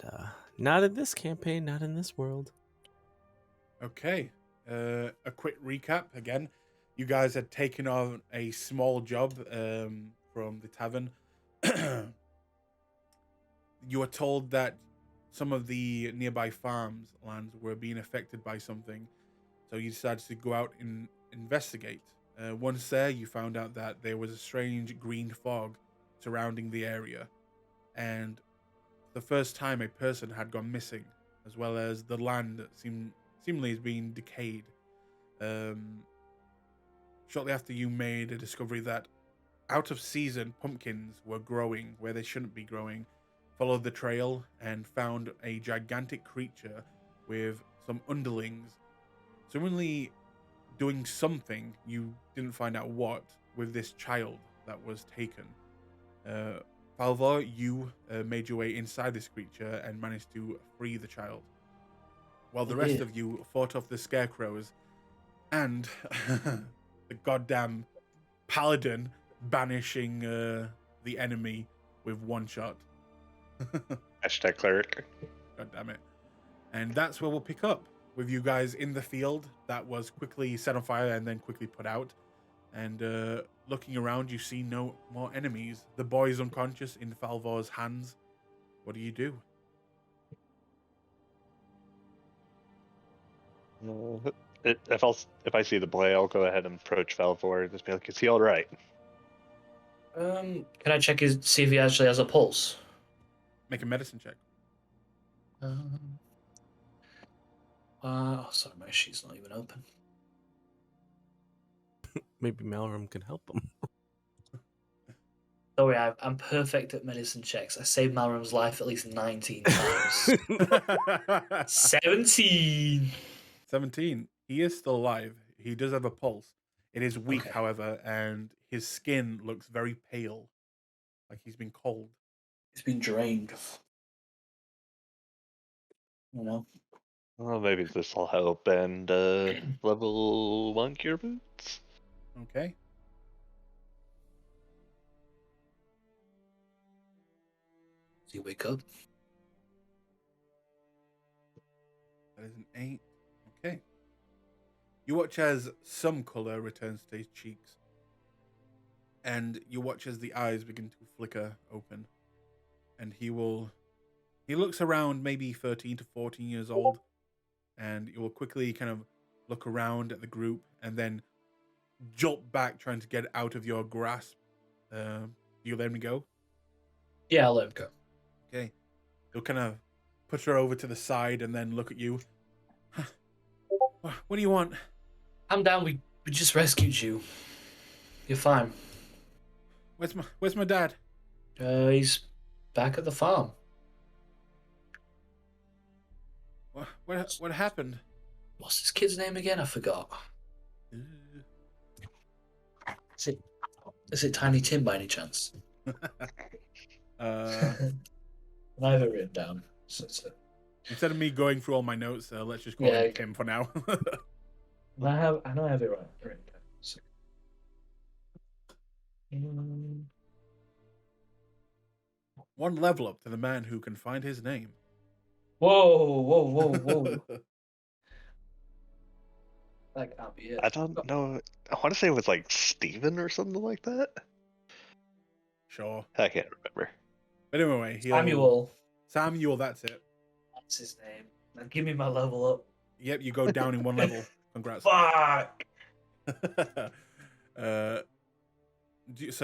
but not in this campaign, not in this world. Okay. A quick recap again. You guys had taken on a small job from the tavern. You were told that some of the nearby farms lands were being affected by something, so you decided to go out and investigate. Once there, you found out that there was a strange green fog surrounding the area, and the first time a person had gone missing, as well as the land seemingly is being decayed. Um, Shortly after, you made a discovery that out of season pumpkins were growing where they shouldn't be growing. Followed the trail and found a gigantic creature with some underlings, seemingly doing something, you didn't find out what, with this child that was taken. Falvor, you made your way inside this creature and managed to free the child, while the rest of you fought off the scarecrows and the goddamn paladin banishing the enemy with one shot. Hashtag cleric. God damn it. And that's where we'll pick up, with you guys in the field that was quickly set on fire and then quickly put out. And looking around, you see no more enemies. The boy is unconscious in Falvor's hands. What do you do? If I see the boy, I'll go ahead and approach Valvor and just be like, "Is he all right?" Can I check see if he actually has a pulse? Make a medicine check. Sorry, my sheet's not even open. Maybe Malrum can help him. Sorry, I'm perfect at medicine checks. I saved Malrum's life at least 19 times. 17. 17. He is still alive. He does have a pulse. It is weak, Okay. however, and his skin looks very pale, like he's been cold. He's been drained. You know? Well, maybe this will help. And level 1 cure boots. Okay. Does he wake up? That is an 8. Okay. You watch as some color returns to his cheeks. And you watch as the eyes begin to flicker open. And he looks around, maybe 13 to 14 years old. And he will quickly kind of look around at the group and then jolt back, trying to get out of your grasp. Do you let him go? Yeah, I'll let him go. Okay. He'll kind of put her over to the side and then look at you. What do you want? I'm down. We just rescued you. You're fine. Where's my dad? He's back at the farm. What happened? What's this kid's name again? I forgot. Is it Tiny Tim by any chance? I have it written down. Instead of me going through all my notes, let's just call him Tim for now. I know I have it right. So. One level up to the man who can find his name. Whoa. That can't be it. I don't know. I want to say it was like Steven or something like that. Sure. I can't remember. But anyway, Samuel, that's it. That's his name. Now give me my level up. Yep, you go down in one level. Congrats. Fuck! So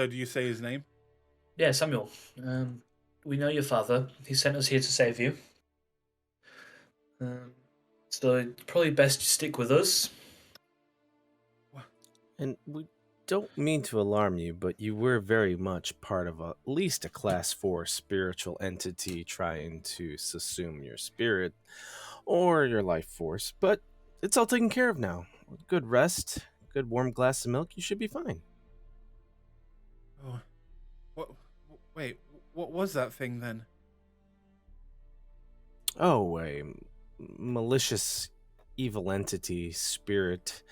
do you say his name? Yeah, Samuel. We know your father. He sent us here to save you. So it's probably best you stick with us. And we don't mean to alarm you, but you were very much part of at least a Class 4 spiritual entity trying to subsume your spirit or your life force. But it's all taken care of now. With good rest, good warm glass of milk, you should be fine. Oh, what was that thing then? Oh, a malicious evil spirit.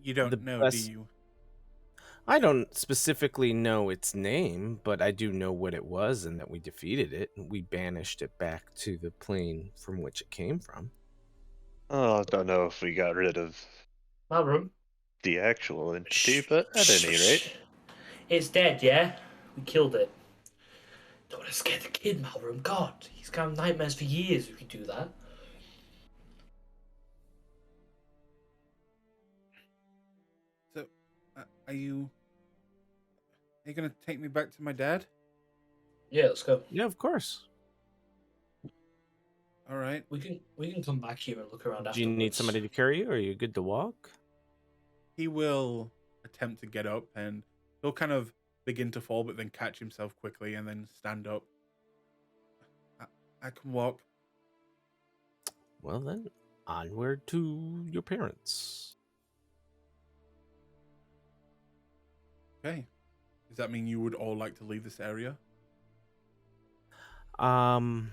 You don't know, do you? I don't specifically know its name, but I do know what it was and that we defeated it. We banished it back to the plane from which it came from. Oh, I don't know if we got rid of Malrum. the actual entity, Shh, but at shh, any rate, shh. It's dead, yeah? We killed it. Don't want to scare the kid, Malrum. God, he's gonna have nightmares for years if you do that. So, are you gonna take me back to my dad? Yeah, let's go. Yeah, of course. All right. We can come back here and look around Do you need afterwards. somebody to carry you, or are you good to walk? He will attempt to get up, and he'll kind of begin to fall, but then catch himself quickly and then stand up. I can walk. Well then, onward to your parents. Okay. Does that mean you would all like to leave this area? Um,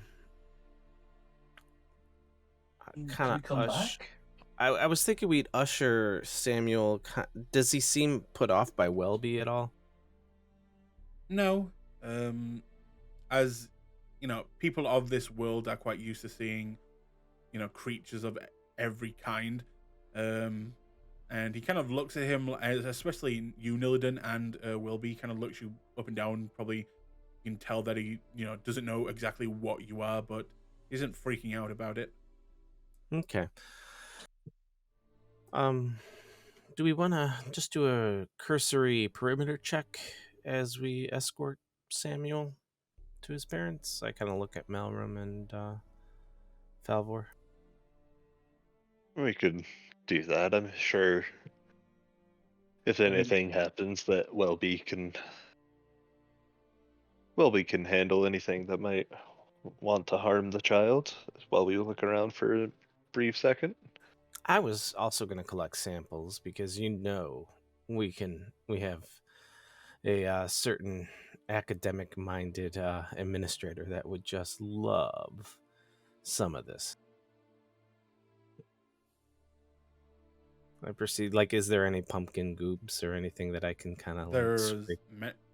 Can kind we of come back? I was thinking we'd usher Samuel. Does he seem put off by Welby at all? No. As you know, people of this world are quite used to seeing, creatures of every kind. And he kind of looks at him, especially you, Nillidan, and Wilby, kind of looks you up and down. Probably you can tell that he, doesn't know exactly what you are, but isn't freaking out about it. Okay. Do we want to just do a cursory perimeter check as we escort Samuel to his parents? I kind of look at Malrum and Falvor. we could do that. I'm sure if anything happens, that Welby can handle anything that might want to harm the child while we look around for a brief second. I was also going to collect samples because we have a certain academic-minded administrator that would just love some of this. I proceed. Like, is there any pumpkin goobs or anything that I can kind of There's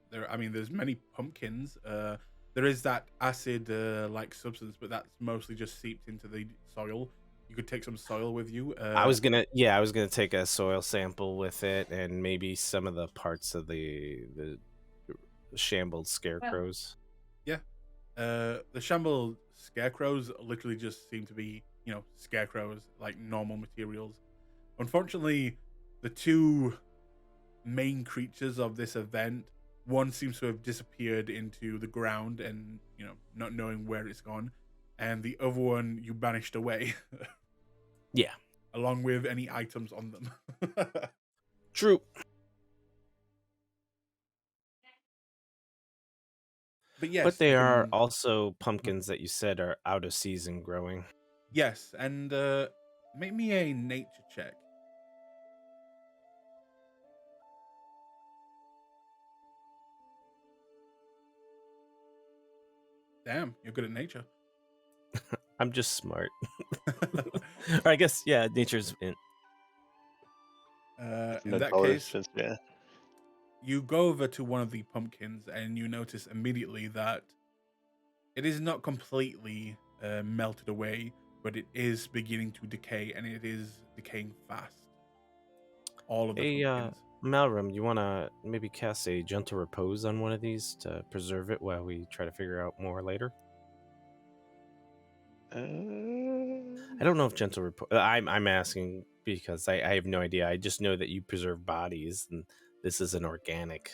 there's many pumpkins. There is that acid like substance, but that's mostly just seeped into the soil. You could take some soil with you. I was gonna take a soil sample with it and maybe some of the parts of the shambled scarecrows. Yeah. The shambled scarecrows literally just seem to be, scarecrows, like normal materials. Unfortunately, the two main creatures of this event, one seems to have disappeared into the ground and, not knowing where it's gone, and the other one you banished away. Yeah. Along with any items on them. True. But yes, But they you are can, also pumpkins that you said are out of season growing. yes, and make me a nature check. Damn, you're good at nature. I'm just smart. Or I guess, yeah, nature's in. In that case, you go over to one of the pumpkins and you notice immediately that it is not completely melted away, but it is beginning to decay, and it is decaying fast. All of the Hey, pumpkins. Malrum, you want to maybe cast a gentle repose on one of these to preserve it while we try to figure out more later? I don't know if gentle repose. I'm asking because I have no idea. I just know that you preserve bodies, and this is an organic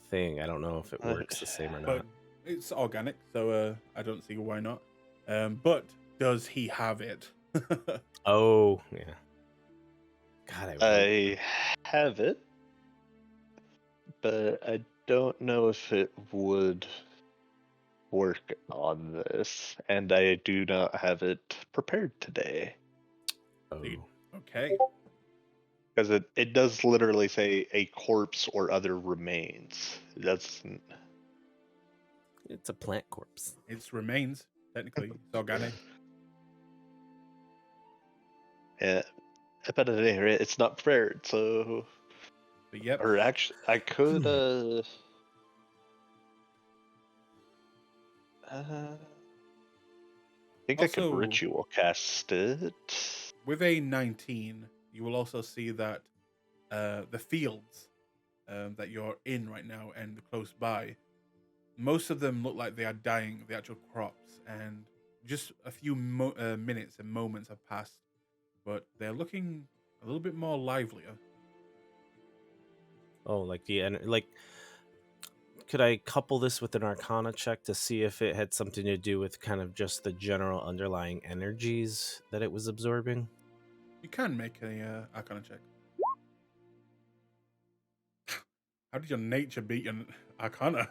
thing. I don't know if it works the same or But not. it's organic, so I don't see why not. But does he have it? Oh, yeah. God, I have it, but I don't know if it would work on this, and I do not have it prepared today. Oh. Okay. Because it does literally say a corpse or other remains. It's a plant corpse. It's remains, technically. It's organic. Yeah. But at any rate, it's not prepared, so But yep. Or actually, I could. I think I could Also, ritual cast it. with a 19, you will also see that the fields that you're in right now and close by, most of them look like they are dying, the actual crops, and just a few minutes and moments have passed, but they're looking a little bit more livelier. Oh, like like. Could I couple this with an Arcana check to see if it had something to do with kind of just the general underlying energies that it was absorbing? You can make a Arcana check. How did your nature beat your Arcana?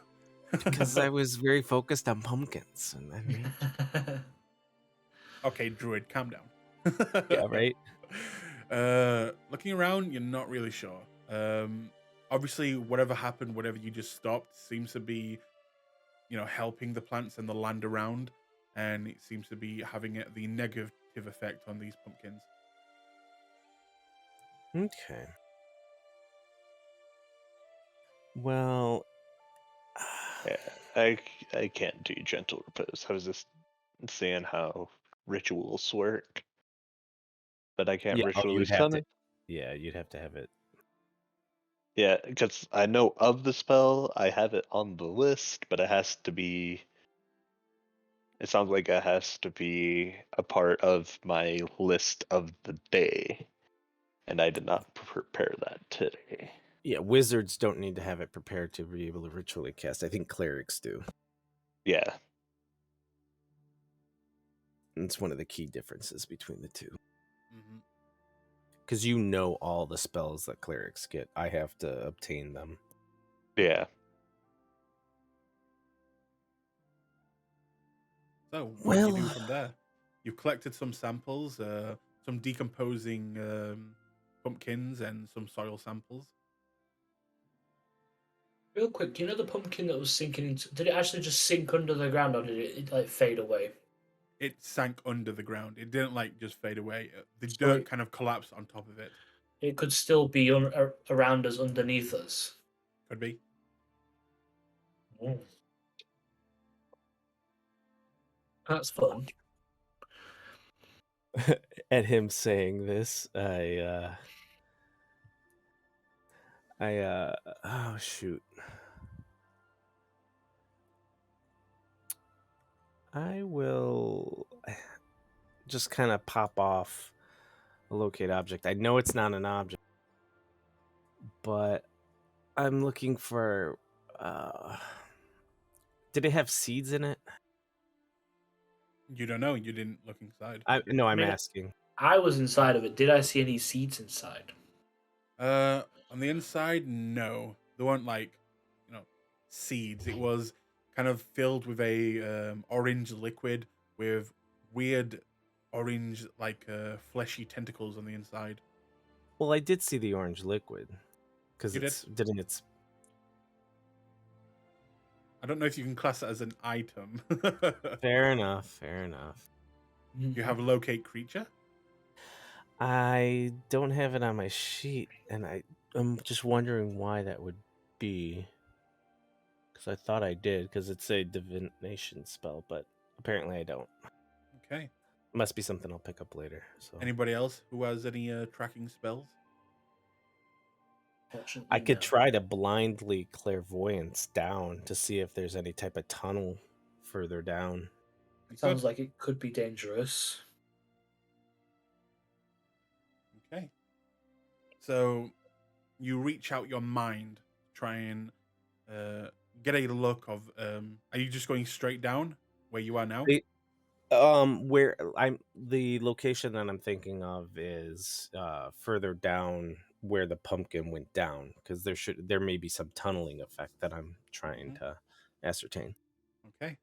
Because I was very focused on pumpkins. Okay, Druid, calm down. Yeah, right? Looking around, you're not really sure. Obviously, whatever happened, whatever you just stopped, seems to be, helping the plants and the land around, and it seems to be having the negative effect on these pumpkins. Okay. Well, Yeah, I can't do gentle repose. I was just seeing how rituals work, but I can't yeah, ritually you'd have stun to. it. Yeah, you'd have to have it. Yeah, because I know of the spell, I have it on the list, but it has to be. It sounds like it has to be a part of my list of the day, and I did not prepare that today. Yeah, wizards don't need to have it prepared to be able to ritually cast. I think clerics do. Yeah, And it's one of the key differences between the two. Mm-hmm. Because you know all the spells that clerics get. I have to obtain them. yeah. So, what do you do Well, from there? You've collected some samples, some decomposing pumpkins, and some soil samples. Real quick, you know the pumpkin that was sinking into? Did it actually just sink under the ground, or did it like fade away? It sank under the ground. It didn't just fade away. The So dirt kind of collapsed on top of it. it could still be around us, underneath us. Could be. Mm. That's fun. at him saying this, oh shoot. I will just kind of pop off a locate object. I know it's not an object, but I'm looking for. Did it have seeds in it? You don't know. You didn't look inside. No, I I'm mean, asking. I was inside of it. Did I see any seeds inside? On the inside, no. There weren't seeds. It was kind of filled with a orange liquid with weird orange fleshy tentacles on the inside. Well, I did see the orange liquid because You did? didn't it's. I don't know if you can class it as an item. Fair enough. Fair enough. You have locate creature. I don't have it on my sheet, and I'm just wondering why that would be. Because I thought I did, because it's a divination spell, but apparently I don't. Okay. Must be something I'll pick up later. So Anybody else who has any tracking spells? I could No. try to blindly clairvoyance down to see if there's any type of tunnel further down. Sounds like it could be dangerous. Okay. So you reach out your mind, to try and get a look of. Are you just going straight down where you are now? Where the location that I'm thinking of is further down where the pumpkin went down, because there may be some tunneling effect that I'm trying to ascertain. Okay.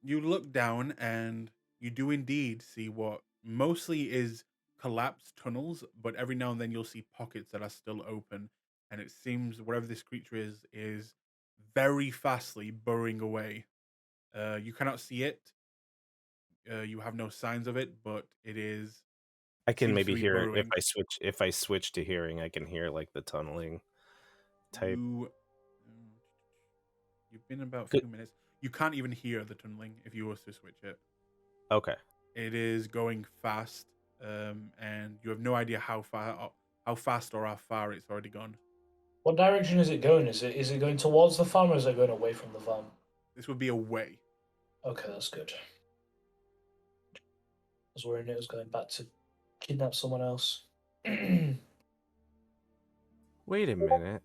You look down and you do indeed see what mostly is collapsed tunnels, but every now and then you'll see pockets that are still open, and it seems whatever this creature is very fastly burrowing away. You cannot see it. You have no signs of it, but it is I can seems to maybe be hear it burrowing. if I switch to hearing. I can hear like the tunneling type. You've been about a Good. few minutes. You can't even hear the tunneling if you were to switch it. Okay. It is going fast, and you have no idea how fast or how far it's already gone. What direction is it going? Is it going towards the farm or is it going away from the farm? This would be away. Okay, that's good. I was worrying it was going back to kidnap someone else. Wait a minute.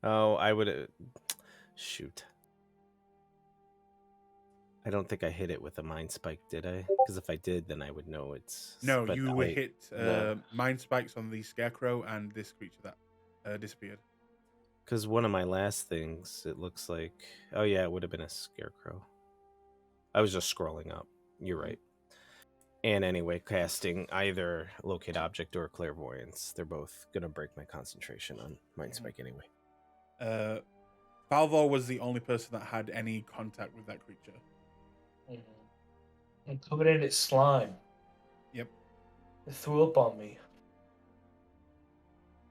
Oh, I would. Shoot. I don't think I hit it with a mind spike, did I? Because if I did, then I would know it's. No, but you I- were hit no. mind spikes on the scarecrow and this creature that disappeared. Because one of my last things, it looks like. Oh, yeah, it would have been a scarecrow. I was just scrolling up. You're right. And anyway, casting either locate object or clairvoyance. They're both going to break my concentration on mind spike anyway. Balvor was the only person that had any contact with that creature. I'm covered in its slime. Yep. It threw up on me.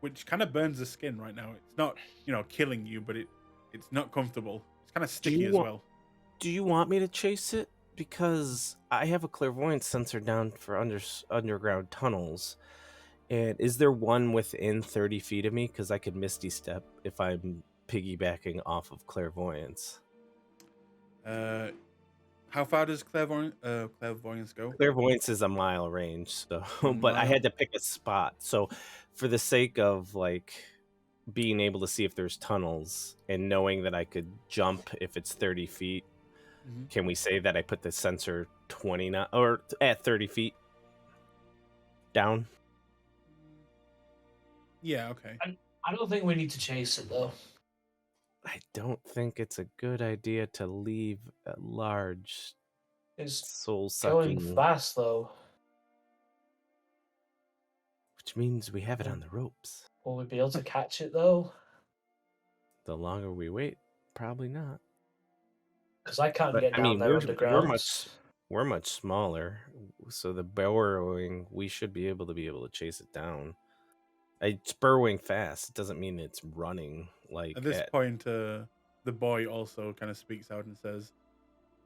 Which kind of burns the skin right now. It's not, killing you, but it's not comfortable. It's kind of sticky as well. Do you want me to chase it? Because I have a clairvoyance sensor down for underground tunnels. And is there one within 30 feet of me? Because I could Misty Step if I'm piggybacking off of clairvoyance. How far does clairvoyance go? Clairvoyance is a mile range, so but I had to pick a spot. So for the sake of like being able to see if there's tunnels and knowing that I could jump if it's 30 feet, can we say that I put the sensor 29 or at 30 feet down? Yeah, okay. I don't think we need to chase it though. I don't think it's a good idea to leave a large It's soul going sucking, fast though. which means we have it on the ropes. Will we be able to catch it though? The longer we wait, probably not. Because I can't But get I down mean, there underground. we're much smaller, so the burrowing, we should be able to chase it down. It's burrowing fast. It doesn't mean it's running like. At this point, the boy also kind of speaks out and says,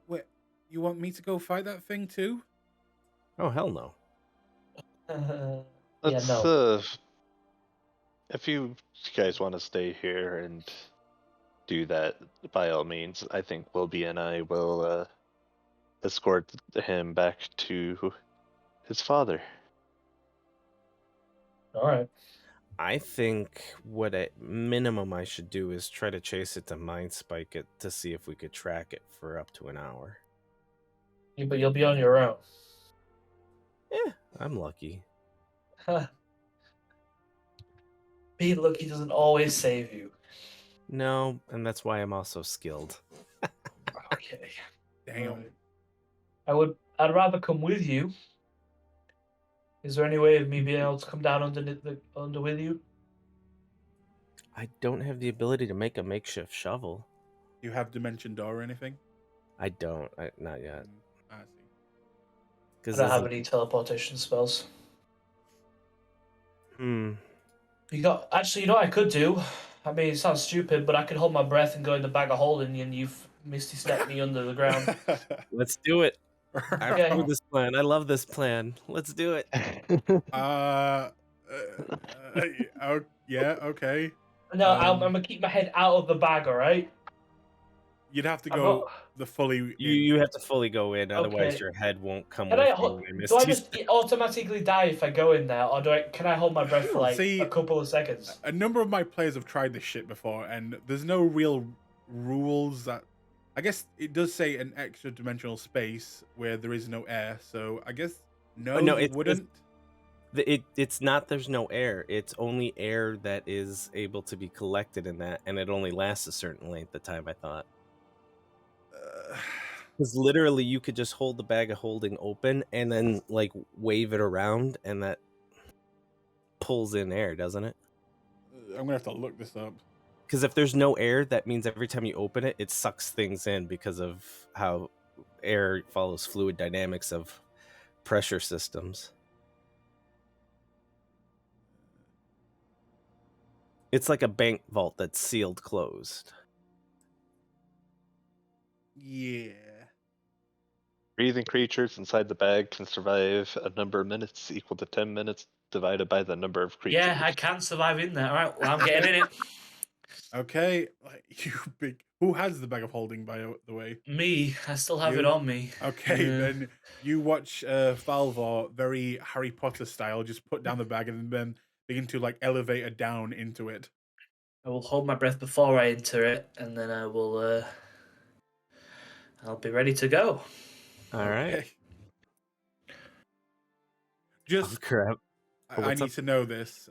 "Wait, you want me to go fight that thing too?" Oh hell no! Let's, no. If you guys want to stay here and do that, by all means, I think Wilby and I will escort him back to his father. All right. I think what at minimum I should do is try to chase it to mind spike it to see if we could track it for up to an hour. Yeah, but you'll be on your own. Yeah, I'm lucky. Being lucky doesn't always save you. No, and that's why I'm also skilled. Okay. Damn. I'd rather come with you. Is there any way of me being able to come down under with you? I don't have the ability to make a makeshift shovel. Do you have dimension door or anything? I don't. Not yet. I see. I Because don't have any teleportation spells. Hmm. You know what I could do? I mean, it sounds stupid, but I could hold my breath and go in the bag of holding, and you've Misty Step me under the ground. Let's do it. I Okay. love this plan. I love this plan. Let's do it. Yeah, okay. No, I'm gonna keep my head out of the bag. All right. You'd have to I'm go not- the fully. You have to fully go in, otherwise Okay. your head won't come Can with I? you. And Do I Misty just Step. automatically die if I go in there, or can I hold my breath for like See, a couple of seconds? A number of my players have tried this shit before, and there's no real rules that. I guess it does say an extra dimensional space where there is no air, so I guess no, it wouldn't. It's not there's no air. It's only air that is able to be collected in that, and it only lasts a certain length of time, I thought. Because literally you could just hold the bag of holding open and then like wave it around, and that pulls in air, doesn't it? I'm gonna have to look this up. Because if there's no air, that means every time you open it, it sucks things in because of how air follows fluid dynamics of pressure systems. It's like a bank vault that's sealed closed. Yeah. Breathing creatures inside the bag can survive a number of minutes equal to 10 minutes divided by the number of creatures. Yeah, I can survive in there. All right, well, I'm getting in it. Okay. You big. Who has the bag of holding, by the way? Me, I still have it You? on me. Okay, Yeah. then you watch Falvor, very Harry Potter style, just put down the bag and then begin to like elevate it down into it. I will hold my breath before I enter it, and then I will. I'll be ready to go. All right. Okay. Just, Crap. I what's need up? to know this.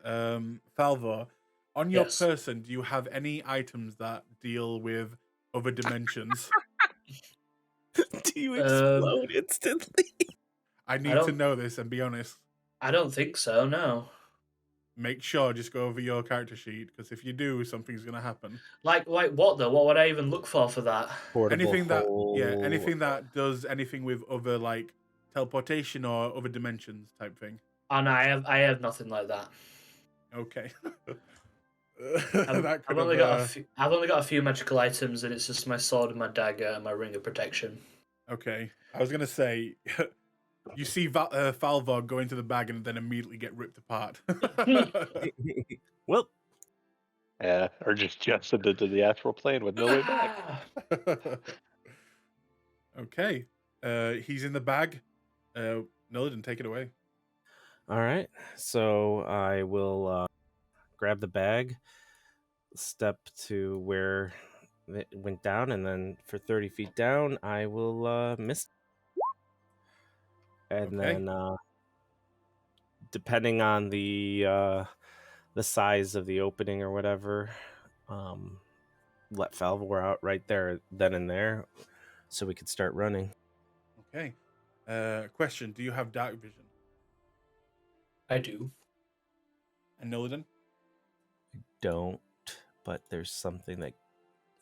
Falvor, on your Yes. person, do you have any items that deal with other dimensions? Do you explode instantly? I need to don't- know this and be honest. I don't think so. No. Make sure, just go over your character sheet, because if you do, something's going to happen. Like what though? What would I even look for that? Portable Anything that, yeah, hole. anything that does anything with other like teleportation or other dimensions type thing. Oh no, I have nothing like that. Okay. I've, That could I've only have, got I've only got a few magical items, and it's just my sword and my dagger and my ring of protection. okay. I was gonna say, you see Falvor go into the bag and then immediately get ripped apart. Well, Yeah, or just jumps into the astral plane with no way back. Okay. He's in the bag. Nolan, take it away. all right. So I will grab the bag, step to where it went down, and then for 30 feet down, I will miss. And Okay. then, depending on the size of the opening or whatever, let Falvor out right there, then and there, so we could start running. Okay. Question: do you have dark vision? I do. And Nolan? Don't, but there's something that.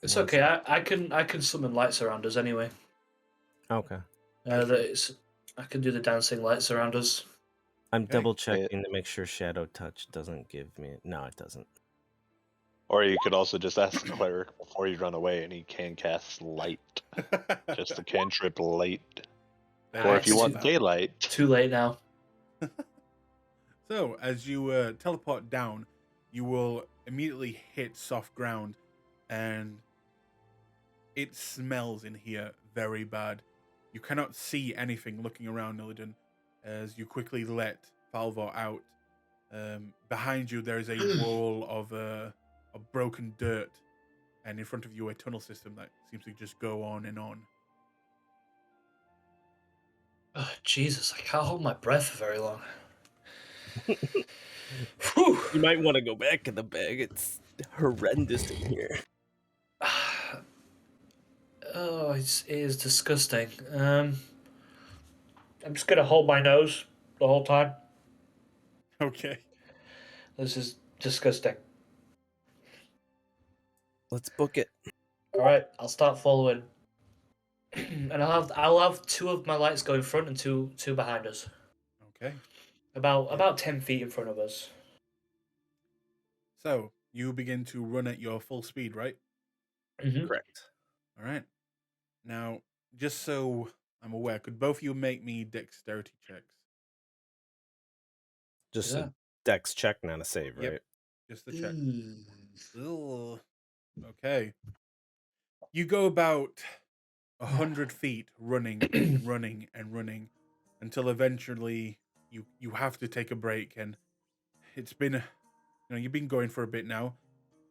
It's okay. I can summon lights around us anyway. Okay. I can do the dancing lights around us. I'm Okay. double checking to make sure Shadow Touch doesn't give me. No, it doesn't. Or you could also just ask the cleric before you run away and he can cast light. Just a cantrip light. Or if you want daylight. Too late now. So, as you teleport down, you will immediately hit soft ground, and it smells in here very bad. You cannot see anything looking around, Illidan, as you quickly let Falvor out. Behind you, there is a wall of broken dirt, and in front of you, a tunnel system that seems to just go on and on. Oh, Jesus, I can't hold my breath for very long. Whew. You might want to go back in the bag. It's horrendous in here. Oh, it is disgusting. I'm just gonna hold my nose the whole time. Okay. This is disgusting. Let's book it. All right, I'll start following, and I'll have two of my lights go in front and two behind us. Okay. About 10 feet in front of us. So, you begin to run at your full speed, right? Mm-hmm. Correct. All right. Now, just so I'm aware, could both of you make me dexterity checks? Just Yeah. a dex check, not a save, Yep. right? Just the check. Ugh. Okay. You go about 100 feet running and running and running until eventually you have to take a break, and it's been you've been going for a bit now,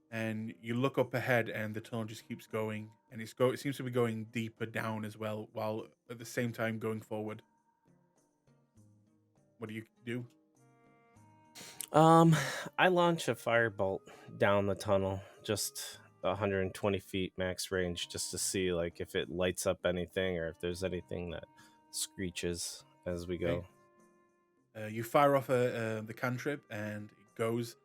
and you look up ahead and the tunnel just keeps going, and it seems to be going deeper down as well, while at the same time going forward. What do you do? I launch a firebolt down the tunnel, just 120 feet max range, just to see like if it lights up anything or if there's anything that screeches as we go. You fire off the cantrip, and it goes.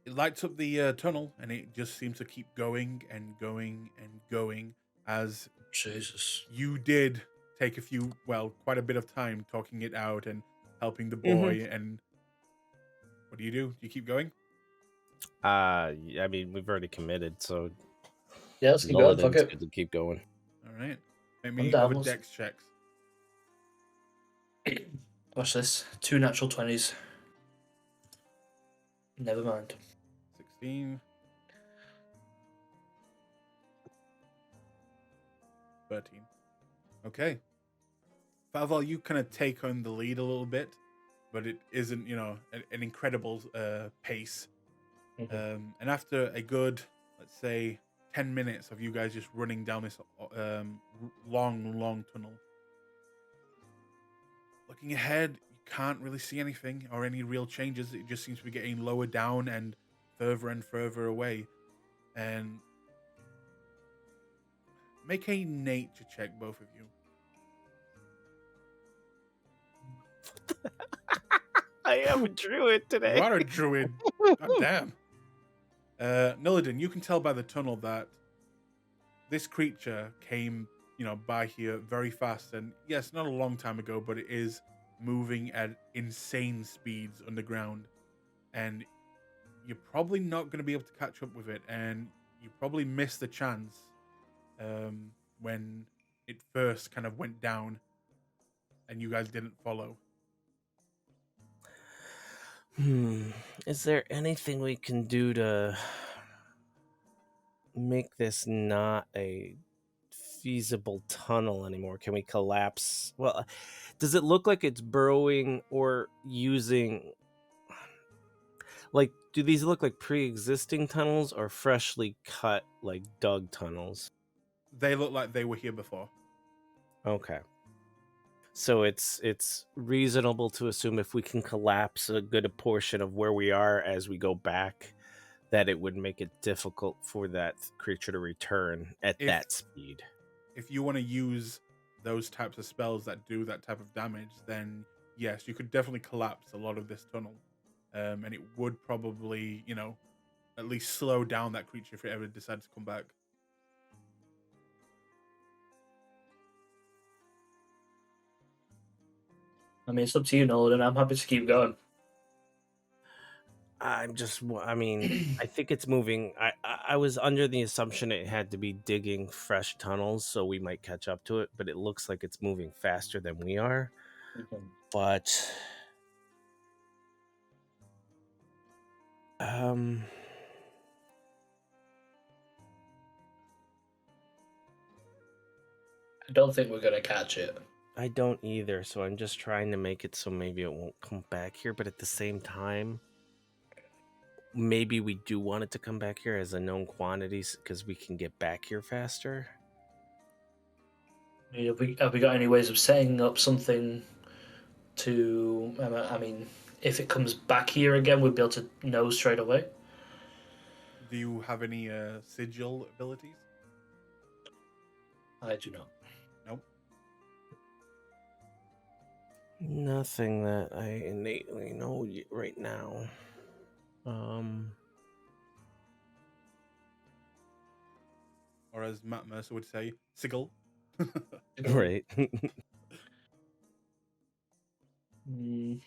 It lights up the tunnel, and it just seems to keep going and going and going. As Jesus. you did take quite a bit of time talking it out and helping the boy. And what do? You keep going? I mean, we've already committed, so Yeah, let's keep going. Fuck Nullidan's it. good to keep going. All right. Make I'm me down. other Let's- dex checks. Watch this. 2 natural 20s. Never mind. 16. 13. Okay. Faval, you kind of take on the lead a little bit, but it isn't, an incredible pace. And after a good, let's say, 10 minutes of you guys just running down this long tunnel, looking ahead, you can't really see anything or any real changes. It just seems to be getting lower down and further away. And make a nature check, both of you. I am a druid today. You are a druid. God damn. Nullidan, you can tell by the tunnel that this creature came, by here very fast. And yes, not a long time ago, but it is moving at insane speeds underground. And you're probably not going to be able to catch up with it. And you probably missed the chance when it first kind of went down and you guys didn't follow. Is there anything we can do to make this not a feasible tunnel anymore? Can we collapse? Well, does it look like it's burrowing or using, like, do these look like pre-existing tunnels or freshly cut, like dug tunnels? They look like they were here before. Okay. So it's reasonable to assume if we can collapse a good portion of where we are as we go back, that it would make it difficult for that creature to return at that speed. If you want to use those types of spells that do that type of damage, then yes, you could definitely collapse a lot of this tunnel. And it would probably, at least slow down that creature if it ever decides to come back. I mean, it's up to you, Nolan. I'm happy to keep going. I think it's moving. I was under the assumption it had to be digging fresh tunnels, so we might catch up to it, but it looks like it's moving faster than we are. But I don't think we're gonna catch it. I don't either, so I'm just trying to make it so maybe it won't come back here, but at the same time, maybe we do want it to come back here as a known quantity because we can get back here faster. I mean, have we got any ways of setting up something to? I mean, if it comes back here again, we'd be able to know straight away. Do you have any sigil abilities? I do not. Nope. Nothing that I innately know right now. Or as Matt Mercer would say, sigil. Right. I mean,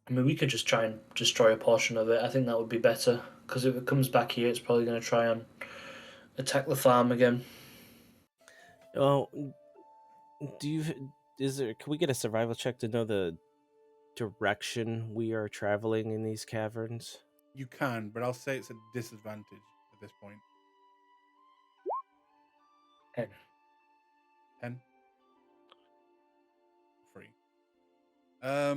we could just try and destroy a portion of it. I think that would be better, because if it comes back here, it's probably going to try and attack the farm again. Oh, can we get a survival check to know the direction we are traveling in these caverns? You can, but I'll say it's a disadvantage at this point. 10. 10? Free. But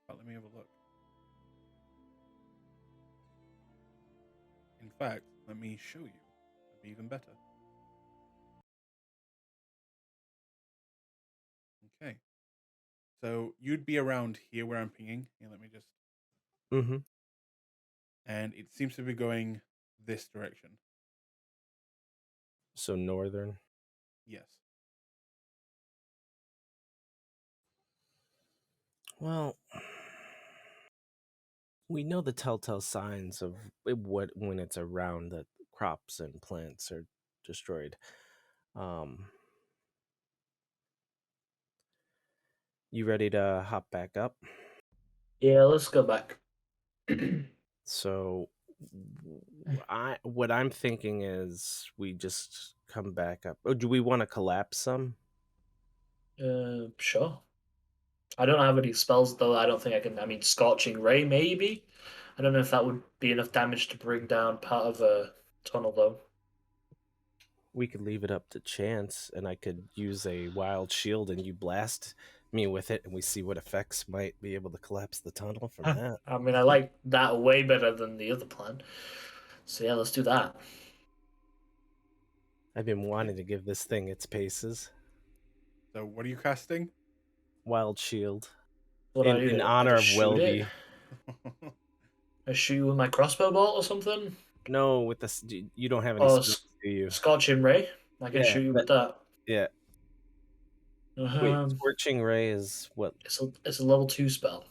let me have a look. In fact, let me show you. It'd be even better. Okay. So you'd be around here where I'm pinging. Here, let me just. Mm-hmm. And it seems to be going this direction. So northern. Yes. Well, we know the telltale signs of when it's around that crops and plants are destroyed. You ready to hop back up? Yeah, let's go back. So, what I'm thinking is we just come back up. Oh, do we want to collapse some? Sure. I don't have any spells though. I don't think I can. I mean, Scorching Ray maybe. I don't know if that would be enough damage to bring down part of a tunnel though. We could leave it up to chance, and I could use a wild shield, and you blast me with it, and we see what effects might be able to collapse the tunnel from that. I mean, I like that way better than the other plan. So yeah, let's do that. I've been wanting to give this thing its paces. So what are you casting? Wild shield. What do I In do? honor I of just shoot it? Welby. I shoot with my crossbow bolt or something? No, with this, you don't have any Oh, skills, do you? Scorching Ray. I can Yeah, shoot you with that. Yeah. Wait, Um, Scorching Ray is what? it's a level 2 spell.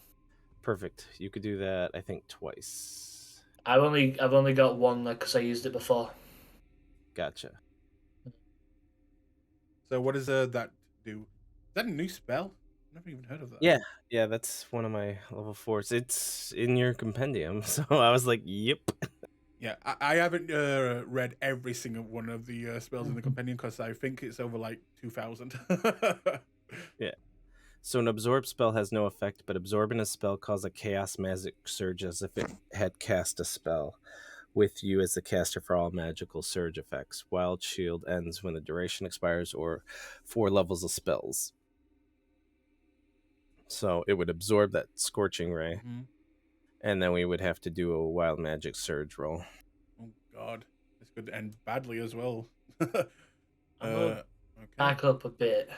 Perfect. You could do that, I think, twice. I've only got one because I used it before. Gotcha. So what does that do? Is that a new spell? I've never even heard of that. Yeah, that's one of my level 4s. It's in your compendium, so I was like, yep. Yeah, I haven't read every single one of the spells in the compendium because I think it's over like 2,000. Yeah. So an absorb spell has no effect, but absorbing a spell causes a chaos magic surge as if it had cast a spell with you as the caster for all magical surge effects. Wild shield ends when the duration expires or 4 levels of spells. So it would absorb that scorching ray, and then we would have to do a wild magic surge roll. Oh god, this could end badly as well. Okay. Back up a bit,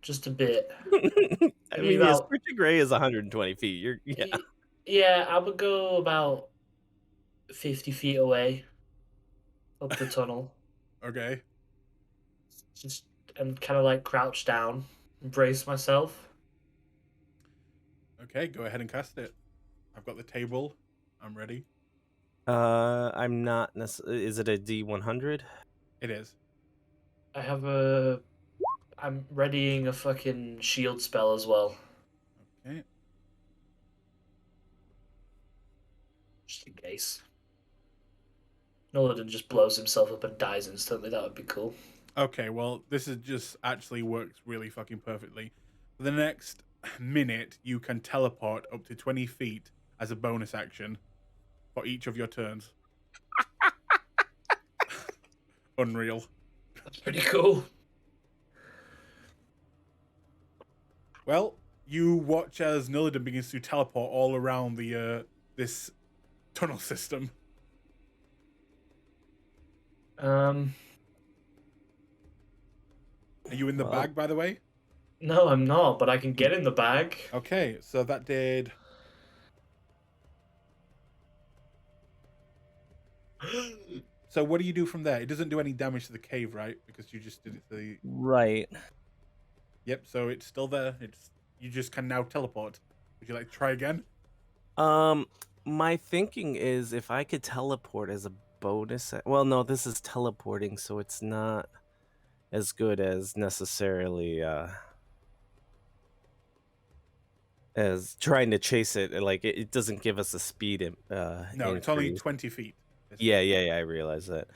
just a bit. I mean, yeah, scorching ray is 120 feet. Yeah, I would go about 50 feet away up the tunnel. Okay. Just and kind of like crouch down and brace myself. Okay, go ahead and cast it. I've got the table. I'm ready. I'm not necessarily. Is it a D100? It is. I'm readying a fucking shield spell as well. Okay. Just in case. Nolan just blows himself up and dies instantly. That would be cool. Okay, well, this is just actually works really fucking perfectly. For the next minute, you can teleport up to 20 feet as a bonus action for each of your turns. Unreal. That's pretty cool. Well, you watch as Nillidan begins to teleport all around the this tunnel system. Are you in the bag, by the way? No, I'm not, but I can get in the bag. Okay, so that did... So what do you do from there? It doesn't do any damage to the cave, right? Because you just did it to the... Right. Yep, so it's still there. You just can now teleport. Would you like to try again? My thinking is if I could teleport as a bonus... Well, no, this is teleporting, so it's not as good as necessarily as trying to chase it. Like it doesn't give us a speed No, increase. it's only 20 feet. Yeah, I realize that.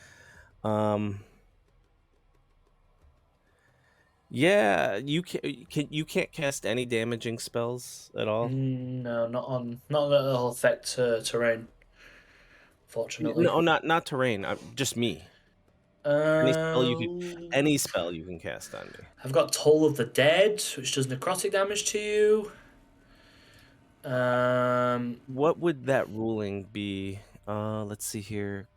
Yeah, you can't cast any damaging spells at all. No, not that'll affect terrain. Fortunately, No, not terrain. Just me. Any spell you can cast on me. I've got Toll of the Dead, which does necrotic damage to you. What would that ruling be? Let's see here.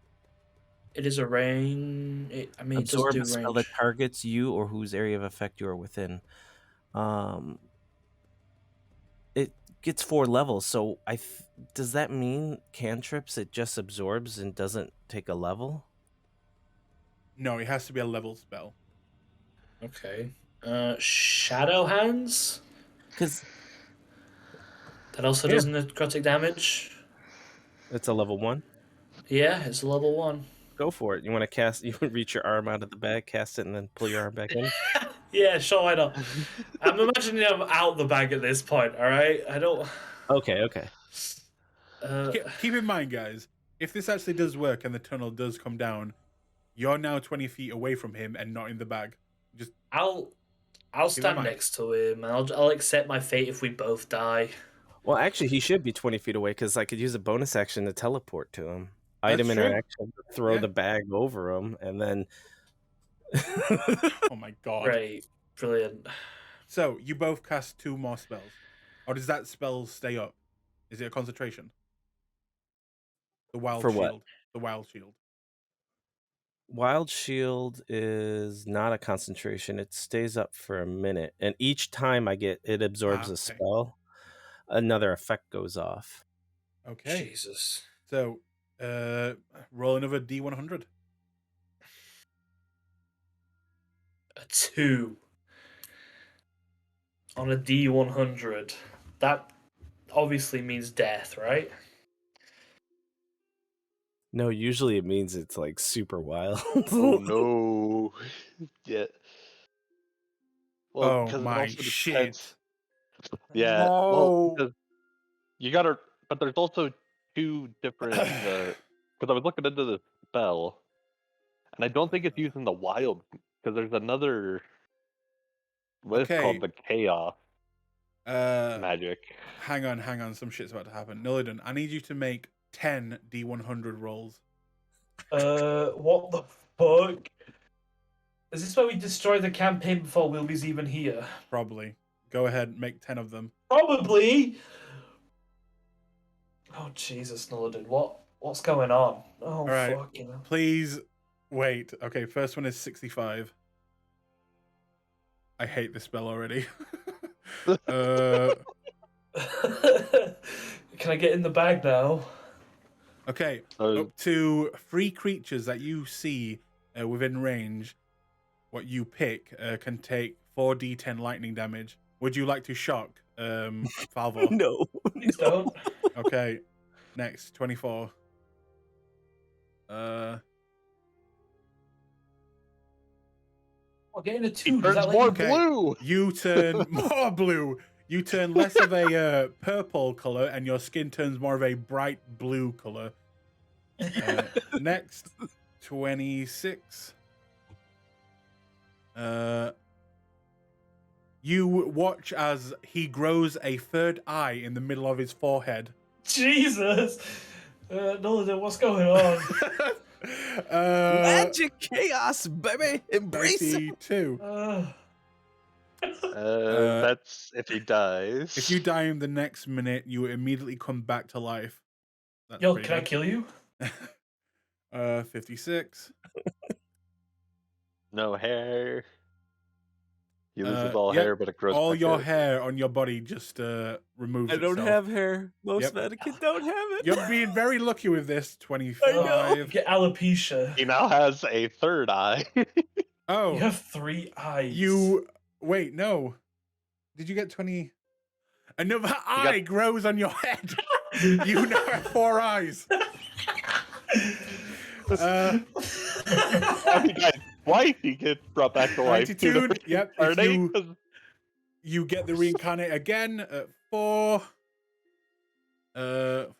It is a rain. It Absorb a does do spell range. that targets you or whose area of effect you are within. It gets 4 levels. So does that mean cantrips it just absorbs and doesn't take a level? No, it has to be a level spell. Okay. Shadow Hands. Because that also does necrotic damage. It's a level 1. Yeah, it's a level 1. Go for it. You want to cast? You reach your arm out of the bag, cast it, and then pull your arm back in. Yeah, sure, why not? I'm imagining I'm out the bag at this point, alright? I don't... Okay. Keep in mind, guys, if this actually does work and the tunnel does come down, you're now 20 feet away from him and not in the bag. Just I'll keep that in stand mind. next to him, and I'll accept my fate if we both die. Well, actually, he should be 20 feet away because I could use a bonus action to teleport to him. That's Item true. interaction, throw Yeah. the bag over him, and then. Oh my god. Right, brilliant. So, you both cast 2 more spells. Or does that spell stay up? Is it a concentration? The wild For shield. what? The wild shield. Wild Shield is not a concentration. It stays up for a minute. And each time it absorbs a okay. spell, another effect goes off. Okay. Jesus. So, roll another D100. A 2 on a D100. That obviously means death, right? No, usually it means it's like super wild. Oh no. Yeah. Well, Oh because it my also shit. depends. Yeah. Well, No. because you gotta. But there's also 2 different. Because I was looking into the spell, and I don't think it's using the wild. Because there's another. What is Okay. called the chaos magic. Hang on. Some shit's about to happen. Nillidan, I need you to make 10 D100 rolls. What the fuck? Is this where we destroy the campaign before Wilby's even here? Probably. Go ahead, make 10 of them. Probably. Oh Jesus, Nillidan, what's going on? Oh, all right. fucking hell. Please wait. Okay, first one is 65. I hate this spell already. Can I get in the bag now? Okay, up to 3 creatures that you see within range, what you pick can take 4d10 lightning damage. Would you like to shock Falvor? No. Please don't. Okay, next, 24. Well, getting a 2. He Does turns that more let you... blue. You turn more blue. You turn less of a purple color, and your skin turns more of a bright blue color. Next, 26. You watch as he grows a 3rd eye in the middle of his forehead. Jesus! Nillidan, what's going on? Magic chaos, baby! Embrace it! 92. That's if he dies. If you die in the next minute, you immediately come back to life. That's Yo, pretty can I good. kill you? 56. No hair. He loses all yep, hair, but it grows all back your out. hair on your body just removes I don't itself. have hair. Most Yep. Vatican don't have it. You're being very lucky with this. I know. 25. Get alopecia. He now has a 3rd eye. Oh, You have 3 eyes. wait, no. Did you get 20? Another eye grows on your head. You now have 4 eyes. Wife, he gets brought back to life. 92. Yep. Are they? You get the reincarnate again at 4. For the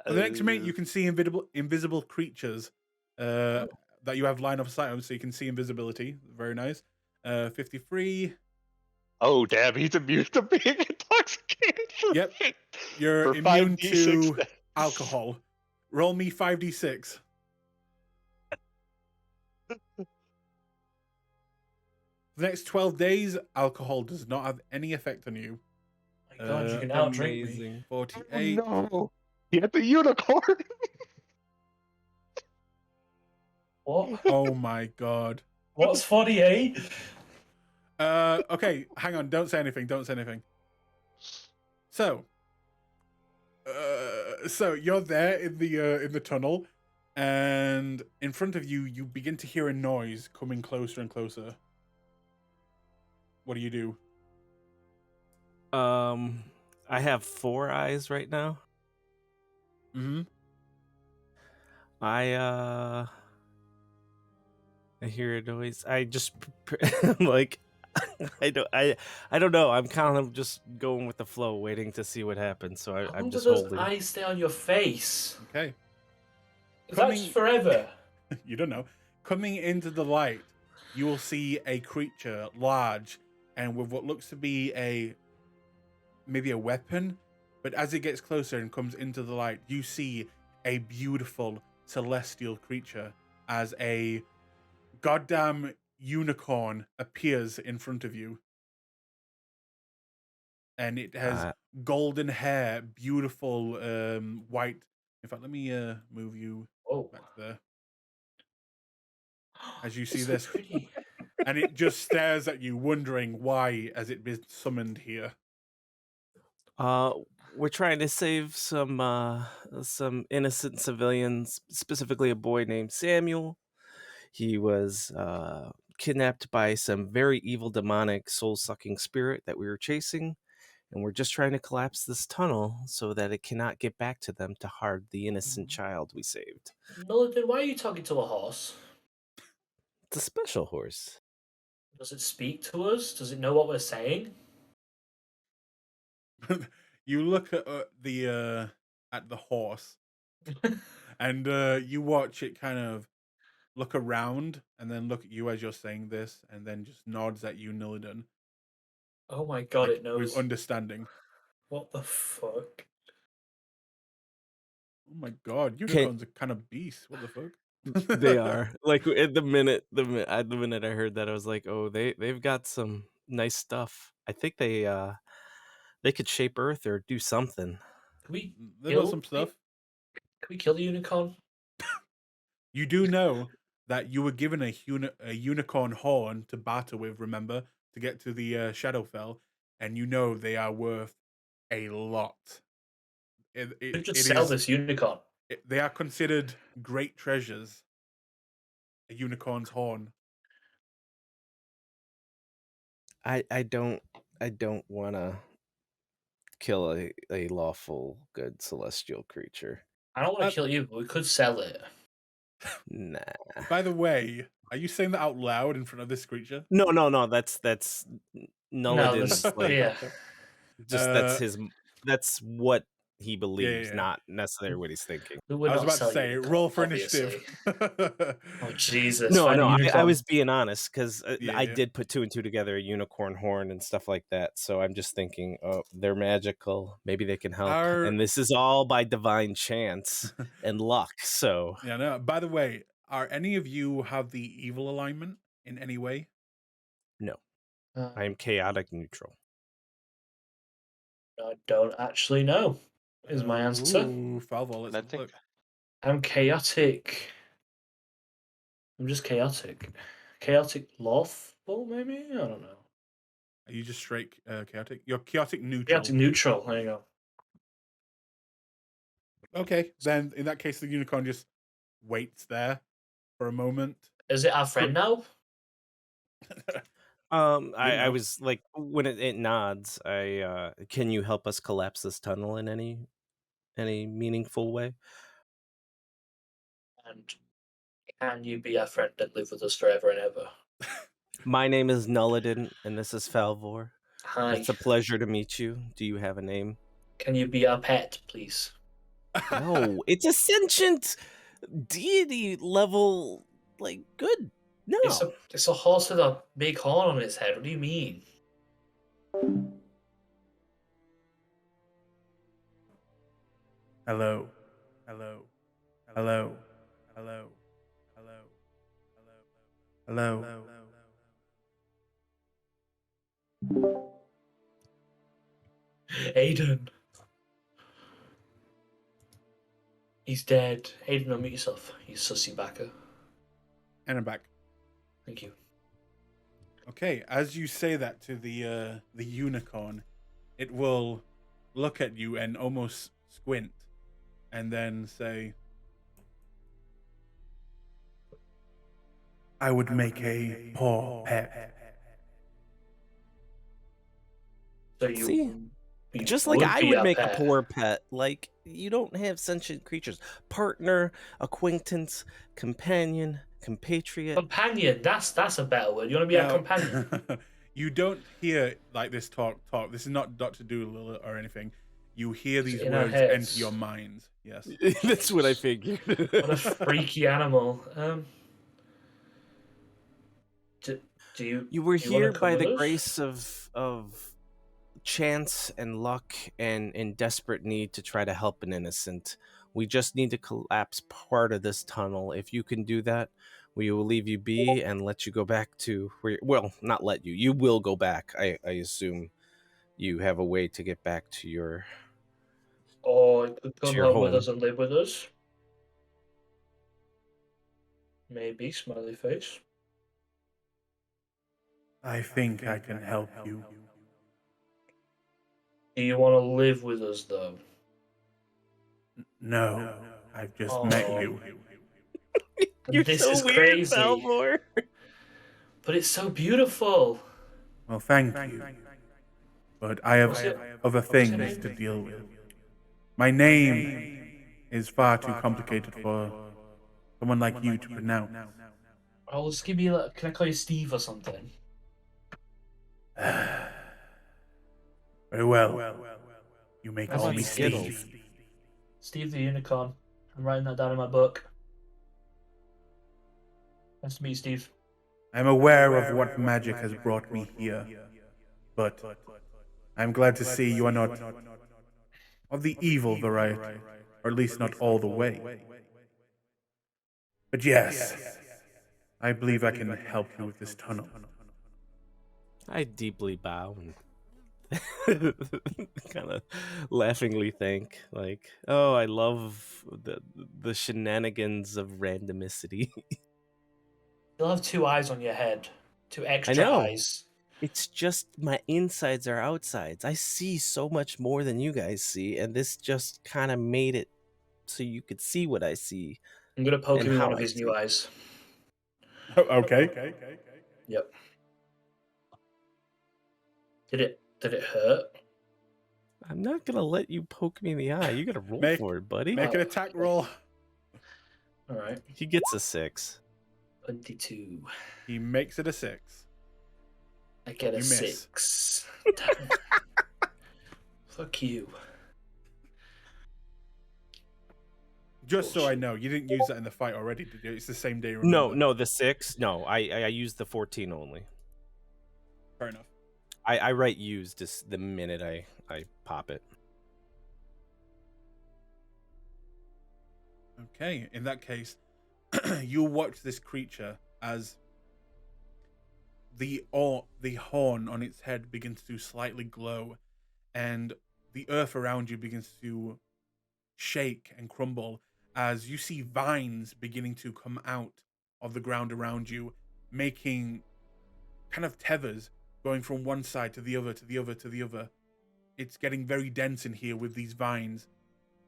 next minute, you can see invisible creatures that you have line of sight on, so you can see invisibility. Very nice. 53. Oh, damn, he's immune to being intoxicated. Yep. You're For immune 5d6 to alcohol. Roll me 5d6. For the next 12 days, alcohol does not have any effect on you. My God, you can outdrink me. 48. Oh, no. He had the unicorn. What? Oh my god. What's 48? Okay, hang on. Don't say anything. So you're there in the tunnel, and in front of you, you begin to hear a noise coming closer and closer. What do you do? I have 4 eyes right now. Mm-hmm. I I hear a noise. I just I'm like I don't know. I'm kind of just going with the flow, waiting to see what happens. So How I'm long do just those holding. eyes stay on your face? Okay. Is that just forever? You don't know. Coming into the light, you will see a creature large and with what looks to be maybe a weapon. But as it gets closer and comes into the light, you see a beautiful celestial creature as a goddamn unicorn appears in front of you. And it has golden hair, beautiful white. In fact, let me move you back there. As you see so this, pretty. and it just stares at you, wondering why has it been summoned here. We're trying to save some innocent civilians, specifically a boy named Samuel. He was kidnapped by some very evil demonic soul-sucking spirit that we were chasing, and we're just trying to collapse this tunnel so that it cannot get back to them to harm the innocent child we saved. No, then why are you talking to a horse? It's a special horse. Does it speak to us? Does it know what we're saying? You look at the horse, and you watch it kind of look around, and then look at you as you're saying this, and then just nods at you, Nillidan. Oh my god, like, it knows. with understanding. What the fuck? Oh my god, unicorns are kind of beasts. What the fuck? They are. Like at the minute I heard that, I was like, oh, they've got some nice stuff. I think they could shape Earth or do something. Can we They got some stuff. Can we kill the unicorn? You do know that you were given a unicorn horn to barter with, remember, to get to the Shadowfell, and you know they are worth a lot. We just sell this unicorn. They are considered great treasures. A unicorn's horn. I don't want to kill a lawful good celestial creature. I don't want to kill you, but we could sell it. Nah. By the way, are you saying that out loud in front of this creature? No. That's Nullidan's like, yeah. Just that's what he believes, not necessarily what he's thinking. I was about to say, roll for initiative. Oh Jesus! No, I was being honest because I yeah. did put 2 and 2 together, a unicorn horn and stuff like that. So I'm just thinking, oh, they're magical. Maybe they can help. And this is all by divine chance and luck. So yeah, no. By the way, are any of you have the evil alignment in any way? No, I am chaotic neutral. I don't actually know. Is my answer? Ooh, Falvo, let's look. I'm chaotic. I'm just chaotic. Chaotic lawful, maybe? I don't know. Are you just straight chaotic? You're chaotic neutral. Chaotic neutral. There you go. Okay, then in that case, the unicorn just waits there for a moment. Is it our friend now? I was like, when it nods, can you help us collapse this tunnel in any meaningful way? And can you be our friend and live with us forever and ever? My name is Nullidan, and this is Falvor. Hi. It's a pleasure to meet you. Do you have a name? Can you be our pet, please? No, it's a sentient deity level, like, good. No. It's a horse with a big horn on its head. What do you mean? Hello. Hello. Hello. Hello. Hello. Hello. Hello. Aiden. He's dead. Aiden, unmute yourself, you sussy backer. And I'm back. Thank you. Okay, as you say that to the unicorn, it will look at you and almost squint, and then say, "I would make a poor pet." So you See? Just like I would make a poor pet. Like, you don't have sentient creatures. Partner, acquaintance, companion. compatriot. Companion. That's a better word. You want to be a Now, companion? you don't hear like this talk. This is not Dr. Doolittle or anything. You hear It's these in our words heads. enter your minds. Yes. That's what I figured. What a freaky animal. Do, You were do you want here to come by with the us? grace of chance and luck and in desperate need to try to help an innocent. We just need to collapse part of this tunnel. If you can do that, we will leave you be and let you go back to where, well, not let you. You will go back. I assume you have a way to get back to your Or you could come your home with home. us and live with us. Maybe, smiley face. I think I can help you. Do you want to live with us, though? No, I've just Oh. met you. You're This so is weird, crazy. Falmore. But it's so beautiful. Well, thank you. But I have What's your other things name? to deal with. My name is far too complicated for someone like you to pronounce. Oh, just give me like, can I call you Steve or something? Very well. You may How call about me Skittles? Steve. Steve the Unicorn. I'm writing that down in my book. Nice to meet you, Steve. I'm aware of what magic has brought me here, but I'm glad to see you are not of the evil variety, or at least not all the way. But yes, I believe I can help you with this tunnel. I deeply bow and kind of laughingly think, like, "Oh, I love the shenanigans of randomicity." You'll have two eyes on your head. Two I extra know. eyes. It's just my insides are outsides. I see so much more than you guys see, and this just kind of made it so you could see what I see I'm gonna poke and him in how one of I his see. new eyes. Okay. Yep. Did it hurt? I'm not gonna let you poke me in the eye. You gotta roll Make- for it, buddy. Make an attack roll. All right. He gets a 6. 22. He makes it a 6. I get a You miss. 6. Damn. Fuck you. Just so I know, you didn't use that in the fight already, did you? It's the same day, remember? No, the 6. No, I used the 14 only. Fair enough. I write used just the minute I pop it. Okay, in that case, you'll watch this creature as the horn on its head begins to slightly glow, and the earth around you begins to shake and crumble as you see vines beginning to come out of the ground around you, making kind of tethers going from one side to the other, to the other, to the other. It's getting very dense in here with these vines,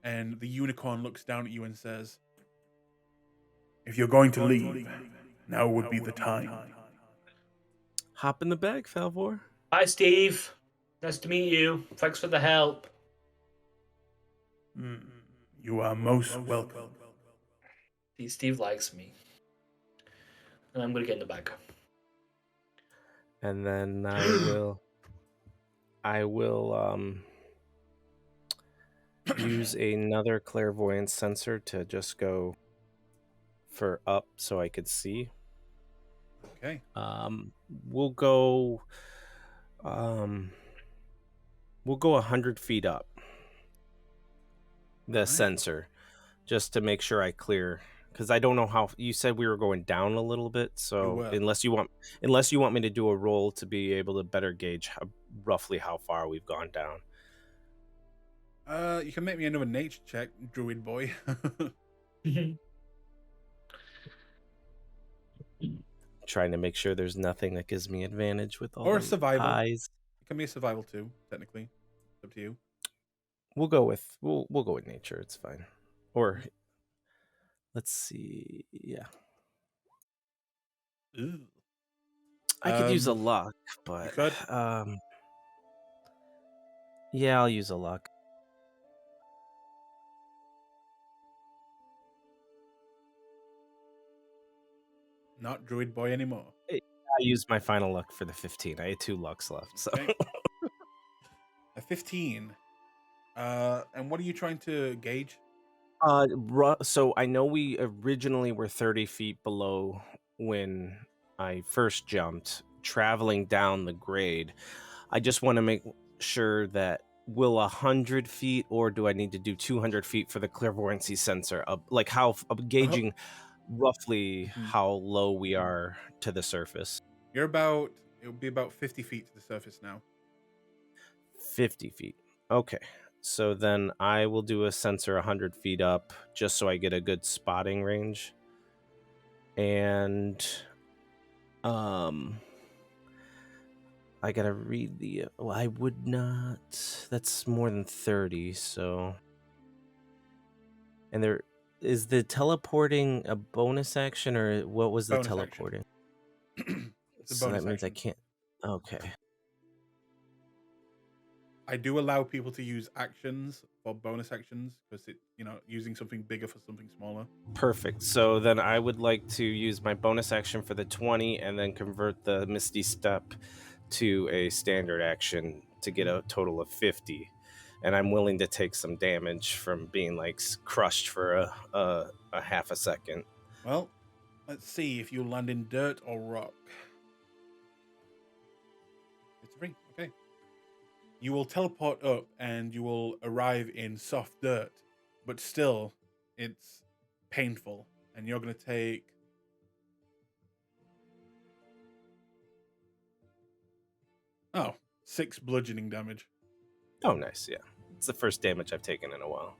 and the unicorn looks down at you and says, "If you're going to leave, now would be the time." Hop in the bag, Falvor. Hi, Steve. Nice to meet you. Thanks for the help. You are most welcome. See, Steve likes me. And I'm gonna get in the bag. And then I will use another clairvoyance sensor to just go for up so I could see. Okay. We'll go 100 feet up. The sensor, just to make sure I clear, because I don't know how you said we were going down a little bit. So unless you want me to do a roll to be able to better gauge roughly how far we've gone down. You can make me another nature check, druid boy. Trying to make sure there's nothing that gives me advantage with all Or the survival. eyes. It can be a survival too, technically. It's up to you. We'll go with nature. It's fine. Or let's see. Yeah, Ooh. I could use a luck, but You could? yeah, I'll use a luck. not Druid Boy anymore. I used my final luck for the 15. I had 2 lucks left. So Okay. A 15. And what are you trying to gauge? So I know we originally were 30 feet below when I first jumped, traveling down the grade. I just want to make sure that will 100 feet, or do I need to do 200 feet for the clairvoyancy sensor? Like how gauging roughly how low we are to the surface. It would be about 50 feet to the surface now. 50 feet. Okay. So then I will do a sensor 100 feet up just so I get a good spotting range. And I gotta read the well, I would not, that's more than 30, so. And there is the teleporting a bonus action, or what was the Bonus action. teleporting? It's a So bonus that means I action. can't. Okay. I do allow people to use actions for bonus actions because using something bigger for something smaller. Perfect. So then I would like to use my bonus action for the 20 and then convert the Misty Step to a standard action to get a total of 50. And I'm willing to take some damage from being like crushed for a half a second. Well, let's see if you land in dirt or rock. It's a ring. Okay. You will teleport up and you will arrive in soft dirt, but still, it's painful. And you're going to take... Oh, 6 bludgeoning damage. Oh, nice. Yeah. It's the first damage I've taken in a while.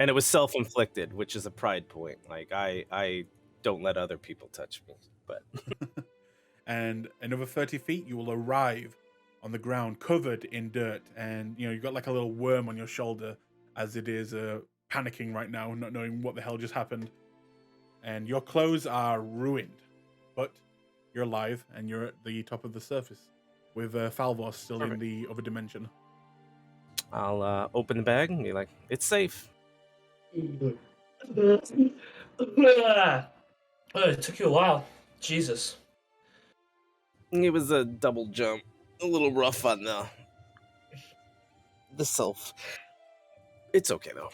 And it was self-inflicted, which is a pride point. Like, I don't let other people touch me, but... And another 30 feet, you will arrive on the ground covered in dirt. And, you've got like a little worm on your shoulder as it is panicking right now, not knowing what the hell just happened. And your clothes are ruined, but you're alive and you're at the top of the surface with Falvor still in the other dimension. I'll open the bag and be like, it's safe. It took you a while. Jesus. It was a double jump. A little rough on the self. It's okay, though.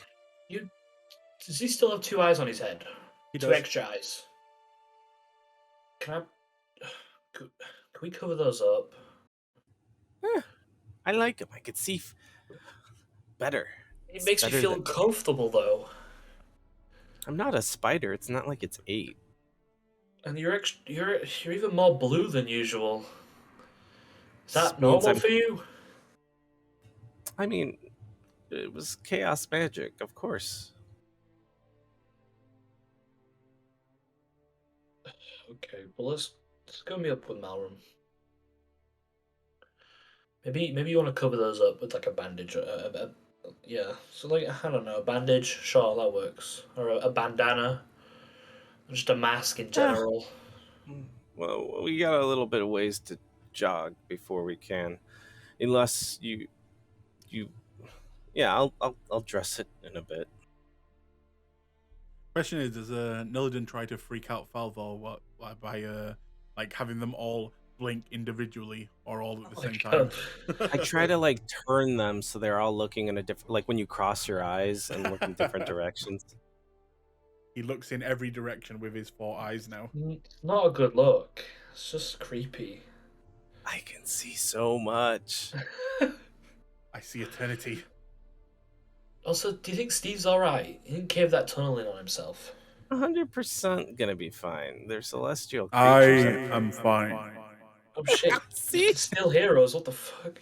Does he still have 2 eyes on his head? He 2 does. extra eyes. Can we cover those up? I like him. I could see better. It makes me feel uncomfortable, though. I'm not a spider. It's not like it's 8. And you're even more blue than usual. Is that normal for you? I mean, it was chaos magic, of course. Okay, well let's go meet up with Malrum. Maybe you want to cover those up with like a bandage, yeah. So like I don't know, a bandage, sure that works, or a bandana, just a mask in general. Well, we got a little bit of ways to jog before we can, unless you. Yeah, I'll dress it in a bit. Question is, does Nillidan try to freak out Falvor by like having them all blink individually or all at the same time? I try to like turn them so they're all looking in a different, like when you cross your eyes and look in different directions. He looks in every direction with his 4 eyes now. Not a good look. It's just creepy. I can see so much. I see eternity. Also, do you think Steve's alright? He didn't cave that tunnel in on himself. 100% gonna be fine. They're celestial I creatures. am fine. Oh shit! See? Still heroes. What the fuck?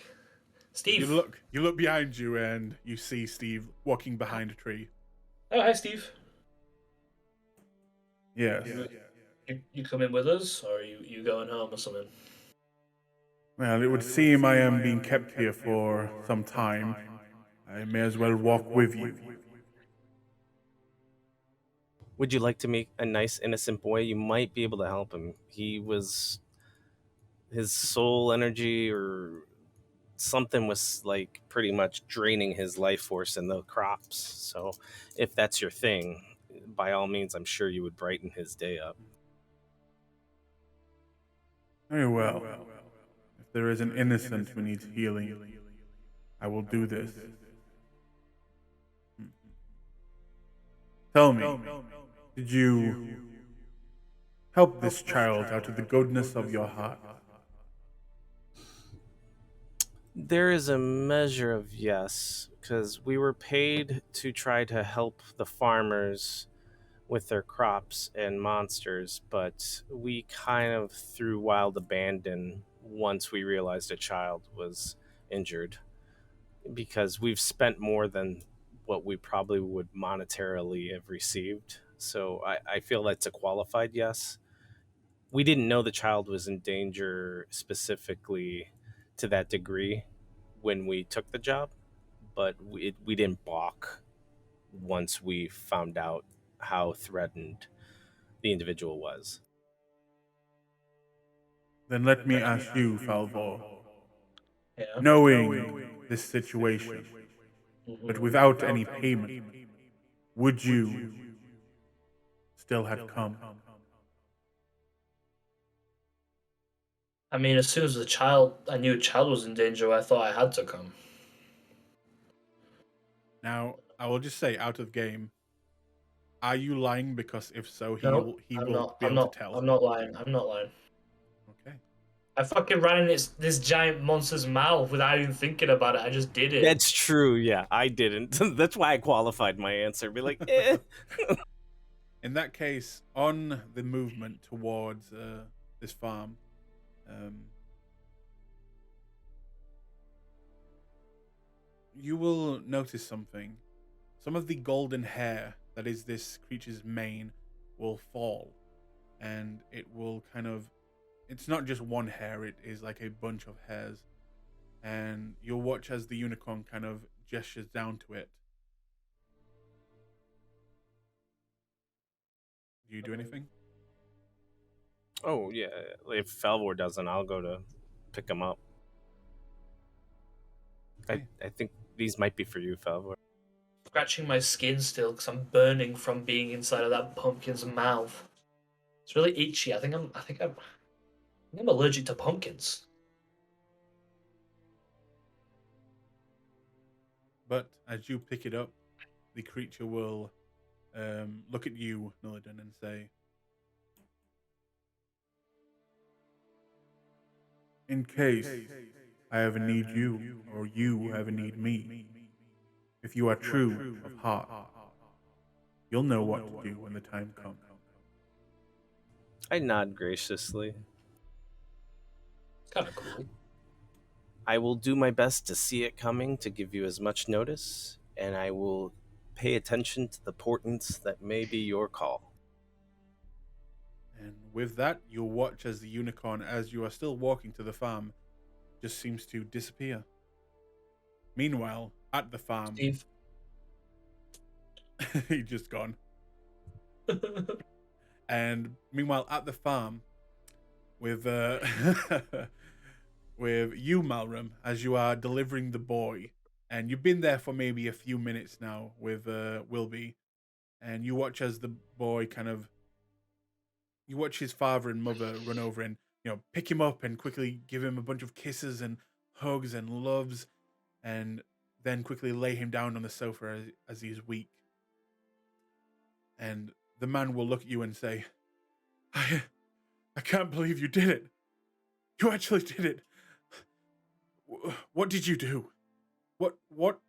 Steve. You look behind you and you see Steve walking behind a tree. Oh, hi, Steve. Yes. You coming with us, or are you going home or something? Well, it would seem I am being kept here for some time. I may as well walk with you. Would you like to make a nice innocent boy? You might be able to help him. His soul energy or something was like pretty much draining his life force in the crops. So if that's your thing, by all means, I'm sure you would brighten his day up. Very well. If there is an innocent who needs healing, I will do this. Tell me, did you help this child out of the goodness of your heart? There is a measure of yes, because we were paid to try to help the farmers with their crops and monsters, but we kind of threw wild abandon once we realized a child was injured, because we've spent more than what we probably would monetarily have received. So I feel that's a qualified yes. We didn't know the child was in danger specifically to that degree when we took the job, but we didn't balk once we found out how threatened the individual was. Then let me ask you, Falvor, Yeah. knowing this situation, but Mhm. without any payment, would you still have come? I mean, as soon as I knew a child was in danger, I thought I had to come. Now, I will just say, out of game, are you lying? Because if so, No, he I'm will not. be able to tell. I'm not lying. I'm not lying. Okay. I fucking ran in this giant monster's mouth without even thinking about it. I just did it. That's true. Yeah, I didn't. That's why I qualified my answer. Be like, eh. In that case, on the movement towards this farm, you will notice something. Some of the golden hair that is this creature's mane will fall, and it will kind of. It's not just one hair, it is like a bunch of hairs. And you'll watch as the unicorn kind of gestures down to it. Do you do anything? Oh yeah, if Falvor doesn't, I'll go to pick him up. Okay. I think these might be for you, Falvor. Scratching my skin still because I'm burning from being inside of that pumpkin's mouth. It's really itchy. I'm allergic to pumpkins. But as you pick it up, the creature will look at you, Nillidan, and say, in case I ever need you, or you ever need me, if you are true of heart, you'll know what to do when the time comes. I nod graciously. It's kind of cool. I will do my best to see it coming to give you as much notice, and I will pay attention to the portents that may be your call. And with that, you'll watch as the unicorn, as you are still walking to the farm, just seems to disappear. Meanwhile, at the farm, Steve. he's just gone. And meanwhile, at the farm, with with you, Malram, as you are delivering the boy, and you've been there for maybe a few minutes now with Wilby, and you watch as the boy you watch his father and mother run over and pick him up and quickly give him a bunch of kisses and hugs and loves, and then quickly lay him down on the sofa as he's weak. And the man will look at you and say, I can't believe you did it. You actually did it. What did you do? What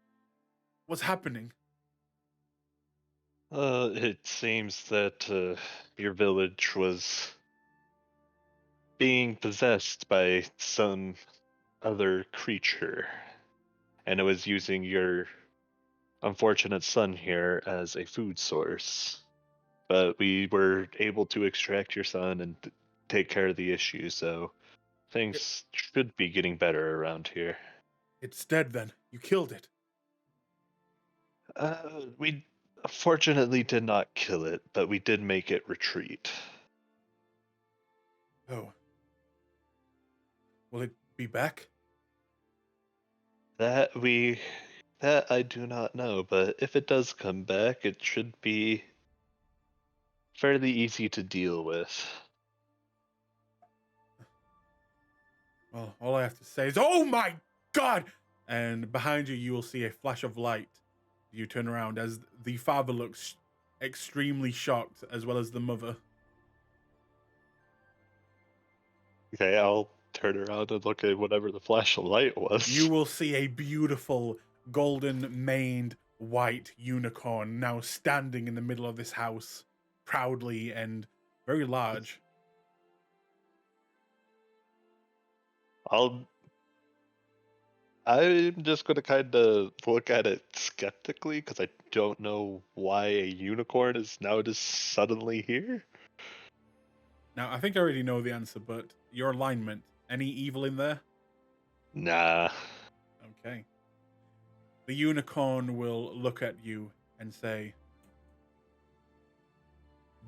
was happening? It seems that your village was being possessed by some other creature, and it was using your unfortunate son here as a food source. But we were able to extract your son and take care of the issue, so things should be getting better around here. It's dead then. You killed it. We fortunately did not kill it, but we did make it retreat. Oh. Will it be back? That I do not know, but if it does come back, it should be fairly easy to deal with. Well, all I have to say is, oh my god! And behind you, you will see a flash of light. You turn around as the father looks extremely shocked, as well as the mother. Okay, I'll turn around and look at whatever the flash of light was. You will see a beautiful golden maned white unicorn now standing in the middle of this house, proudly and very large. I'm just gonna kind of look at it skeptically because I don't know why a unicorn is now just suddenly here. Now, I think I already know the answer, but your alignment, any evil in there? Nah. Okay. The unicorn will look at you and say,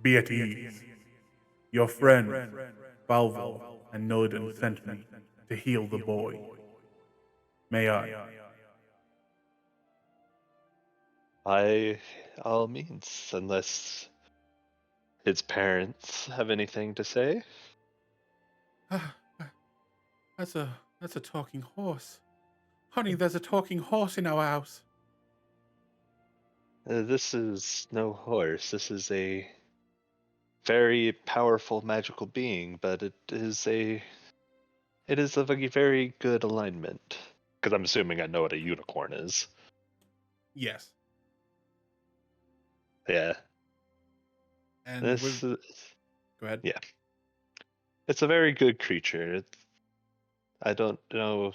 "Be at ease. Your friend, Balvo and Noden sent me to heal the boy. May I?" By all means, unless his parents have anything to say. That's a talking horse. Honey, there's a talking horse in our house. This is no horse. This is a very powerful magical being, but it is of a very good alignment. Because I'm assuming I know what a unicorn is. Yes. Yeah. And This is, go ahead. yeah. It's a very good creature. I don't know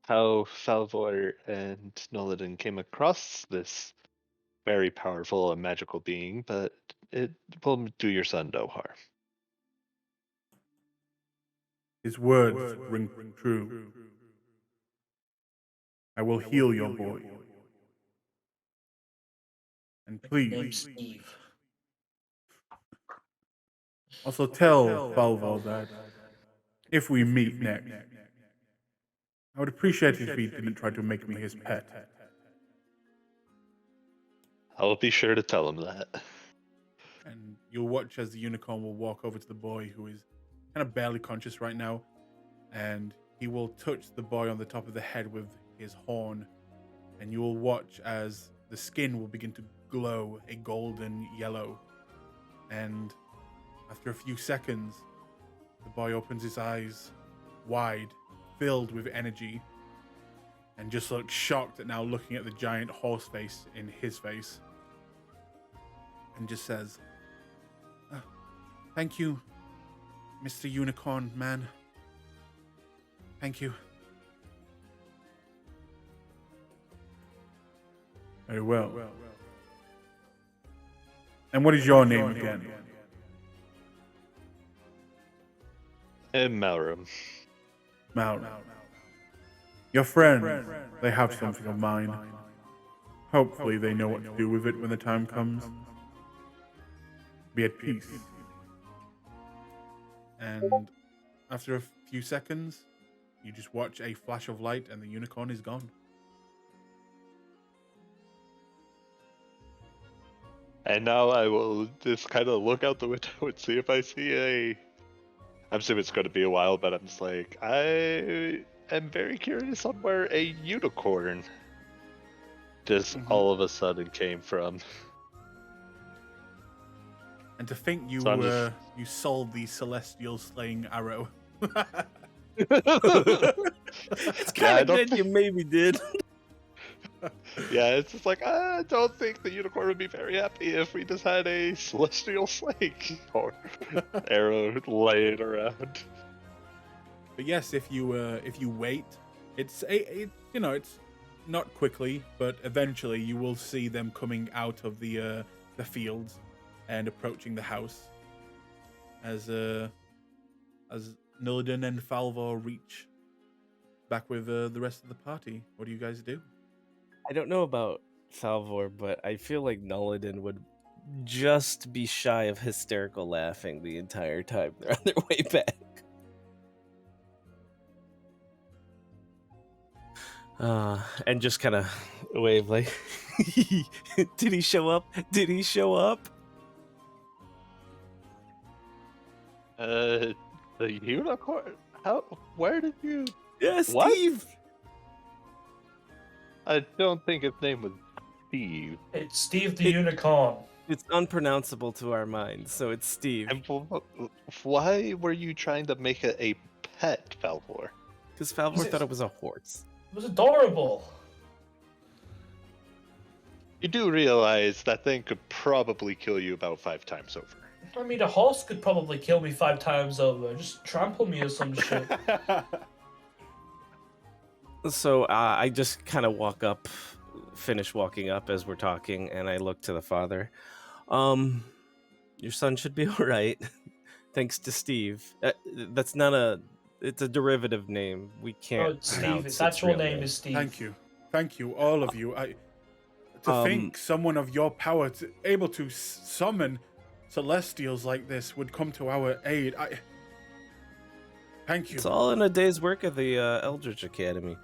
how Falvor and Noladin came across this very powerful and magical being, but it will do your son no harm. His words ring true. I will heal your boy. And Name's please, Steve. also tell Balvo that if we meet next, I would appreciate it if he didn't try to make me his pet. I will be sure to tell him that. And you'll watch as the unicorn will walk over to the boy, who is kind of barely conscious right now, and he will touch the boy on the top of the head with his horn, and you will watch as the skin will begin to glow a golden yellow, and after a few seconds, the boy opens his eyes wide, filled with energy, and just looks shocked at now looking at the giant horse face in his face, and just says, "Thank you, Mr. Unicorn Man. Thank you." Very well. And what is your name again? And Malrum. Mal. Your friends, they have something of mine. Hopefully they know what to do with it when the time comes. Be at peace. And after a few seconds, you just watch a flash of light and the unicorn is gone. And now I will just kind of look out the window and see if I see I'm assuming it's going to be a while, but I'm just like, I am very curious on where a unicorn just all of a sudden came from. And to think you So you sold the celestial slaying arrow. It's kind of good you maybe did. Yeah, it's just like, I don't think the unicorn would be very happy if we just had a celestial slake or arrow laying around. But yes, if you wait, it's it's not quickly, but eventually you will see them coming out of the fields and approaching the house as Nillidan and Falvor reach back with the rest of the party. What do you guys do? I don't know about Falvor, but I feel like Nullidan would just be shy of hysterical laughing the entire time they're on their way back. And just kind of wave like, did he show up? Did he show up? The unicorn? How? Where did you? Yeah, What? Steve. I don't think his name was Steve. It's Steve the Unicorn. It's unpronounceable to our minds, so it's Steve. And why were you trying to make it a pet, Falvor? Because Falvor thought it was a horse. It was adorable. You do realize that thing could probably kill you about 5 times over. I mean, a horse could probably kill me 5 times over. Just trample me or some shit. So I just kind of finish walking up as we're talking, and I look to the father. Your son should be all right, thanks to Steve. That's not it's a derivative name. We can't. No, it's Steve. pronounce Its its actual real name is Steve. Thank you, all of you. To think someone of your power able to summon celestials like this would come to our aid. Thank you. It's all in a day's work at the Eldritch Academy.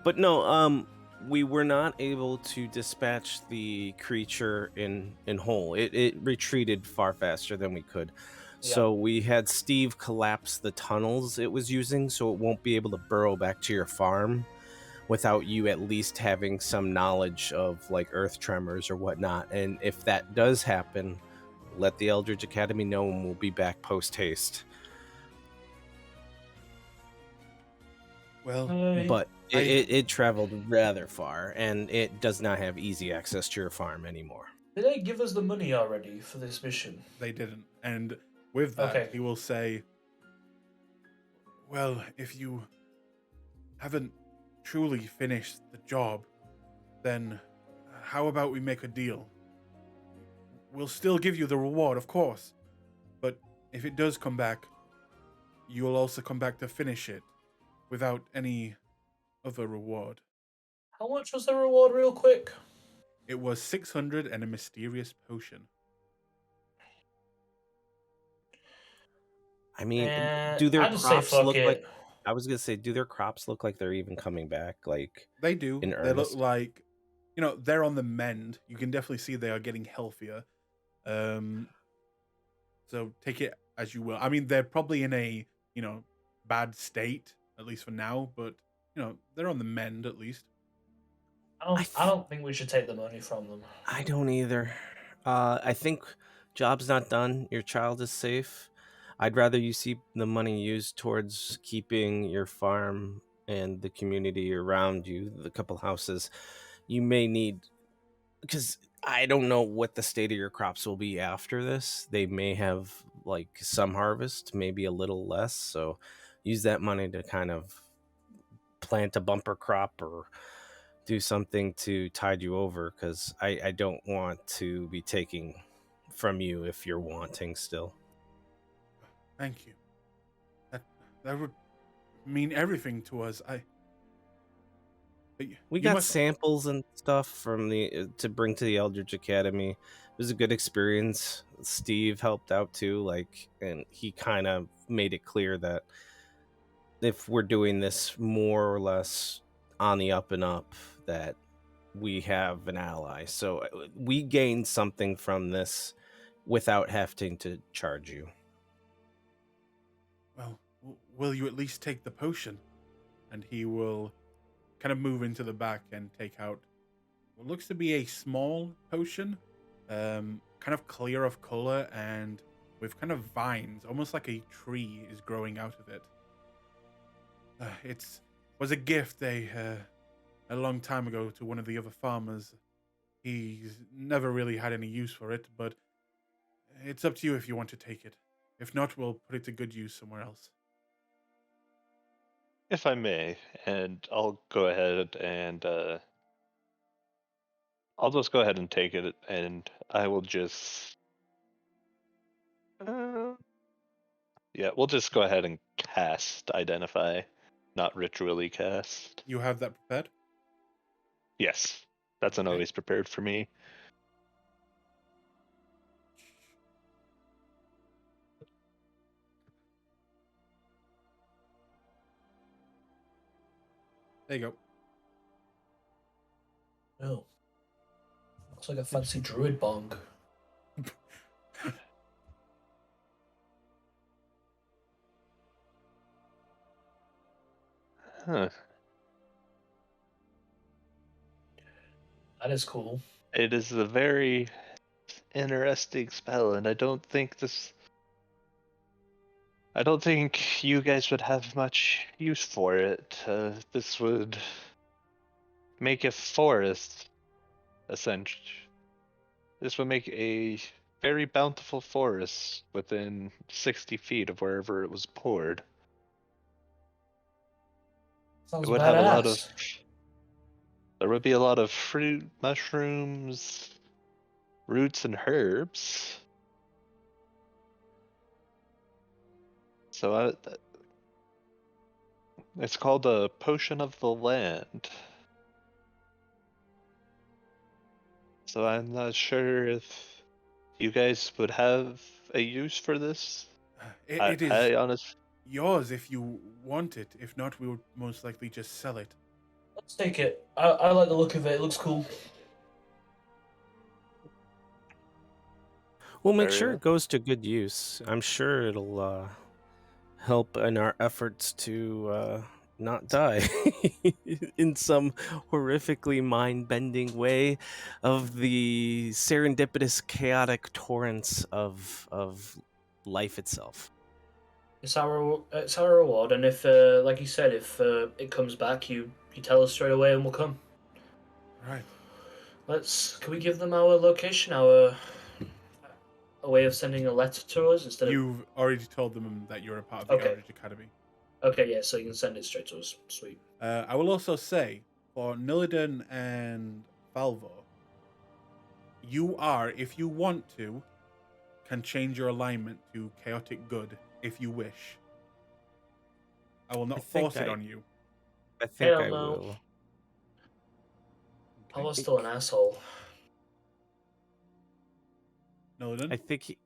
But no, we were not able to dispatch the creature in whole. It retreated far faster than we could. Yeah. So we had Steve collapse the tunnels it was using so it won't be able to burrow back to your farm without you at least having some knowledge of like earth tremors or whatnot. And if that does happen, let the Eldritch Academy know and we'll be back post haste. Well, But it traveled rather far, and it does not have easy access to your farm anymore. Did they give us the money already for this mission? they didn't. And with that, Okay. he will say, well, if you haven't truly finished the job, then how about we make a deal? We'll still give you the reward, of course. But if it does come back, you will also come back to finish it without any other reward. How much was the reward, real quick? It was 600 and a mysterious potion. I mean, do their I'd just say crops fuck look it. like? I was gonna say, do their crops look like they're even coming back? Like They do. in They look earnest? like, they're on the mend. You can definitely see they are getting healthier. So take it as you will. I mean, they're probably in a, bad state, at least for now, but, they're on the mend at least. I don't think we should take the money from them. I don't either. I think job's not done. Your child is safe. I'd rather you see the money used towards keeping your farm and the community around you, the couple houses. You may need, because I don't know what the state of your crops will be after this. They may have like some harvest, maybe a little less. So use that money to kind of plant a bumper crop or do something to tide you over, because I don't want to be taking from you if you're wanting still. Thank you. That would mean everything to us. We got samples and stuff from to bring to the Eldritch Academy. It was a good experience. Steve helped out too, and he kind of made it clear that if we're doing this more or less on the up and up, that we have an ally. So we gained something from this without having to charge you. Well, will you at least take the potion? And he will kind of move into the back and take out what looks to be a small potion, kind of clear of color and with kind of vines, almost like a tree is growing out of it. It was a gift a long time ago to one of the other farmers. He's never really had any use for it, but it's up to you if you want to take it. If not, we'll put it to good use somewhere else. If I may, and I'll go ahead and I'll just go ahead and take it, and I will just yeah, we'll just go ahead and cast Identify, not ritually cast. You have that prepared? Yes, that's an Okay. always prepared for me. There you go. Oh. Looks like a fancy druid bong. Huh. That is cool. It is a very interesting spell, and I don't think you guys would have much use for it. This would make a forest, essentially. This would make a very bountiful forest within 60 feet of wherever it was poured. It Sounds would have a lot of. badass. There would be a lot of fruit, mushrooms, roots, and herbs. So it's called a potion of the land. So I'm not sure if you guys would have a use for this. It is I honestly. yours if you want it. If not, we would most likely just sell it. Let's take it. I like the look of it. It looks cool. We'll make Very sure well. it goes to good use. I'm sure it'll help in our efforts to not die in some horrifically mind-bending way of the serendipitous, chaotic torrents of life itself. It's our reward, and if, like you said, if it comes back, you tell us straight away, and we'll come. Right. Can we give them our location, a way of sending a letter to us instead of? You've already told them that you're a part of the Okay. Eldritch Academy. Okay, yeah, so you can send it straight to us. Sweet. I will also say, for Nillidan and Falvo, you are, if you want to, can change your alignment to chaotic good if you wish. I will not force it on you. I think Hell I no. will. I was still an asshole. Nillidan? I think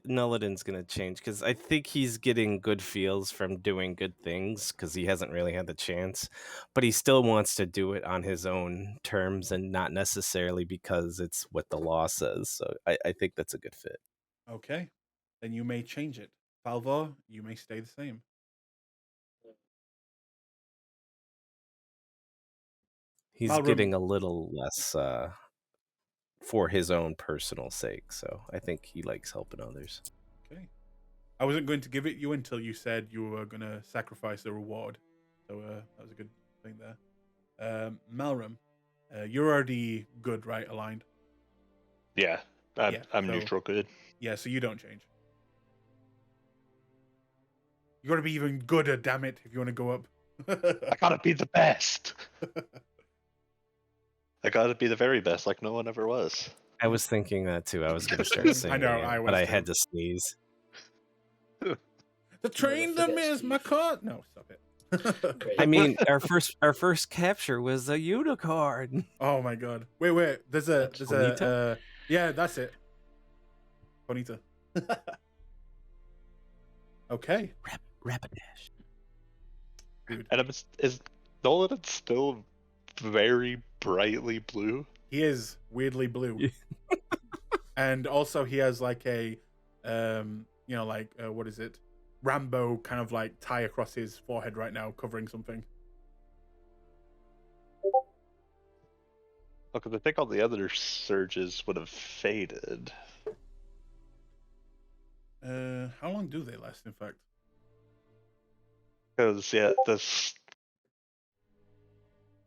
Nullidan's gonna change because I think he's getting good feels from doing good things because he hasn't really had the chance, but he still wants to do it on his own terms and not necessarily because it's what the law says. So I think that's a good fit. Okay. Then you may change it. Falvo, you may stay the same. He's Malrum- getting a little less for his own personal sake, so I think he likes helping others. Okay. I wasn't going to give it you until you said you were going to sacrifice a reward. So that was a good thing there. Malrum, you're already good, right? Aligned? Yeah, I'm so- neutral good. Yeah, so you don't change. You got to be even gooder, damn it, if you want to go up. I gotta be the best. I gotta be the very best, like no one ever was. I was thinking that too. I was going to start saying know, it, I but was I too. had to sneeze. The train them forget is my Steve. car. No, stop it. Great. I mean, our first capture was a unicorn. Oh my god. Wait. There's a Bonita? yeah, that's it. Bonita. Okay. Rapidash. Dude. And is Nolan still very brightly blue? He is weirdly blue. And also he has like a what is it? Rambo kind of like tie across his forehead right now, covering something. Because I think all the other surges would have faded. How long do they last, in fact? Because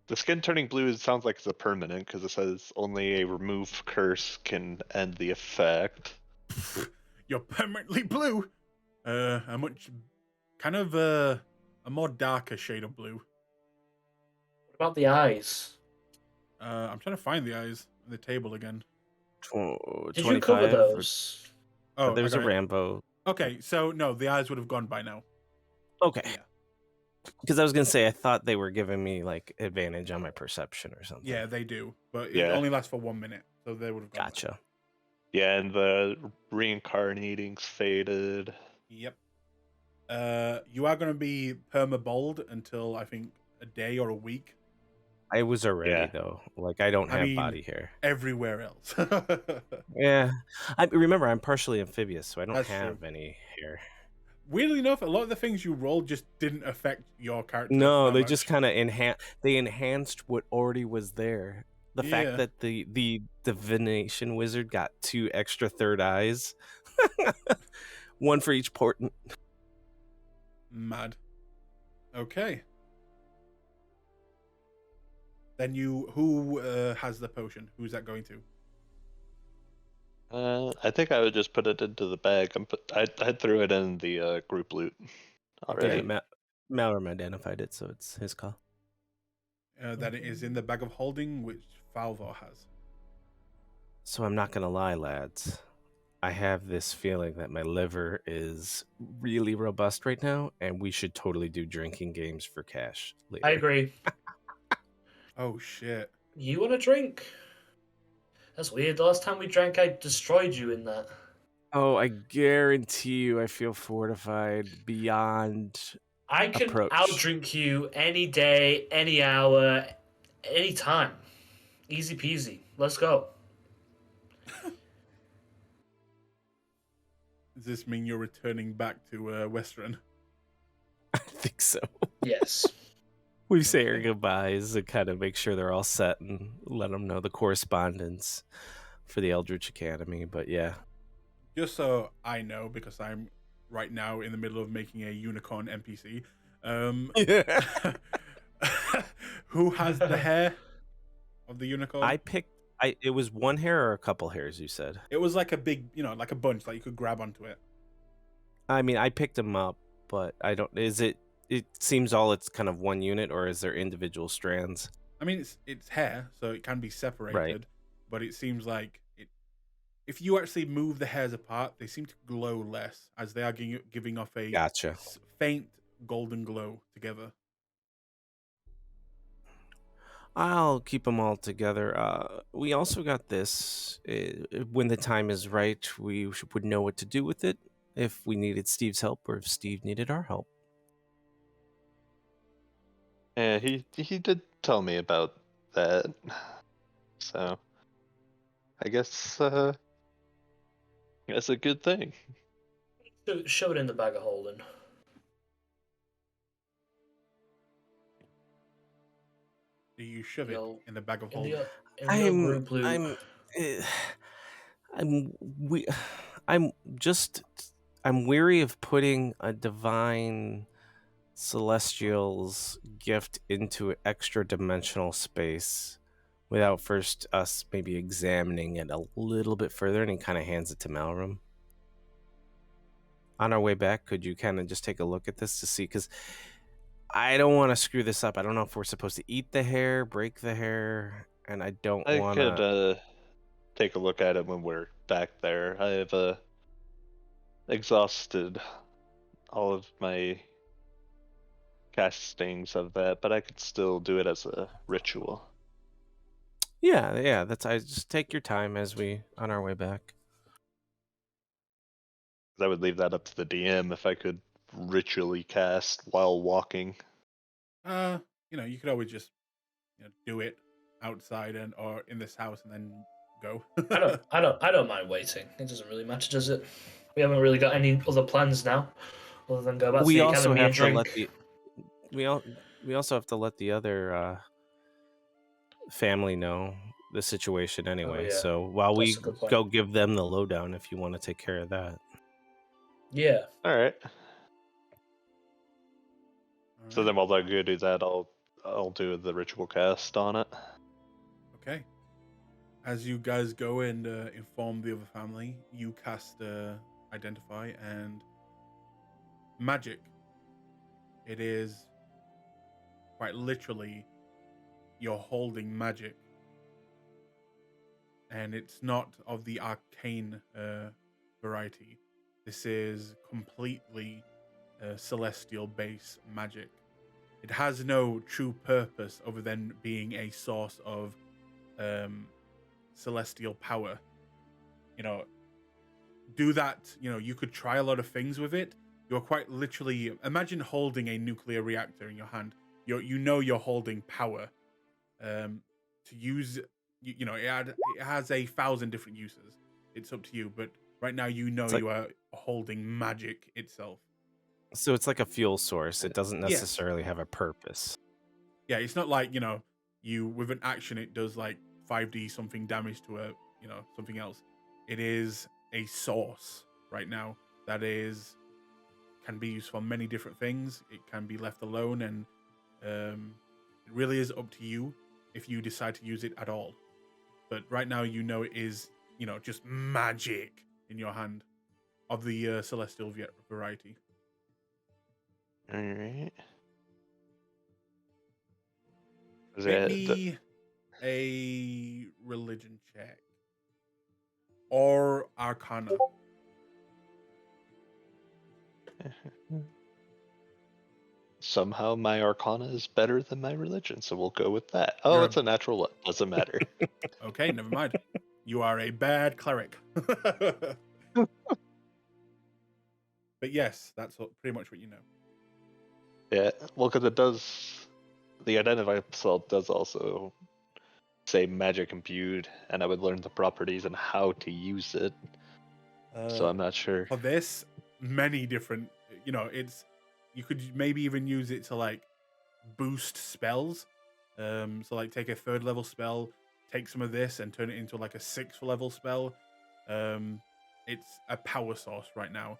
the skin turning blue sounds like it's a permanent because it says only a remove curse can end the effect. You're permanently blue. A much kind of a more darker shade of blue. What about the eyes? I'm trying to find the eyes on the table again. Did you cover 25 those? Oh, there's I a got it. Rambo. Okay, so no, the eyes would have gone by now. Okay. Yeah. Because I was going to say, I thought they were giving me like advantage on my perception or something. Yeah, they do, but it Yeah. only lasts for 1 minute, so they would have gone. Gotcha. Yeah, and the reincarnating's faded. Yep. You are going to be perma bold until I think a day or a week. I was already, Yeah. though. Like, I don't I have mean- body hair. Everywhere else. Yeah. Remember, I'm partially amphibious, so I don't That's have true. any hair. weirdly enough, a lot of the things you rolled just didn't affect your character. No, that they much. just kind of enhanced what already was there. The fact Yeah. that the divination wizard got 2 extra third eyes, one for each portent. Mad. Okay. Then who has the potion? Who's that going to? I think I would just put it into the bag. I threw it in the group loot already. Okay. Malram identified it, so it's his call. That it is in the bag of holding, which Falvor has. So I'm not gonna lie, lads. I have this feeling that my liver is really robust right now, and we should totally do drinking games for cash later. I agree. Oh shit. You want a drink? That's weird. The last time we drank, I destroyed you in that. Oh, I guarantee you I feel fortified beyond I can approach. outdrink you any day, any hour, any time. Easy peasy. Let's go. Does this mean you're returning back to Western? I think so. Yes. We say our goodbyes and kind of make sure they're all set and let them know the correspondence for the Eldritch Academy. But yeah. Just so I know, because I'm right now in the middle of making a unicorn NPC. Who has the hair of the unicorn? It was one hair or a couple hairs, you said? It was like a big, like a bunch that you could grab onto it. I mean, I picked them up, but I don't. It seems it's kind of one unit, or is there individual strands? I mean, it's hair, so it can be separated, Right. But it seems like if you actually move the hairs apart, they seem to glow less, as they are giving off a Gotcha. faint golden glow together. I'll keep them all together. We also got this. When the time is right, we would know what to do with it. If we needed Steve's help, or if Steve needed our help. Yeah, he did tell me about that. So I guess that's a good thing. Show it in the bag of holding. Do you shove it in the bag of holding? I'm weary of putting a divine celestial's gift into extra dimensional space without first us maybe examining it a little bit further. And he kind of hands it to Malram. On our way back, could you kind of just take a look at this to see? Because I don't want to screw this up. I don't know if we're supposed to eat the hair, break the hair, and I don't want to. I could take a look at it when we're back there. I have exhausted all of my castings of that, but I could still do it as a ritual. Yeah. I just take your time as we on our way back. I would leave that up to the DM if I could ritually cast while walking. You could always just do it outside or in this house and then go. I don't mind waiting. It doesn't really matter, does it? We haven't really got any other plans now, other than go back to the academy and drink. We also have to let the other family know the situation anyway. Oh, yeah. So while That's we go give them the lowdown, if you want to take care of that. Yeah. All right. So then while I go do that, I'll do the ritual cast on it. Okay. As you guys go and inform the other family, you cast Identify and Magic. It is quite literally you're holding magic. And it's not of the arcane variety. This is completely celestial base magic. It has no true purpose other than being a source of celestial power. Do that. You could try a lot of things with it. You're quite literally, imagine holding a nuclear reactor in your hand. You're holding power. To use, it has 1,000 different uses. It's up to you, but right now you are holding magic itself. So it's like a fuel source. It doesn't Yes. necessarily have a purpose. Yeah, it's not like, you with an action it does like 5d something damage to a, something else. It is a source right now that can be used for many different things. It can be left alone, and it really is up to you if you decide to use it at all. But right now, it is, just magic in your hand of the celestial variety. All right. Make me a religion check or arcana. Somehow my arcana is better than my religion, so we'll go with that. Oh, You're it's a natural one. Doesn't matter. Okay, never mind. You are a bad cleric. But yes, that's pretty much what you know. Yeah, well, because it does. The identify spell does also say magic imbued, and I would learn the properties and how to use it. So I'm not sure. For this, many different, you could maybe even use it to like boost spells. So like take a 3rd level spell, take some of this and turn it into like a 6th level spell. It's a power source right now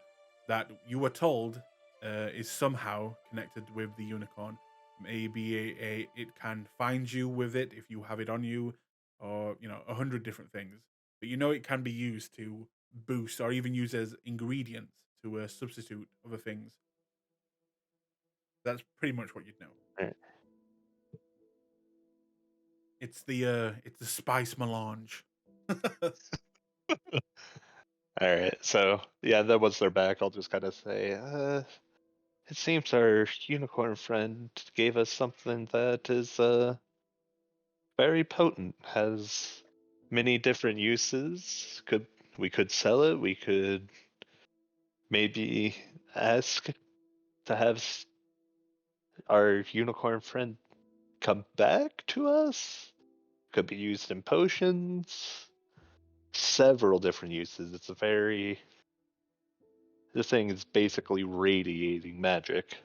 that you were told is somehow connected with the unicorn. Maybe it can find you with it if you have it on you, or 100 different things. But it can be used to boost or even used as ingredients to substitute other things. That's pretty much what you'd know. Right. It's the spice melange. All right, so yeah, that was their back. I'll just kind of say, it seems our unicorn friend gave us something that is very potent, has many different uses. We could sell it? We could maybe ask to have our unicorn friend come back to us? Could be used in potions. Several different uses. The thing is basically radiating magic,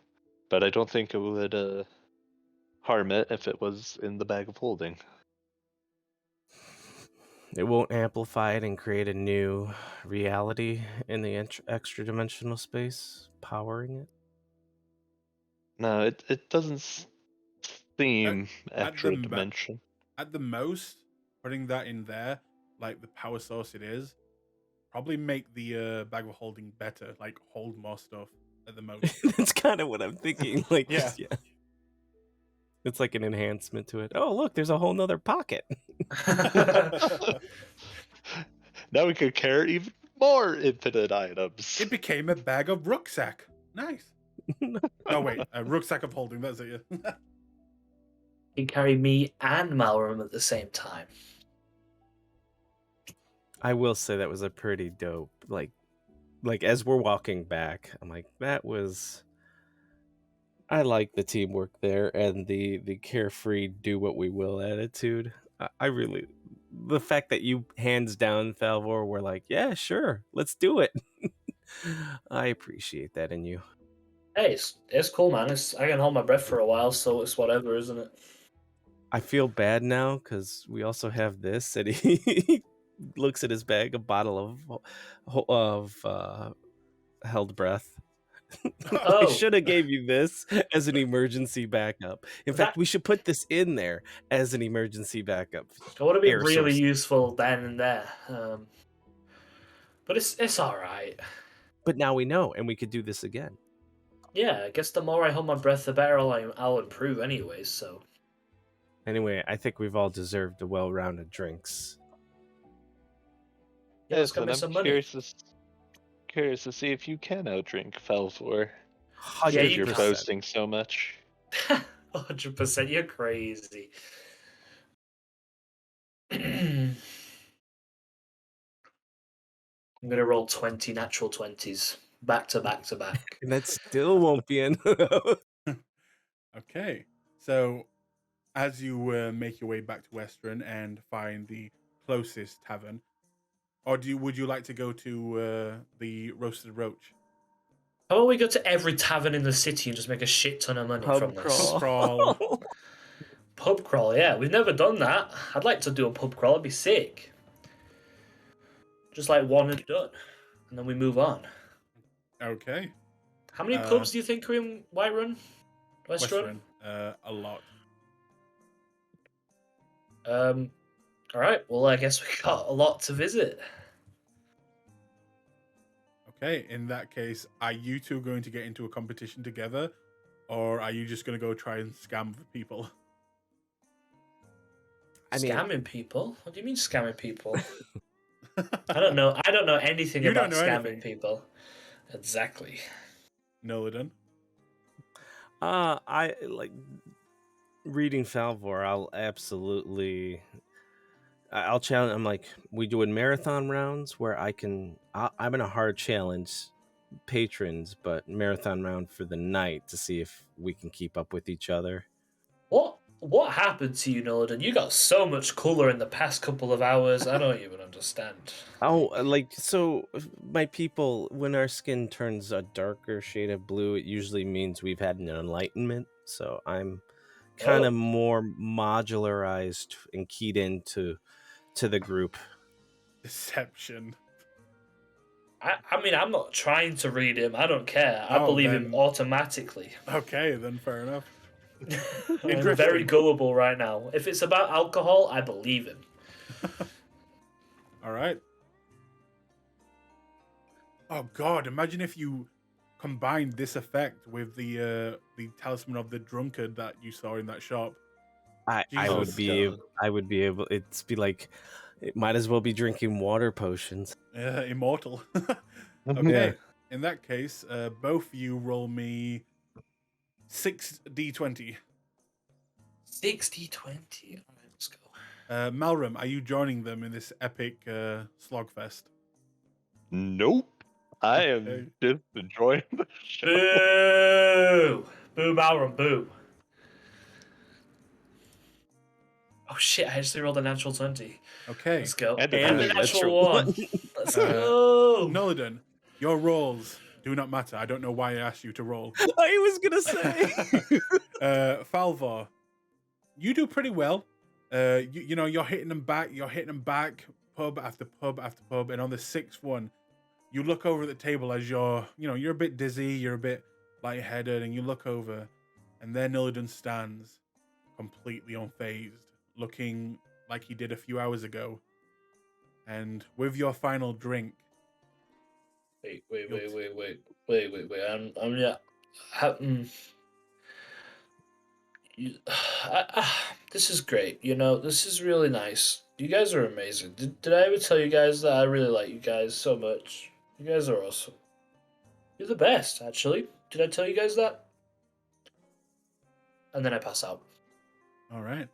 but I don't think it would harm it if it was in the bag of holding. It won't amplify it and create a new reality in the extra dimensional space, powering it. No, it doesn't seem at the extra dimension. At the most, putting that in there, like the power source it is, probably make the bag of holding better, like hold more stuff at the most. That's kind of what I'm thinking. Like, Yeah. yeah. It's like an enhancement to it. Oh, look, there's a whole nother pocket. Now we could carry even more infinite items. It became a bag of rucksack. Nice. No, wait, a rucksack of holding. That's it. You can carry me and Malrum at the same time. I will say that was a pretty dope. Like as we're walking back, I'm like, that was. I like the teamwork there and the carefree, do what we will attitude. I really, the fact that you hands down Falvor were like, yeah, sure, let's do it. I appreciate that in you. Hey, it's cool, man. I can hold my breath for a while, so it's whatever, isn't it? I feel bad now because we also have this, and he looks at his bag, a bottle of held breath. I should have gave you this as an emergency backup. In fact, we should put this in there as an emergency backup. It would have been really useful then and there, but it's all right. But now we know, and we could do this again. Yeah, I guess the more I hold my breath, the better I'll improve, anyways. So. Anyway, I think we've all deserved a well-rounded drinks. Yeah, let's go make some money. Curious to see if you can outdrink Falvor. Yeah, you're boasting so much. 100%, you're crazy. I'm gonna roll 20 natural 20s back to back to back. And that still won't be enough. Okay, so as you make your way back to Western and find the closest tavern, or would you like to go to the Roasted Roach? How about we go to every tavern in the city and just make a shit ton of money Pub from this? crawl. Crawl. Pub crawl, yeah. We've never done that. I'd like to do a pub crawl. It'd be sick. Just like one and done. And then we move on. Okay. How many pubs do you think are in Whiterun? Westerun? A lot. All right. Well, I guess we got a lot to visit. Okay, in that case, are you two going to get into a competition together, or are you just going to go try and scam the people? I mean, Scamming people? What do you mean scamming people? I don't know. I don't know anything You about don't know scamming anything. people. Exactly. Noladin? I like reading Falvor. I'll challenge. I'm like, we doing marathon rounds where I'm gonna hard challenge patrons, but marathon round for the night to see if we can keep up with each other. What happened to you, Nolan? You got so much cooler in the past couple of hours. I don't even understand. Oh, so my people, when our skin turns a darker shade of blue, it usually means we've had an enlightenment. So I'm kind of more modularized and keyed into the group. Deception. I mean, I'm not trying to read him. I don't care. I believe him then- automatically. Okay, then fair enough. I'm very gullible right now. If it's about alcohol, I believe him. All right. Oh God! Imagine if you combined this effect with the talisman of the drunkard that you saw in that shop. I Jesus would be able. It's be like, it might as well be drinking water potions. Immortal. Yeah. Okay. In that case, both of you roll me 6d20. 60-20. All right, let's go. Malram, are you joining them in this epic slogfest? Nope. I am Okay. just enjoying the show. Boo! Boo, Malram, boo. Oh shit, I actually rolled a natural 20. Okay. Let's go. And And a a natural natural 1. one. Let's Uh, go! Noladin, your rolls do not matter. I don't know why I asked you to roll. I was gonna say. Falvor, you do pretty well. You know, you're hitting them back, pub after pub after pub, and on the sixth one, you look over at the table as you're a bit dizzy, you're a bit lightheaded, and you look over, and there Noladin stands, completely unfazed, looking like he did a few hours ago. And with your final drink, Wait. I'm yeah. This is great. You know, this is really nice. You guys are amazing. Did I ever tell you guys that I really like you guys so much? You guys are awesome. You're the best, actually. Did I tell you guys that? And then I pass out. all right.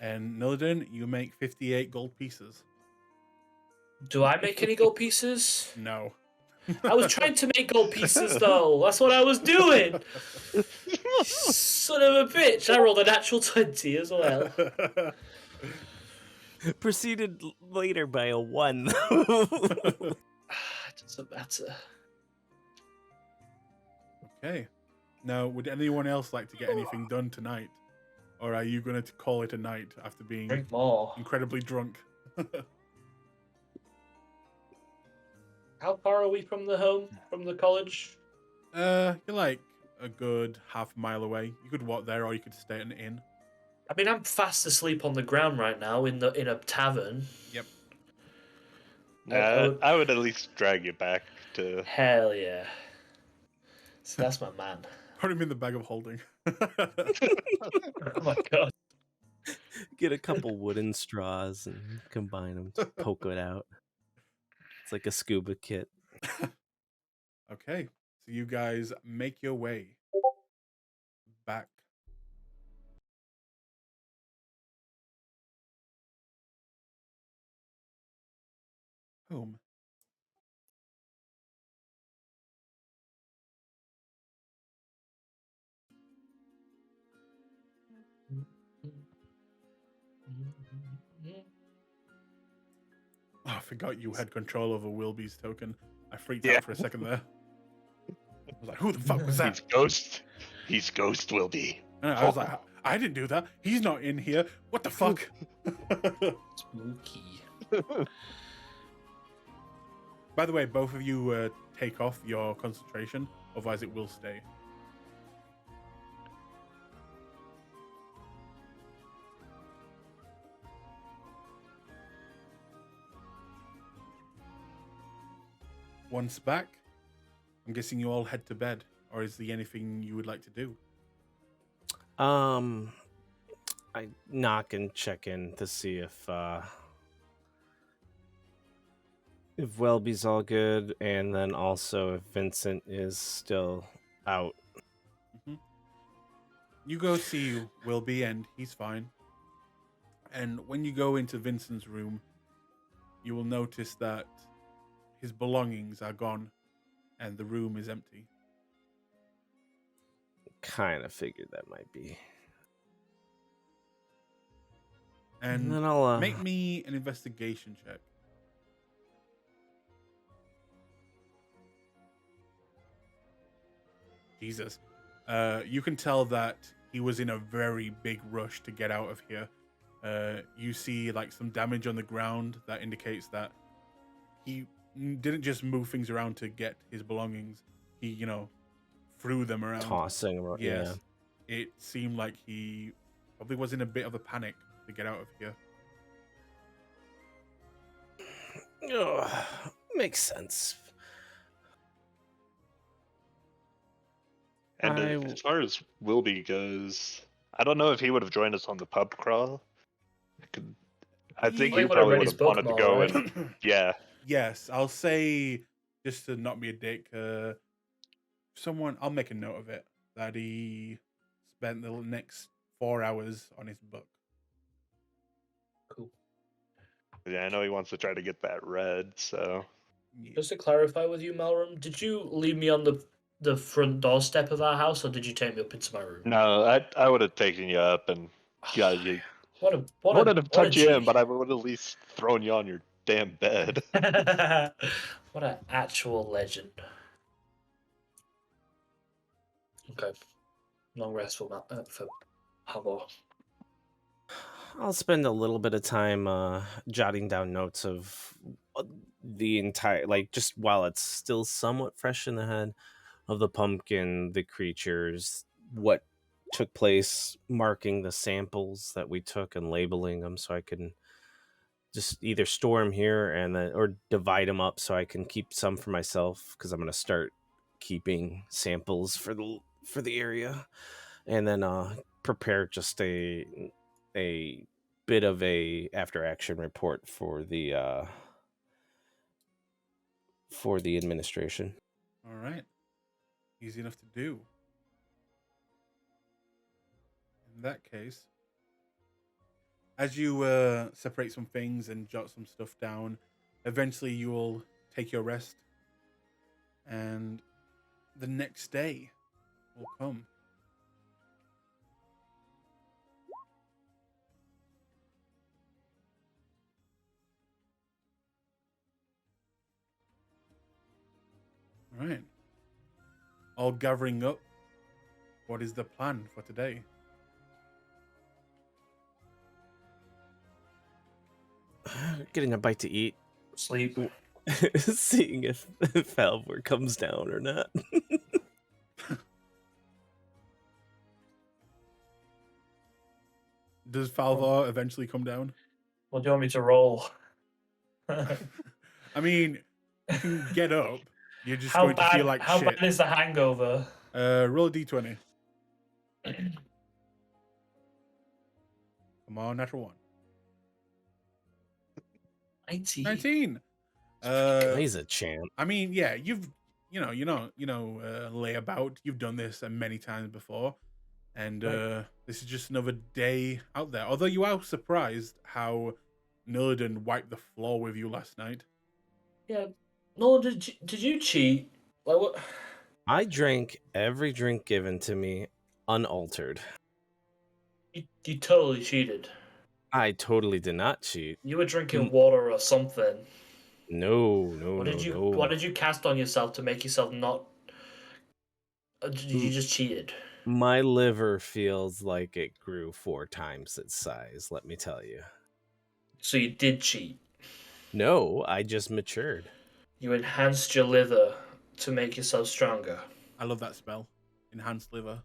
And Noladin, you make 58 gold pieces. Do I make any gold pieces? No. I was trying to make gold pieces, though. That's what I was doing. Son of a bitch. I rolled a natural 20 as well. Preceded later by a 1. It doesn't matter. Okay. Now, would anyone else like to get anything done tonight? Or are you going to call it a night after being Drink more. incredibly drunk? How far are we from the home? From the college? You're like a good half mile away. You could walk there or you could stay at an inn. I mean, I'm fast asleep on the ground right now in a tavern. Yep. I would at least drag you back to. Hell yeah. So that's my man. Put him in the bag of holding. Oh my god. Get a couple wooden straws and combine them to poke it out. It's like a scuba kit. Okay. So you guys make your way back. Home. Oh, I forgot you had control over Wilby's token. I freaked out for a second there. was like, who the fuck was that? He's ghost. He's ghost will be. And I was like, I didn't do that. He's not in here. What the fuck? Spooky. By the way, both of you take off your concentration, otherwise it will stay. Once back, I'm guessing you all head to bed, or is there anything you would like to do? I knock and check in to see if Welby's all good, and then also if Vincent is still out. You go see Wilby, and he's fine. And when you go into Vincent's room, you will notice that his belongings are gone, and the room is empty. Kind of figured that might be. And then I'll make me an investigation check. Jesus. You can tell that he was in a very big rush to get out of here. You see like some damage on the ground that indicates that he didn't just move things around to get his belongings. He, threw them around. tossing around. Yes. It seemed like he probably was in a bit of a panic to get out of here. Yeah. Ugh, makes sense. And I- as far as Wilby goes, I don't know if he would have joined us on the pub crawl. I think He he would've probably read would his have book wanted to more, go right? and yeah. Yes, I'll say, just to not be a dick, I'll make a note of it, that he spent the next 4 hours on his book. Cool. Yeah, I know he wants to try to get that red, so Yeah. Just to clarify with you, Malram, did you leave me on the front doorstep of our house, or did you take me up into my room? no, I would have taken you up and got you. What I a wouldn't have tucked you in, G. but I would at least thrown you on your damn bed. What an actual legend. Okay. Long rest for Havo. I'll spend a little bit of time jotting down notes of the entire, like, just while it's still somewhat fresh in the head, of the pumpkin, the creatures, what took place, marking the samples that we took and labeling them so I can just either store them here and then, or divide them up so I can keep some for myself, because I'm going to start keeping samples for the area, and then prepare just a bit of a after action report for the administration. All right. Easy enough to do. In that case, as you separate some things and jot some stuff down, eventually you will take your rest, and the next day will come. All right. All gathering up. What is the plan for today? Getting a bite to eat, Sleep. seeing if Falvor comes down or not. Does Falvar eventually come down? What do you want me to roll? I mean, you can get up. You're just how going to feel like how shit. bad is the hangover? Roll a d20. Come on, natural 1. 19. 19. He's a champ. I mean, yeah, lay about. You've done this many times before, and Right. this is just another day out there. Although you are surprised how Nillidan wiped the floor with you last night. Yeah. No, did you cheat? Like what? I drank every drink given to me unaltered. You totally cheated. I totally did not cheat. You were drinking water or something. No. What did you cast on yourself to make yourself not You just cheated. My liver feels like it grew 4 times its size, let me tell you. So you did cheat. No, I just matured. You enhanced your liver to make yourself stronger. I love that spell. Enhanced liver.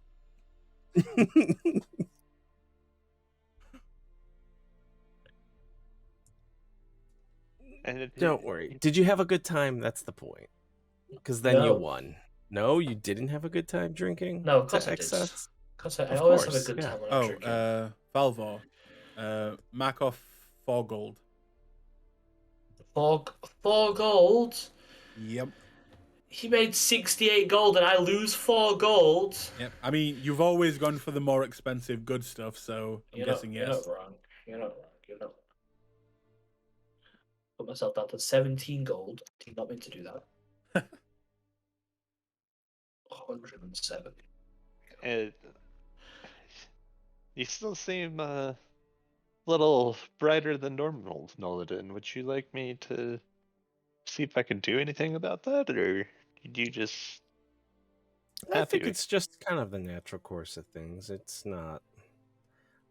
And Don't worry. Did you have a good time? That's the point. Because then you No. won. No, you didn't have a good time drinking No, of course to I did. excess? Because I Of always have a course, good yeah. time when I'm drinking. Valvor. Mark off 4 gold. Four gold? Yep. He made 68 gold and I lose 4 gold? Yep. I mean, you've always gone for the more expensive good stuff, so I'm guessing You're yes. not wrong. You're not wrong. You're not. Put myself down to 17 gold. Did not mean to do that. 107. And you still seem a little brighter than normal, Noladin. Would you like me to see if I can do anything about that, or did you just I think happy? it's just kind of the natural course of things. It's not.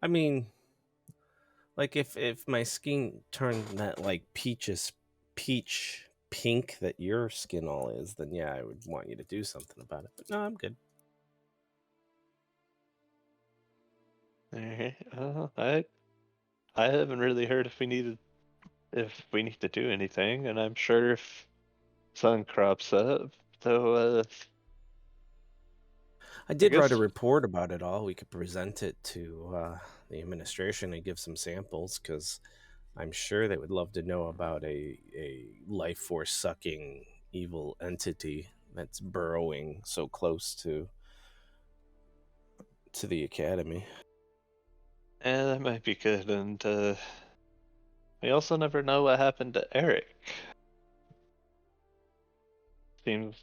I mean, like if my skin turned that like peach pink that your skin all is, then yeah, I would want you to do something about it. But no, I'm good. Alright. I haven't really heard if we need to do anything, and I'm sure if sun crops up, though. I I did write a guess report about it all. We could present it to the administration and give some samples because I'm sure they would love to know about a life force sucking evil entity that's burrowing so close to the academy. that might be good, and we also never know what happened to Eric. Seems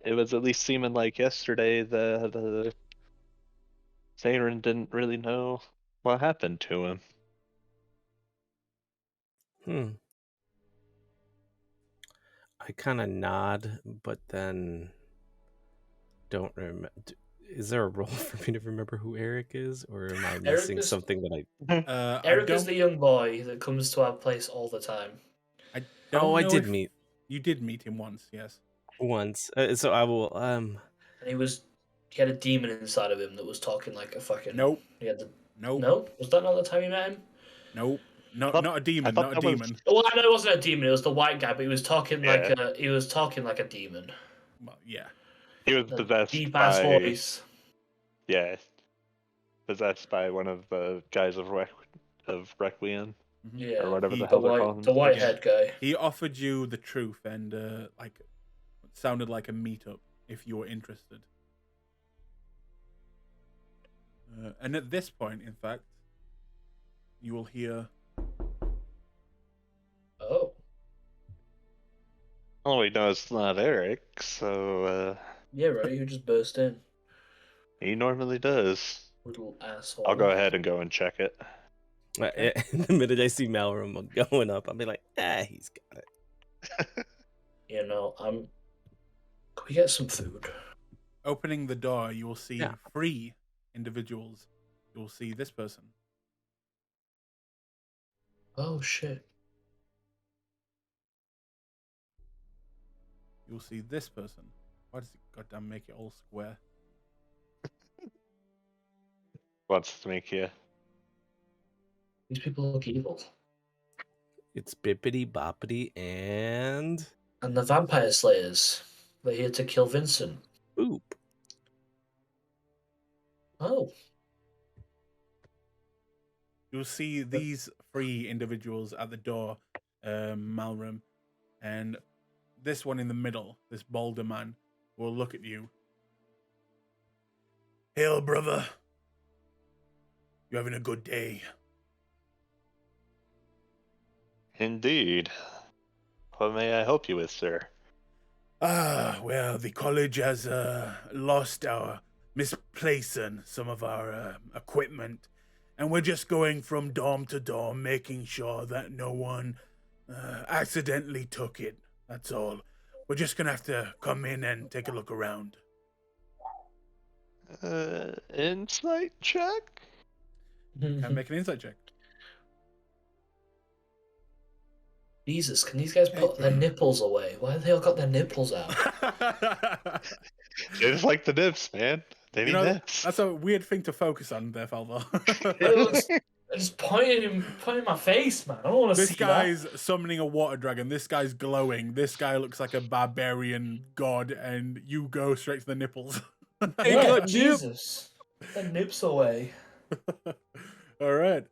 it was at least seeming like yesterday that Zarin didn't really know what happened to him. I kind of nod, but then don't remember. Is there a role for me to remember who Eric is, or am I missing is- something that I? Eric is the young boy that comes to our place all the time. I Oh, don't I know did if meet you did meet him once. Yes. once, so I will. And he had a demon inside of him that was talking like a fucking. Nope. He had the. Nope. No? Was that not the time you met him? Nope. Not thought- not a demon. thought Not a that was- demon. Well, I know it wasn't a demon. It was the white guy, but he was talking Yeah. like a demon. Well, yeah. He was A possessed deep ass by voice. possessed by one of the guys of Requiem, Yeah, or whatever the the hell they're calling the white themselves. head guy. He offered you the truth, and like, it sounded like a meetup if you were interested. And at this point, in fact, you will hear. Oh, Oh, we know it's not Eric, so yeah, right. Who just burst in, he normally does. little asshole. I'll go ahead and go and check it. The minute I see Malrum going up, I'll be like, he's got it. You know, Can we get some food? Opening the door, you will see Yeah. 3 individuals. You will see this person. Oh shit! You will see this person. Why does it goddamn make it all square? Wants to make you. These people look evil. It's Bippity Boppity and And the vampire slayers. They're here to kill Vincent. Boop. Oh, You'll see these 3 individuals at the door, Malrum, and this one in the middle, this bolder man, will look at you. Hail, brother. You having a good day? Indeed. What may I help you with, sir? Well, the college has lost our misplacing some of our equipment, and we're just going from dorm to dorm, making sure that no one accidentally took it. That's all. We're just gonna have to come in and take a look around. Insight check? Can make an insight check. Jesus, can these guys put their nipples away? Why have they all got their nipples out? They just like the nips, man. They You need know, nips. that's a weird thing to focus on there, Falvo. It looks just pointing in my face, man. I don't want to This see guy's summoning a water dragon. This guy's glowing. This guy looks like a barbarian god, and you go straight to the nipples. that. Hey, Yeah, God, nip. Jesus. The nips away. All right.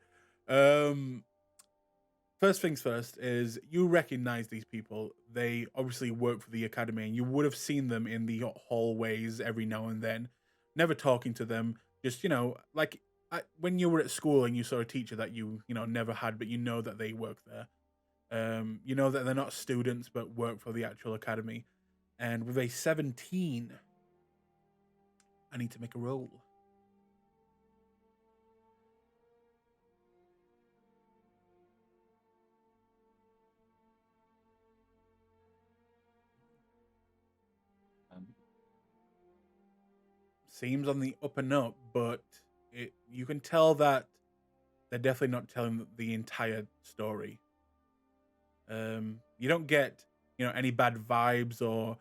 First things first is you recognize these people. They obviously work for the academy, and you would have seen them in the hallways every now and then. Never talking to them. Just like when you were at school and you saw a teacher that you never had, but you know that they work there. You know that they're not students but work for the actual academy. And with a 17, I need to make a roll. Seems on the up and up, but you can tell that they're definitely not telling the entire story. You don't get any bad vibes or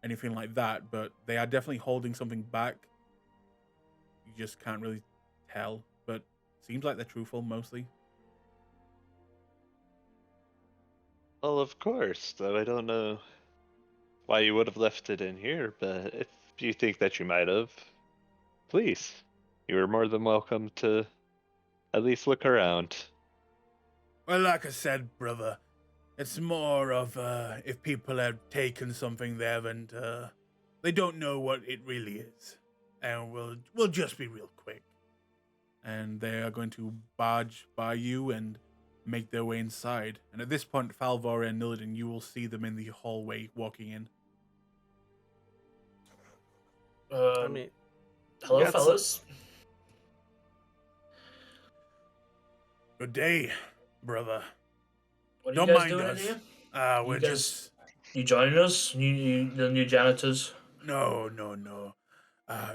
anything like that, but they are definitely holding something back. You just can't really tell, but seems like they're truthful mostly. Well, of course, though I don't know why you would have left it in here, but if you think that you might have, please, you are more than welcome to at least look around. Well, like I said, brother, it's more of if people have taken something there and they don't know what it really is, and we'll just be real quick. And they are going to barge by you and make their way inside. And at this point, Falvora and Nillidan, you will see them in the hallway walking in. I mean, Hello, got some- fellas. Good day, brother. What are Don't you guys mind doing us. in here? We're You guys- just... You joining us? The new janitors? No.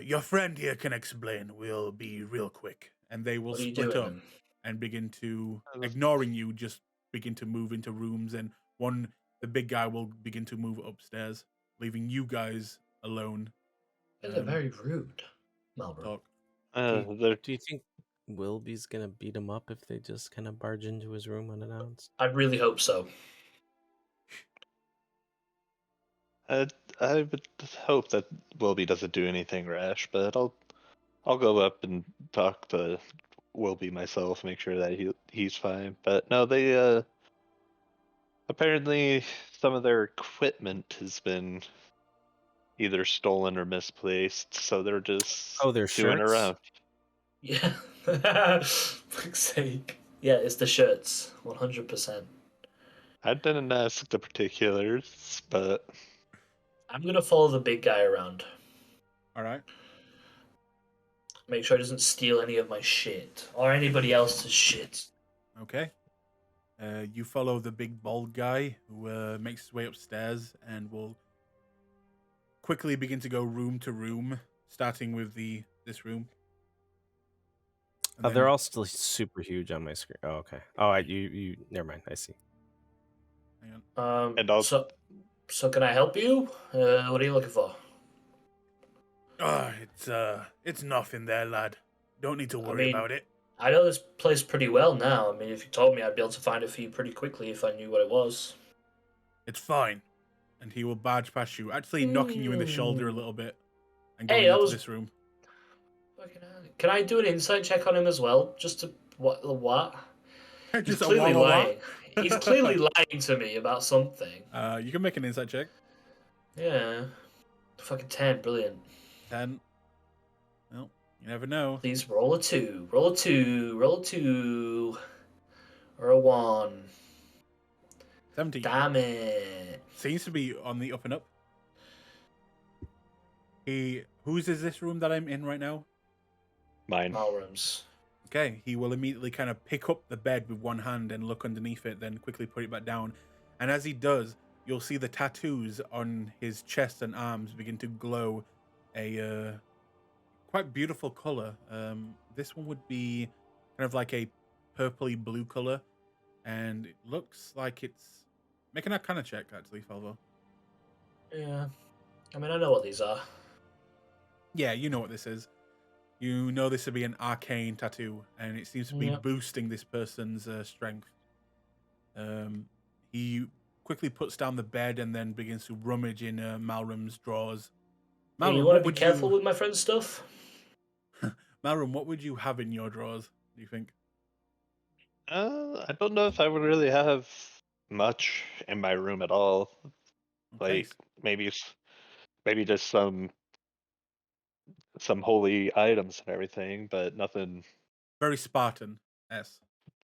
Your friend here can explain. We'll be real quick. And they will What are you split doing up then? and begin to, ignoring you, just begin to move into rooms. And the big guy will begin to move upstairs, leaving you guys alone. They're very rude, Malboro. Talk. They're do you think Wilby's gonna beat him up if they just kind of barge into his room unannounced? I really hope so. I would hope that Wilby doesn't do anything rash, but I'll go up and talk to Wilby myself, make sure that he's fine. But no, they apparently some of their equipment has been either stolen or misplaced, so they're just Their doing shirts? around. Yeah. Fuck's sake. Yeah, it's the shirts. 100%. I didn't ask the particulars, but I'm going to follow the big guy around. All right. Make sure he doesn't steal any of my shit. Or anybody else's shit. Okay. You follow the big bald guy who makes his way upstairs and will quickly begin to go room to room, starting with this room. And They're then- all still super huge on my screen. Oh, okay. Oh, you. Never mind. I see. Hang on. And also- So can I help you? What are you looking for? It's nothing there, lad. Don't need to worry mean- about it. I know this place pretty well now. I mean, if you told me, I'd be able to find it for you pretty quickly if I knew what it was. It's fine. And he will barge past you, actually knocking you in the shoulder a little bit, and going Hey, that into was- this room. Fucking hell. Can I do an insight check on him as well? Just to what? He's Just a clearly wah, wah, wah. lying. He's clearly lying to me about something. You can make an insight check. Yeah. Fucking 10, brilliant. 10. Well, you never know. Please roll a 2. Roll a 2. Roll a 2. Or a 1. 17. Damn it. Seems to be on the up and up. Whose is this room that I'm in right now? mine. Malrooms. Okay, he will immediately kind of pick up the bed with one hand and look underneath it, then quickly put it back down. And as he does, you'll see the tattoos on his chest and arms begin to glow a quite beautiful color. This one would be kind of like a purpley blue color, and it looks like it's making that kind of check actually, Falvo. Yeah. I mean, I know what these are. Yeah, you know what this is. You know this would be an arcane tattoo, and it seems to be Yep. boosting this person's strength. He quickly puts down the bed and then begins to rummage in Malrum's drawers. Hey, you Malrum, want to what be would careful you? with my friend's stuff? Malrum, what would you have in your drawers? Do you think? I don't know if I would really have much in my room at all. Okay, Like maybe maybe just some holy items and everything, but nothing. very Spartan. S.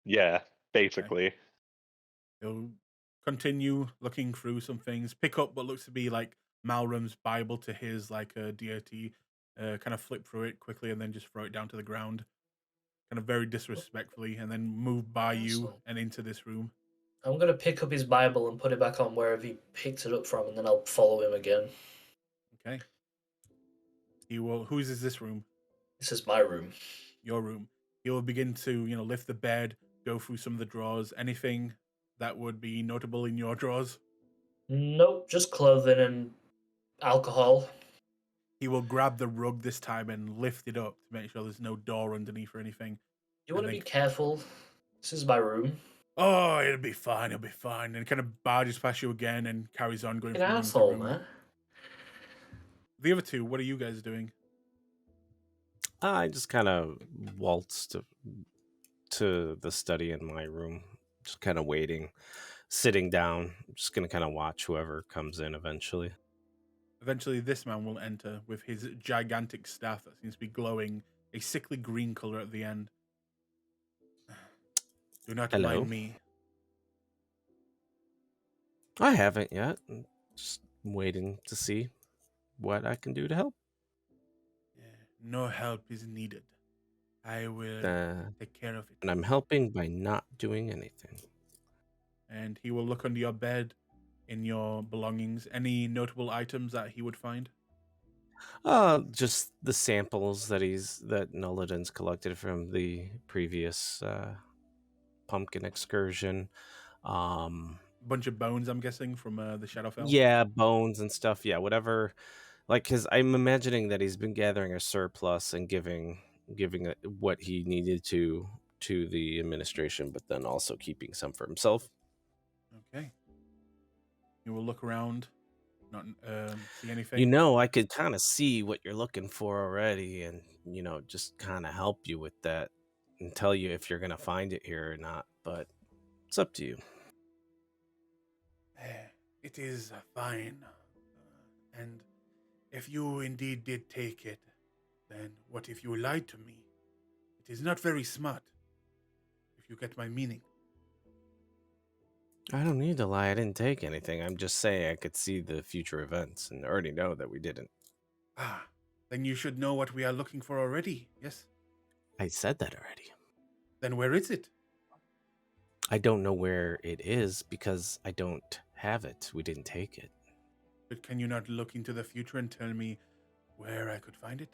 Yeah, Okay. basically. He'll continue looking through some things, pick up what looks to be like Malrum's Bible to his like deity, kind of flip through it quickly and then just throw it down to the ground, kind of very disrespectfully, and then move by you Excellent. and into this room. I'm gonna pick up his Bible and put it back on wherever he picked it up from, and then I'll follow him again. Okay. He will. Whose is this room? This is my room. Your room. He will begin to, lift the bed, go through some of the drawers. Anything that would be notable in your drawers? Nope, just clothing and alcohol. He will grab the rug this time and lift it up to make sure there's no door underneath or anything. You want to And be careful. This is my room. Oh, it'll be fine. It'll be fine. And kind of barges past you again and carries on going An from room to asshole, room. man. The other two, what are you guys doing? I just kind of waltzed to the study in my room, just kind of waiting, sitting down. Just gonna kind of watch whoever comes in eventually. Eventually, this man will enter with his gigantic staff that seems to be glowing a sickly green color at the end. Do not Hello. mind me. I haven't yet. I'm just waiting to see what I can do to help. No help is needed. I will take care of it. And I'm helping by not doing anything. And he will look under your bed in your belongings. Any notable items that he would find? Just the samples that Nolladin's collected from the previous pumpkin excursion. Bunch of bones, I'm guessing, from the Shadowfell. Yeah, bones and stuff. Yeah, whatever. Like, because I'm imagining that he's been gathering a surplus and giving what he needed to the administration, but then also keeping some for himself. Okay. You will look around, not see anything. I could kind of see what you're looking for already, and just kind of help you with that and tell you if you're gonna find it here or not. But it's up to you. It is fine. And if you indeed did take it, then what if you lied to me? It is not very smart, if you get my meaning. I don't need to lie. I didn't take anything. I'm just saying I could see the future events and already know that we didn't. Then you should know what we are looking for already, yes? I said that already. Then where is it? I don't know where it is because I don't have it. We didn't take it. But can you not look into the future and tell me where I could find it?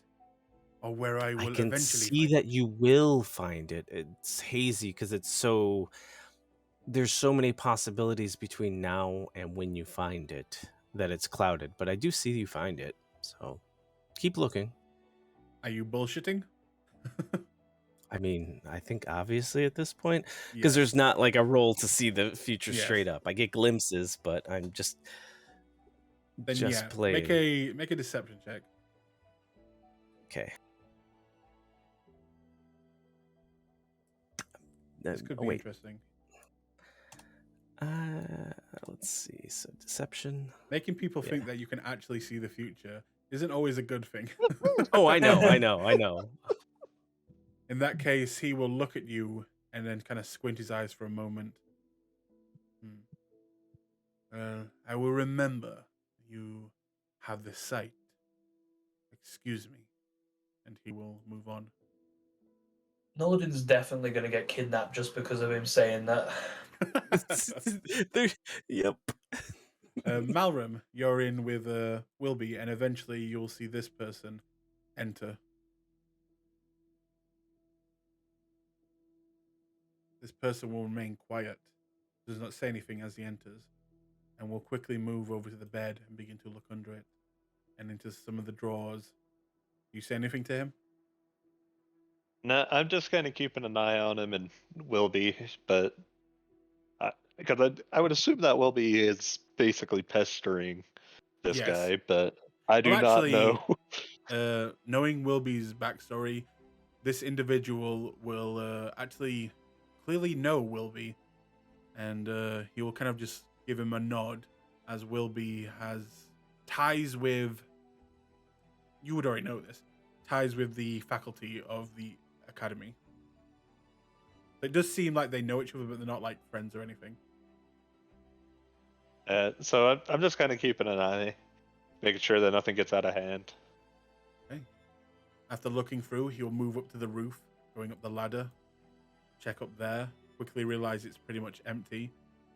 Or where I will I can eventually see find that you will find it. It's hazy because there's so many possibilities between now and when you find it that it's clouded. But I do see you find it. So keep looking. Are you bullshitting? I mean, I think obviously at this point, because there's not like a roll to see the future straight up. I get glimpses, but I'm just playing. Make a deception check. Okay. This could be interesting. Let's see. So deception. Making people think that you can actually see the future isn't always a good thing. Oh, I know. In that case, he will look at you and then kind of squint his eyes for a moment. I will remember you have the sight. Excuse me. And he will move on. Noladin's definitely going to get kidnapped just because of him saying that. Yep. Malrum, you're in with Wilby, and eventually you'll see this person enter. this person will remain quiet, does not say anything as he enters, and will quickly move over to the bed and begin to look under it and into some of the drawers. Do you say anything to him? No, I'm just kind of keeping an eye on him and Wilby, but because I would assume that Wilby is basically pestering this Yes. guy, but I Well, do not actually, know. knowing Wilby's backstory, this individual will actually clearly know Wilby, and he will kind of just give him a nod as Wilby has ties with. You would already know this. Ties with the faculty of the academy. It does seem like they know each other, but they're not like friends or anything. So I'm just kind of keeping an eye, making sure that nothing gets out of hand. Okay. After looking through, he'll move up to the roof, going up the ladder, check up there, quickly realize it's pretty much empty,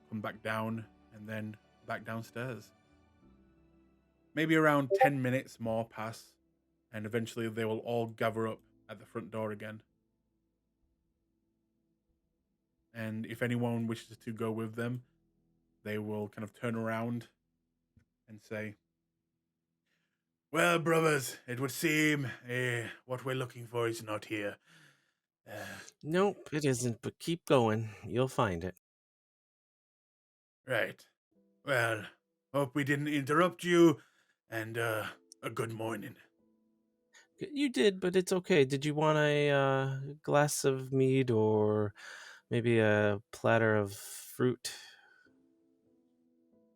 come back down, and then back downstairs. Maybe around 10 minutes more pass, and eventually they will all gather up at the front door again. And if anyone wishes to go with them, they will kind of turn around and say, "Well, brothers, it would seem what we're looking for is not here." Nope, it isn't, but keep going. You'll find it. Right. Well, hope we didn't interrupt you, and a good morning. You did, but it's okay. Did you want a glass of mead or maybe a platter of fruit?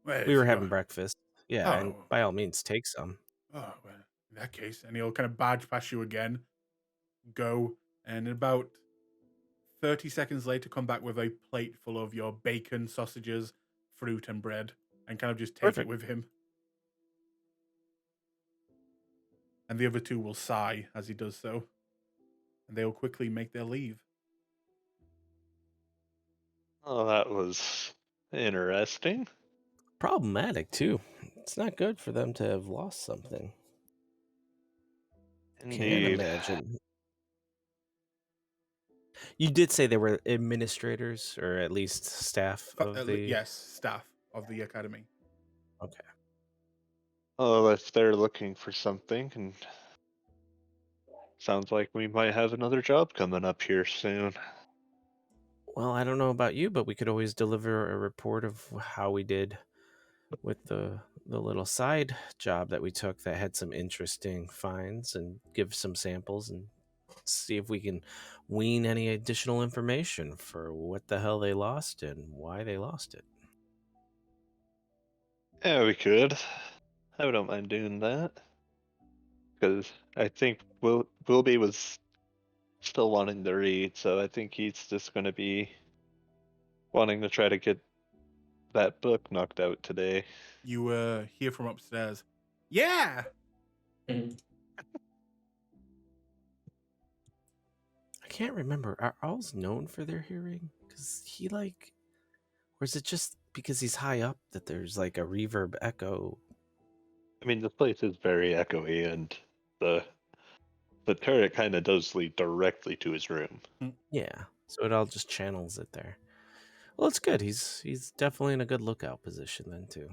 Well, We if were you having breakfast. Yeah, and oh, by all means, take some. well, in that case, and he'll kind of barge past you again, go, and about 30 seconds later, come back with a plate full of your bacon, sausages, fruit, and bread, and kind of just take it Perfect. with him. And the other two will sigh as he does so, and they will quickly make their leave. Oh, that was interesting. Problematic, too. It's not good for them to have lost something. Can't Indeed. imagine. You did say they were administrators, or at least staff of the... Yes, staff of the academy. Okay. Well, if they're looking for something, and sounds like we might have another job coming up here soon. Well, I don't know about you, but we could always deliver a report of how we did with the little side job that we took that had some interesting finds, and give some samples and see if we can wean any additional information for what the hell they lost and why they lost it. Yeah, we could. I don't mind doing that. Because I think Wilby was still wanting to read, so I think he's just going to be wanting to try to get that book knocked out today. You hear from upstairs. Yeah! Mhm. I can't remember. Are owls known for their hearing? Because he like... Or is it just because he's high up that there's like a reverb echo? I mean, the place is very echoey, and the turret kind of does lead directly to his room. Yeah, so it all just channels it there. Well, it's good. He's definitely in a good lookout position then too.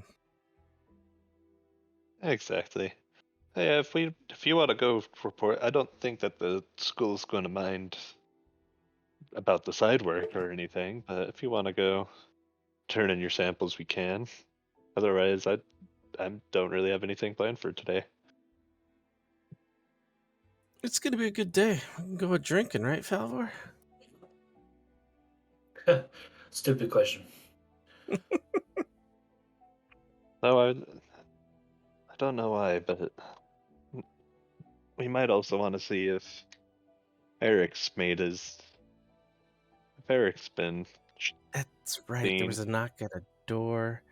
Exactly. Yeah, if you want to go report, I don't think that the school's going to mind about the side work or anything. But if you want to go turn in your samples, we can. Otherwise, I don't really have anything planned for today. It's gonna be a good day. We can go a drinking, right, Falvor? Stupid question. No, I don't know why, but we might also want to see if Eric's made his. If Eric's been. That's right. There was a knock at a door.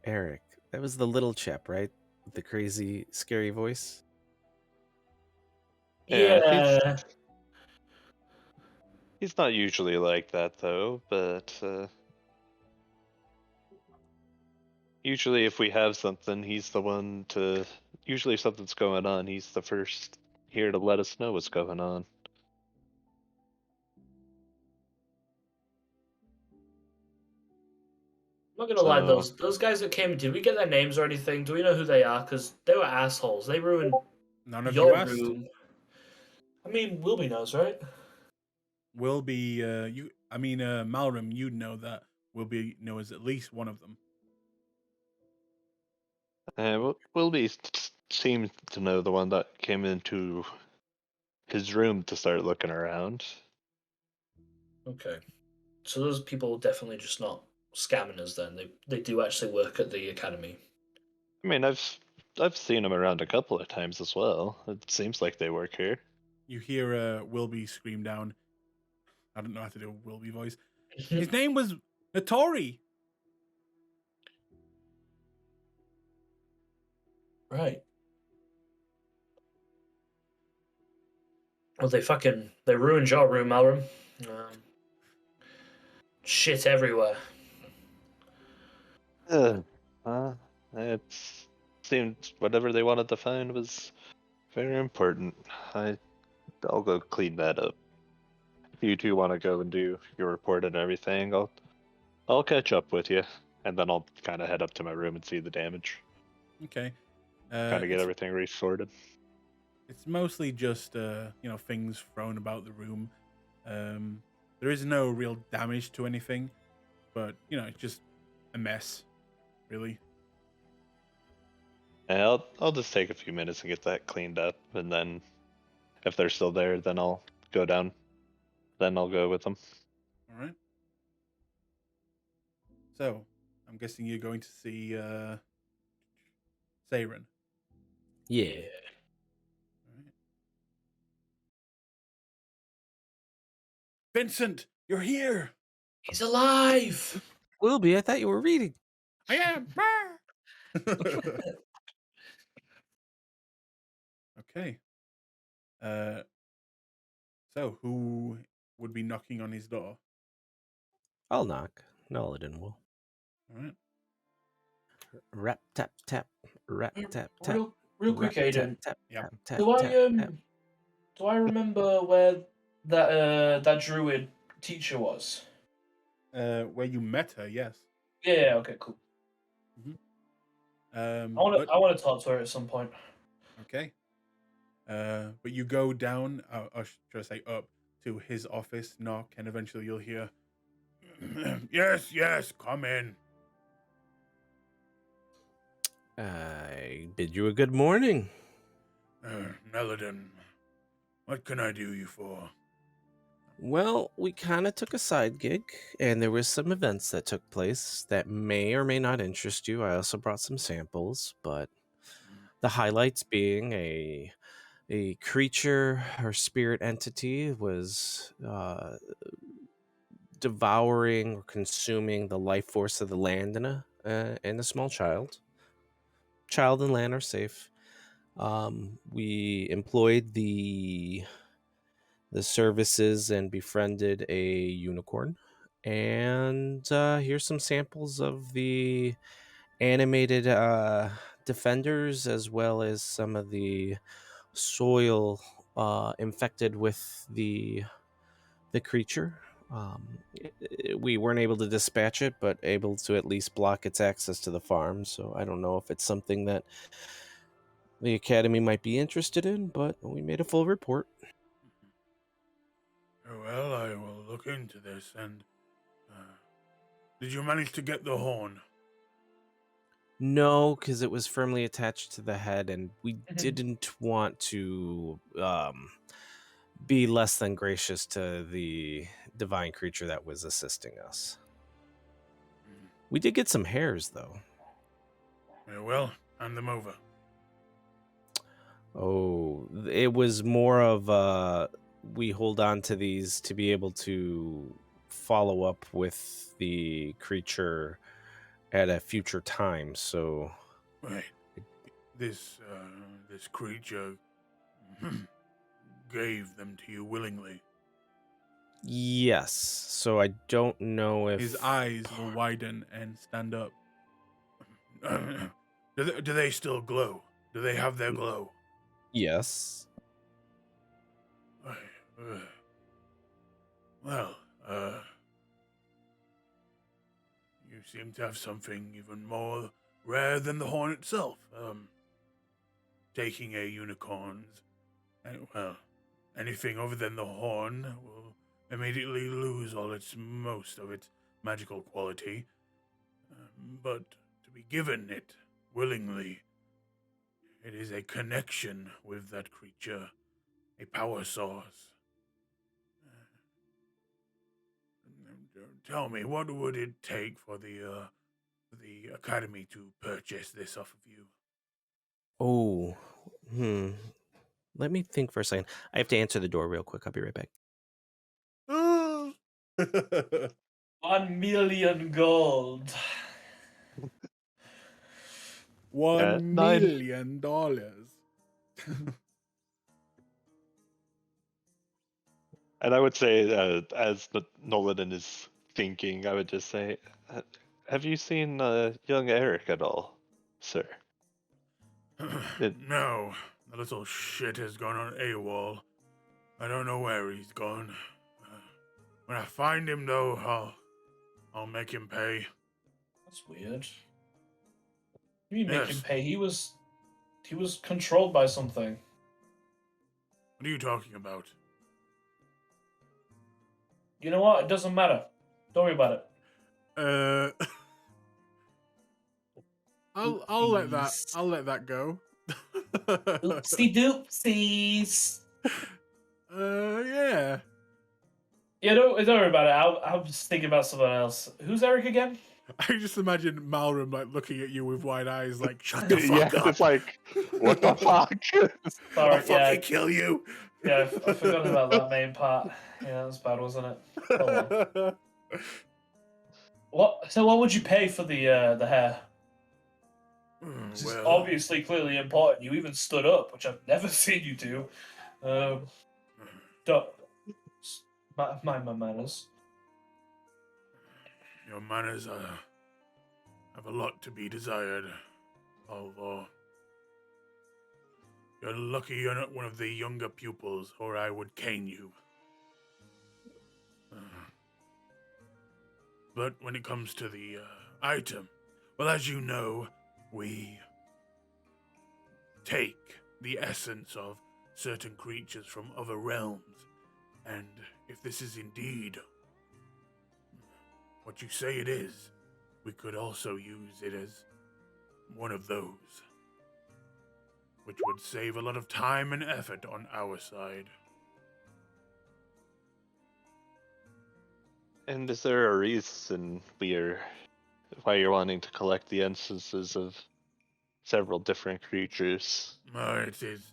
Eric. That was the little chap, right? With the crazy, scary voice. Yeah. He's not usually like that though, but usually if we have something, he's the one to. Usually if something's going on, he's the first here to let us know what's going on. not gonna lie, So, those guys that came, did we get their names or anything? Do we know who they are? Because they were assholes. They ruined None of you your asked. room. I mean, Wilby knows, right? Will be you. I mean, Malram, you'd know that. Will be knows at least one of them. Wilby seems to know the one that came into his room to start looking around. Okay. So those people definitely just not scamming us then. They do actually work at the academy. I mean, I've seen him around a couple of times as well. It seems like they work here. You hear Wilby scream down. I don't know how to do a Wilby voice. His name was Notori. Right. Well, they ruined your room, Malram. Shit everywhere. Uh, it seemed whatever they wanted to find was very important. I'll go clean that up. If you two want to go and do your report and everything, I'll catch up with you, and then I'll kind of head up to my room and see the damage. Okay. Kind of get It's everything resorted. it's mostly just things thrown about the room. There is no real damage to anything, but it's just a mess, really. And I'll just take a few minutes and get that cleaned up, and then if they're still there, then I'll go down. Then I'll go with them. All right. So I'm guessing you're going to see Saren. Yeah. All right. Vincent, you're here. He's alive. Wilby, I thought you were reading. I am. Okay. So who would be knocking on his door? I'll knock. Noladin will. All right. Rap tap tap. Rap tap tap. Real quick, Rap, tap, Aiden. tap, Yep. tap, tap, Do I tap, tap. do I remember where that druid teacher was? Where you met her, yes. Yeah. Okay. Cool. But I want to talk to her at some point. okay. But you go down, or should I say up, to his office, knock, and eventually you'll hear, yes, come in. I bid you a good morning. Neladin, what can I do you for? Well, we kind of took a side gig, and there was some events that took place that may or may not interest you. I also brought some samples, but the highlights being a creature or spirit entity was devouring or consuming the life force of the land in a small child. Child and land are safe. We employed the services and befriended a unicorn. And here's some samples of the animated defenders, as well as some of the soil infected with the creature. We weren't able to dispatch it, but able to at least block its access to the farm. So I don't know if it's something that the Academy might be interested in, but we made a full report. Well, I will look into this. And did you manage to get the horn? No, because it was firmly attached to the head, and we didn't want to be less than gracious to the divine creature that was assisting us. We did get some hairs, though. Well, hand them over. Oh, it was more of we hold on to these to be able to follow up with the creature at a future time. So, Right. This creature gave them to you willingly. yes. So I don't know if His eyes will widen and stand up. Do they still glow? Do they have their glow? Yes. Well, you seem to have something even more rare than the horn itself. Taking a unicorn's, well, anything other than the horn will immediately lose most of its magical quality. But to be given it willingly, it is a connection with that creature, a power source. Tell me, what would it take for the academy to purchase this off of you? Oh, hmm. Let me think for a second. I have to answer the door real quick. I'll be right back. 1,000,000 gold. $1 9. million. And I would say, as Nolan is thinking, I would just say, have you seen young Eric at all, sir? No, the little shit has gone on AWOL. I don't know where he's gone. When I find him, though, I'll make him pay. That's weird. You mean make him Yes. pay? He was controlled by something. What are you talking about? You know what? It doesn't matter. Don't worry about it. I'll let that go. Oopsie doopsies. Yeah. Yeah, don't worry about it. I'm just thinking about someone else. Who's Eric again? I just imagine Malrum like looking at you with wide eyes, like shut the Yeah, fuck up. it's like, what the fuck? Sorry, I'll fucking kill you. Yeah, I forgot about that main part. Yeah, that was bad, wasn't it? Oh, well. What? So, what would you pay for the hair? This is obviously clearly important. You even stood up, which I've never seen you do. Don't mind my manners. Your manners have a lot to be desired, although you're lucky you're not one of the younger pupils, or I would cane you. But when it comes to the item, well, as you know, we take the essence of certain creatures from other realms, and if this is indeed what you say it is, we could also use it as one of those, which would save a lot of time and effort on our side. And is there a reason why you're wanting to collect the instances of several different creatures? It is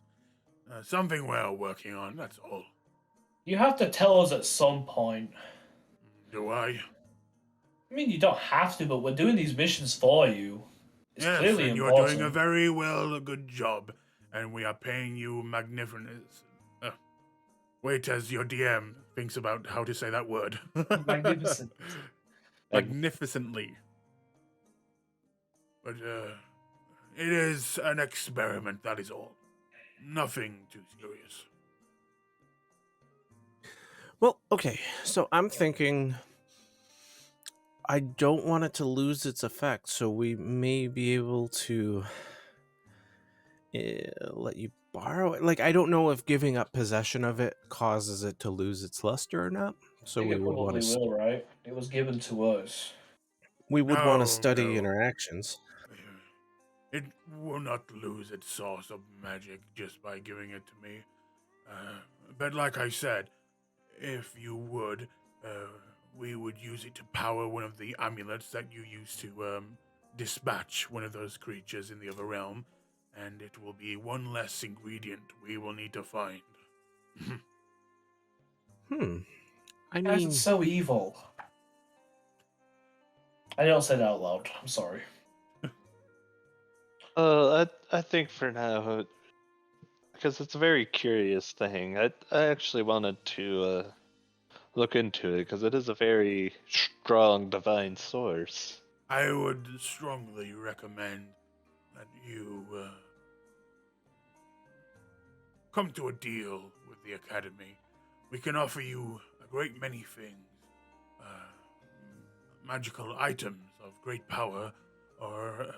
something we're working on, that's all. You have to tell us at some point. Do I? I mean, you don't have to, but we're doing these missions for you. It's Yes, clearly and important. you're doing a very good job, and we are paying you magnificent. Wait, as your DM thinks about how to say that word. Magnificent. Magnificently. But it is an experiment, that is all. Nothing too serious. Well, okay. So I'm thinking I don't want it to lose its effect, so we may be able to let you borrow it. Like, I don't know if giving up possession of it causes it to lose its luster or not. So I think we it would want probably to will, right? It was given to us. study No. interactions. It will not lose its source of magic just by giving it to me. But like I said, if you would, we would use it to power one of the amulets that you use to dispatch one of those creatures in the other realm, and it will be one less ingredient we will need to find. I Guys, mean, it's so evil. I don't say that out loud. I'm sorry. I think for now, because it's a very curious thing, I actually wanted to look into it because it is a very strong divine source. I would strongly recommend that you come to a deal with the Academy. We can offer you a great many things. Magical items of great power, or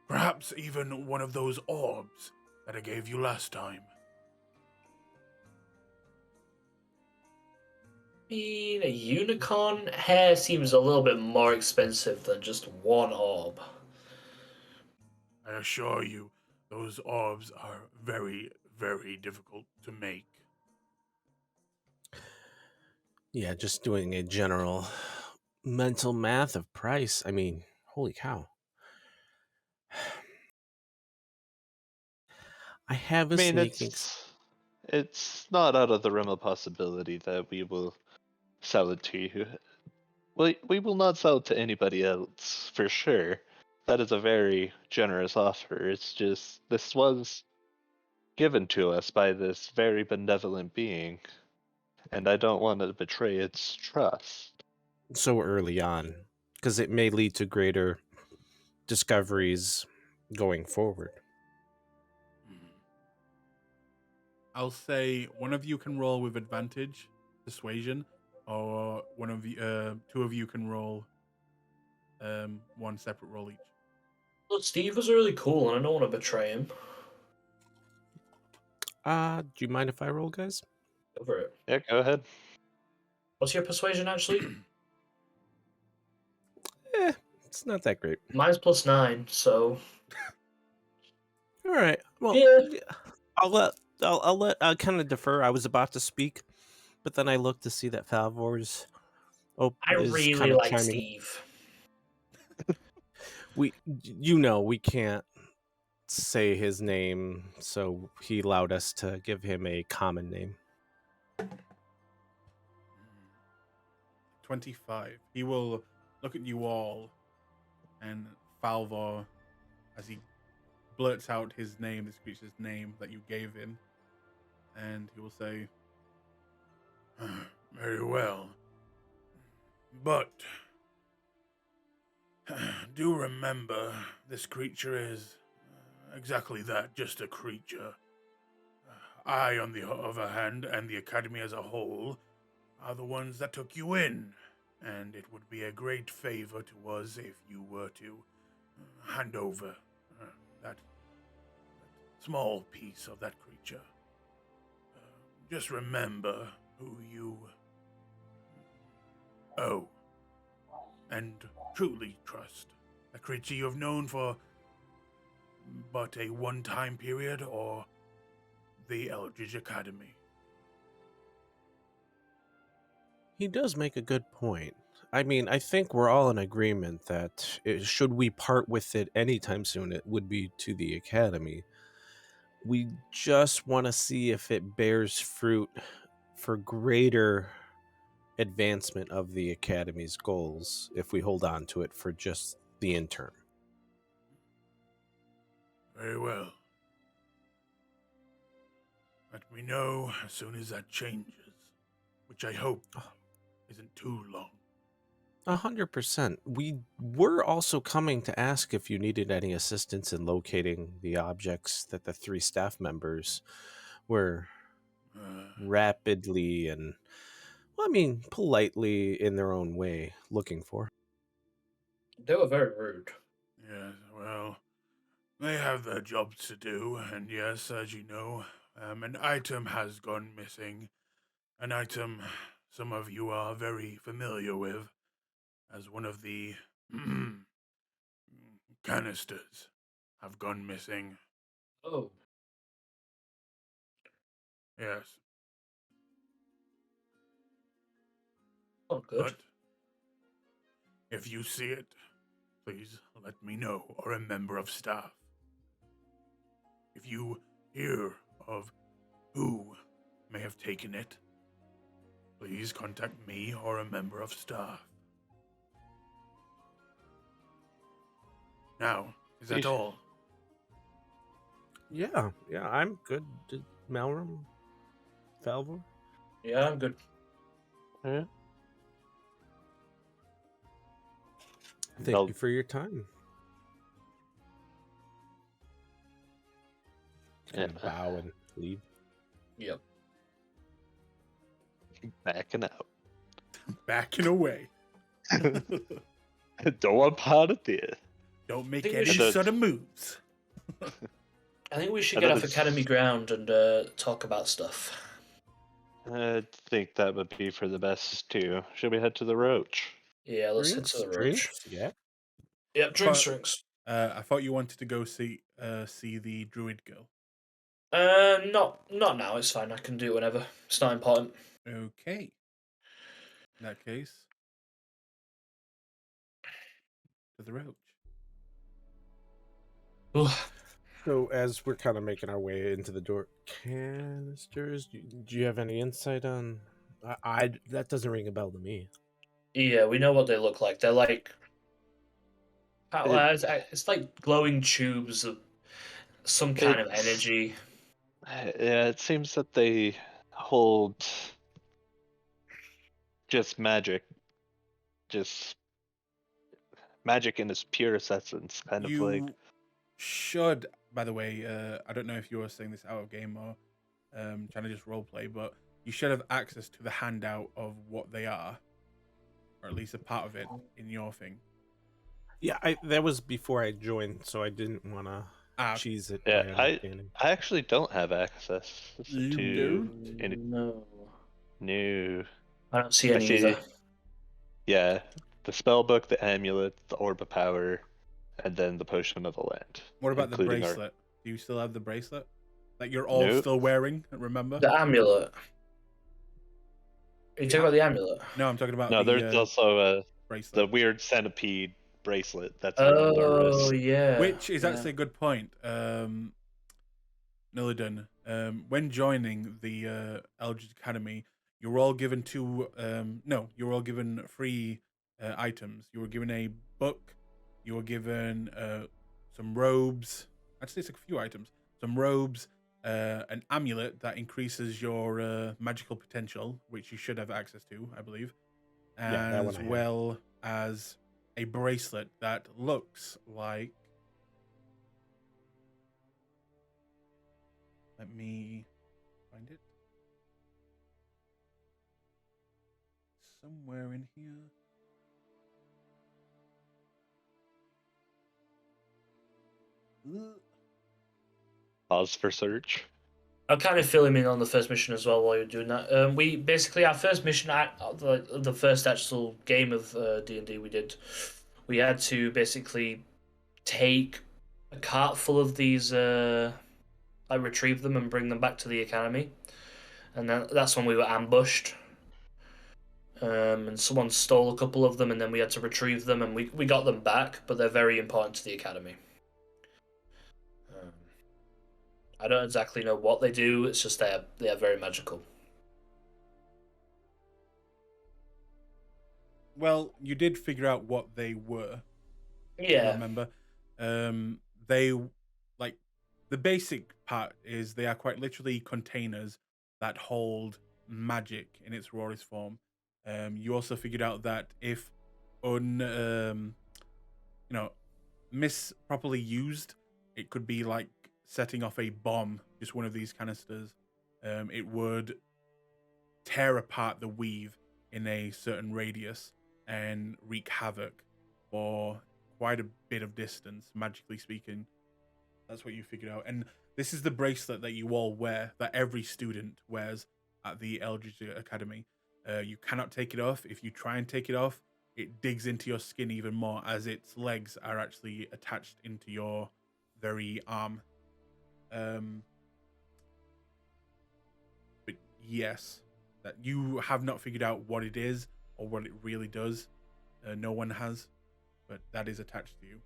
perhaps even one of those orbs that I gave you last time. I mean, a unicorn hair seems a little bit more expensive than just one orb. I assure you, those orbs are very, very difficult to make. Yeah, just doing a general mental math of price. I mean, holy cow. I have I a mean, sneaking. it's not out of the realm of possibility that we will sell it to you. We will not sell it to anybody else for sure. That is a very generous offer. It's just this was given to us by this very benevolent being, and I don't want to betray its trust. So early on, because it may lead to greater discoveries going forward. I'll say one of you can roll with advantage, persuasion, or two of you can roll one separate roll each. Look, Steve was really cool, and I don't want to betray him. Do you mind if I roll, guys? Over it. Yeah, go ahead. What's your persuasion, actually? It's not that great. Mine's +9, so... All right. Well, Yeah. I'll kind of defer. I was about to speak, but then I looked to see that Falvor's I is really kind of like chiming. Steve. We can't say his name, so he allowed us to give him a common name. 25. He will look at you all, and Falvor, as he blurts out his name, this creature's name that you gave him, and he will say, "Very well. But do remember, this creature is exactly that, just a creature. I, on the other hand, and the Academy as a whole, are the ones that took you in, and it would be a great favor to us if you were to hand over that small piece of that creature. Just remember who you owe, and truly trust. A creature you have known for but a one-time period, or the Eldritch Academy." He does make a good point. I mean, I think we're all in agreement that should we part with it anytime soon, it would be to the Academy. We just want to see if it bears fruit for greater advancement of the Academy's goals if we hold on to it for just the interim. Very well. Let me know as soon as that changes, which I hope isn't too long. 100%. We were also coming to ask if you needed any assistance in locating the objects that the 3 staff members were rapidly and, well, I mean, politely in their own way looking for. They were very rude. Yes, well, they have their jobs to do, and yes, as you know, an item has gone missing. An item some of you are very familiar with, as one of the canisters have gone missing. Oh. Yes. Oh, good. But if you see it, please let me know, or a member of staff. If you hear of who may have taken it, please contact me or a member of staff. Now, is that all? Yeah, I'm good. Malrum? Falvor? Yeah, I'm good. Yeah. Thank you for your time. Kind of bow and leave. Yep. Backing out. Backing away. Don't want part of it. Don't make think we any should- sort of moves. I think we should I get know off this- Academy ground and talk about stuff. I think that would be for the best too. Should we head to the Roach? Yeah, let's head to the roach. Drinks? Yeah. Yep, drinks. I thought you wanted to go see the druid girl. Not now. It's fine. I can do it whenever. It's not important. Okay. In that case, to the roach. Ugh. So as we're kind of making our way into the door, canisters. Do you have any insight on? I that doesn't ring a bell to me. Yeah, we know what they look like. They're like it's like glowing tubes of some kind of It's- energy. Yeah, it seems that they hold just magic. Just magic in its purest essence, kind of like. You should, by the way, I don't know if you were saying this out of game or trying to just roleplay, but you should have access to the handout of what they are, or at least a part of it in your thing. Yeah, that was before I joined, so I didn't want to Ah, cheese it. Yeah, by understanding. I actually don't have access You to don't? any No, new. I don't see I any see- either. Yeah, the spell book, the amulet, the orb of power, and then the potion of the land. what about the including our- bracelet? Do you still have the bracelet that you're all Nope. still wearing? Remember? The amulet. Are you talking about the amulet? No, I'm talking about No, the there's also the bracelet, weird centipede bracelet that's around our Oh wrist. yeah. which is yeah. actually a good point. Nillidan, when joining the Eldritch Academy, you were all given you were all given free items. You were given a book. You were given some robes. Actually, it's a few items. Some robes, an amulet that increases your magical potential, which you should have access to, I believe, Yeah, that one as I have. well as a bracelet that looks like. Let me find it. Somewhere in here. Ugh. Pause for search. I'll kind of fill him in on the first mission as well while you're doing that. We basically our first mission, the first actual game of D&D we had to basically take a cart full of these. I retrieve them and bring them back to the academy, and that's when we were ambushed. And someone stole a couple of them, and then we had to retrieve them, and we got them back. But they're very important to the academy. I don't exactly know what they do. It's just they are very magical. Well, you did figure out what they were. Yeah. Remember, they like the basic part is they are quite literally containers that hold magic in its rawest form. You also figured out that if properly used, it could be like setting off a bomb. Just one of these canisters, it would tear apart the weave in a certain radius and wreak havoc for quite a bit of distance, magically speaking. That's what you figured out. And this is the bracelet that you all wear, that every student wears at the Eldritch Academy. You cannot take it off. If you try and take it off, it digs into your skin even more, as its legs are actually attached into your very arm. But yes, that you have not figured out what it is or what it really does. No one has, but that is attached to you.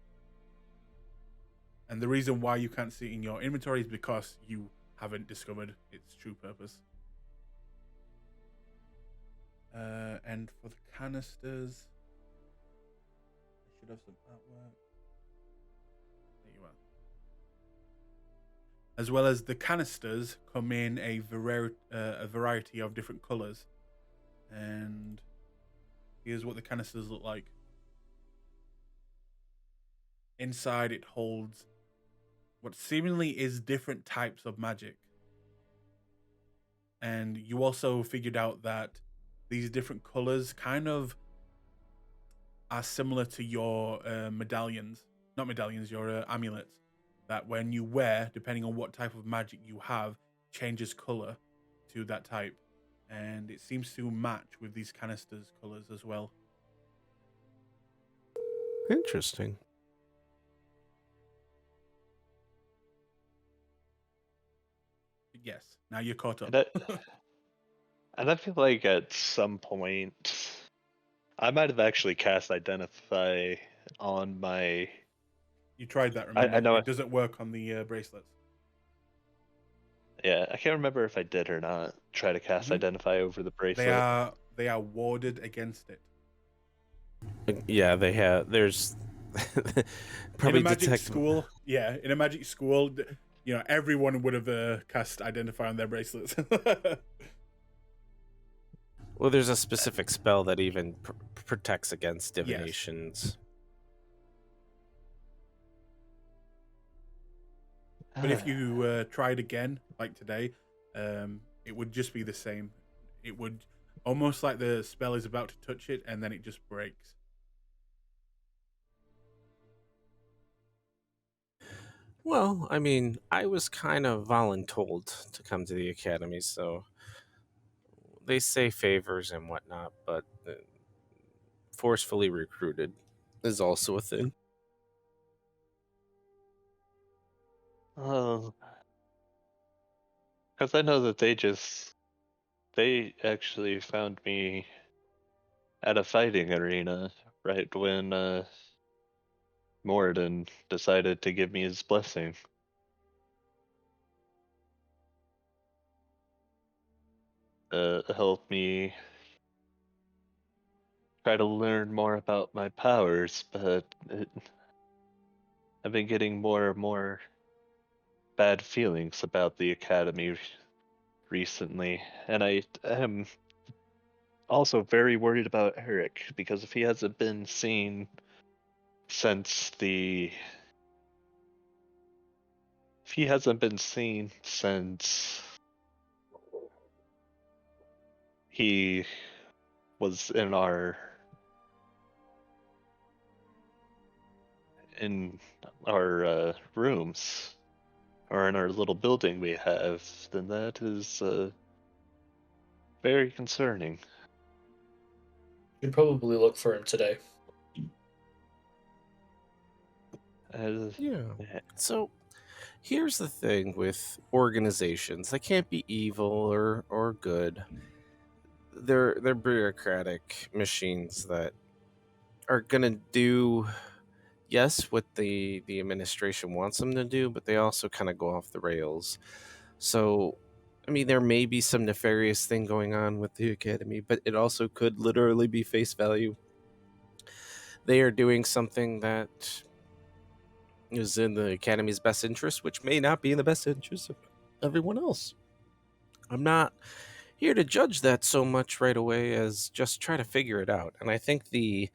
And the reason why you can't see it in your inventory is because you haven't discovered its true purpose. And for the canisters, I should have some artwork. There you are. As well as the canisters come in a variety of different colors. And here's what the canisters look like. Inside it holds what seemingly is different types of magic. And you also figured out that these different colors kind of are similar to your medallions, not medallions, your amulets. That when you wear, depending on what type of magic you have, changes color to that type, and it seems to match with these canisters' colors as well. Interesting. Yes, now you're caught up. And I feel like at some point I might have actually cast Identify on my. You tried that, I remember? know. It doesn't work on the bracelets. Yeah, I can't remember if I did or not. Try to cast Mhm. Identify over the They bracelet. are warded against it. Yeah, they have. There's probably In a magic detect. school, in a magic school, everyone would have cast Identify on their bracelets. Well, there's a specific spell that even protects against Yes. divinations. But if you tried again, like today, it would just be the same. It would almost like the spell is about to touch it, and then it just breaks. Well, I mean, I was kind of voluntold to come to the academy, so they say favors and whatnot, but forcefully recruited is also a thing. Oh, because I know that they actually found me at a fighting arena right when Moradin decided to give me his blessing. Help me try to learn more about my powers, but I've been getting more and more bad feelings about the academy recently, and I am also very worried about Eric because if he hasn't been seen since the if he hasn't been seen since he was in our rooms or in our little building we have, then that is very concerning. You'd probably look for him today. Yeah. Yeah. So here's the thing with organizations. They can't be evil or good. They're bureaucratic machines that are gonna do yes what the administration wants them to do, but they also kind of go off the rails. So I mean, there may be some nefarious thing going on with the academy, but it also could literally be face value. They are doing something that is in the academy's best interest, which may not be in the best interest of everyone else. I'm not here to judge that so much right away as just try to figure it out. And I think the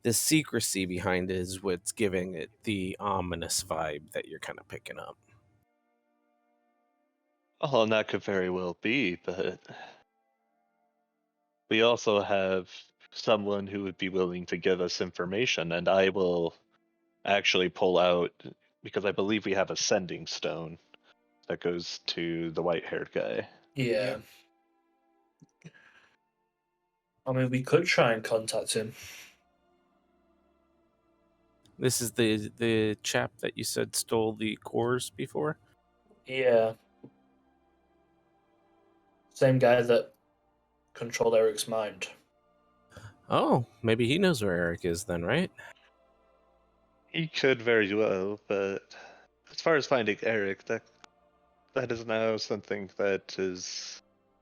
secrecy behind it is what's giving it the ominous vibe that you're kind of picking up. Oh, and that could very well be, but we also have someone who would be willing to give us information, and I will actually pull out because I believe we have a sending stone that goes to the white-haired guy. Yeah. Yep. I mean, we could try and contact him. This is the chap that you said stole the cores before. Yeah. Same guy that controlled Eric's mind. Oh, maybe he knows where Eric is then, right? He could very well, but as far as finding Eric, that is now something that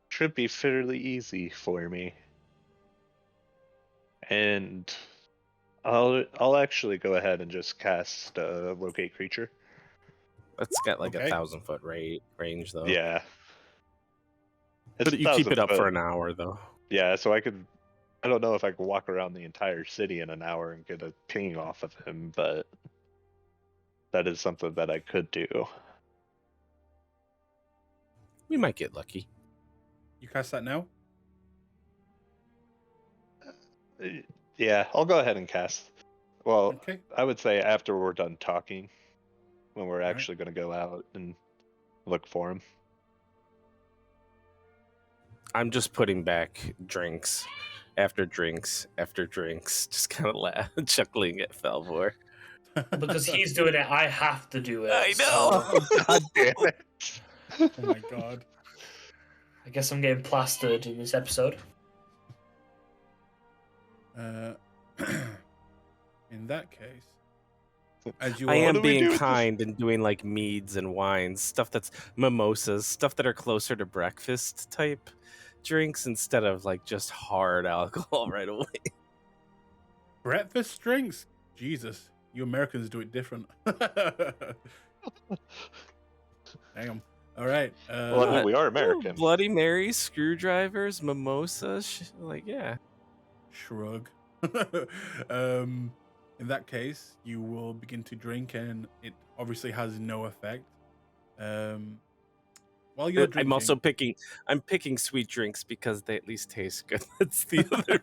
should be fairly easy for me. And I'll actually go ahead and just cast locate creature. That's got like Okay. 1,000-foot range though. Yeah. It's But you keep 1,000 it up for foot. an hour though. Yeah, so I don't know if I could walk around the entire city in an hour and get a ping off of him, but that is something that I could do. We might get lucky. You cast that now? Yeah, I'll go ahead and cast. Well, Okay. I would say after we're done talking, when we're right. actually going to go out and look for him. I'm just putting back drinks after drinks after drinks, just kind of chuckling at Falvor. Because he's doing it, I have to do it. I know. Oh, God damn it. Oh my god. I guess I'm getting plastered in this episode. In that case, as you I all am do we do being with this? kind and doing like meads and wines, stuff that's mimosas, stuff that are closer to breakfast type drinks instead of like just hard alcohol right away. breakfast drinks, Jesus, you Americans do it different. Damn. All right. Well, I mean, What? we are Oh, American. Bloody Marys, screwdrivers, mimosas, like yeah. Shrug. In that case, you will begin to drink, and it obviously has no effect. While you're drinking, I'm picking sweet drinks because they at least taste good. That's the other.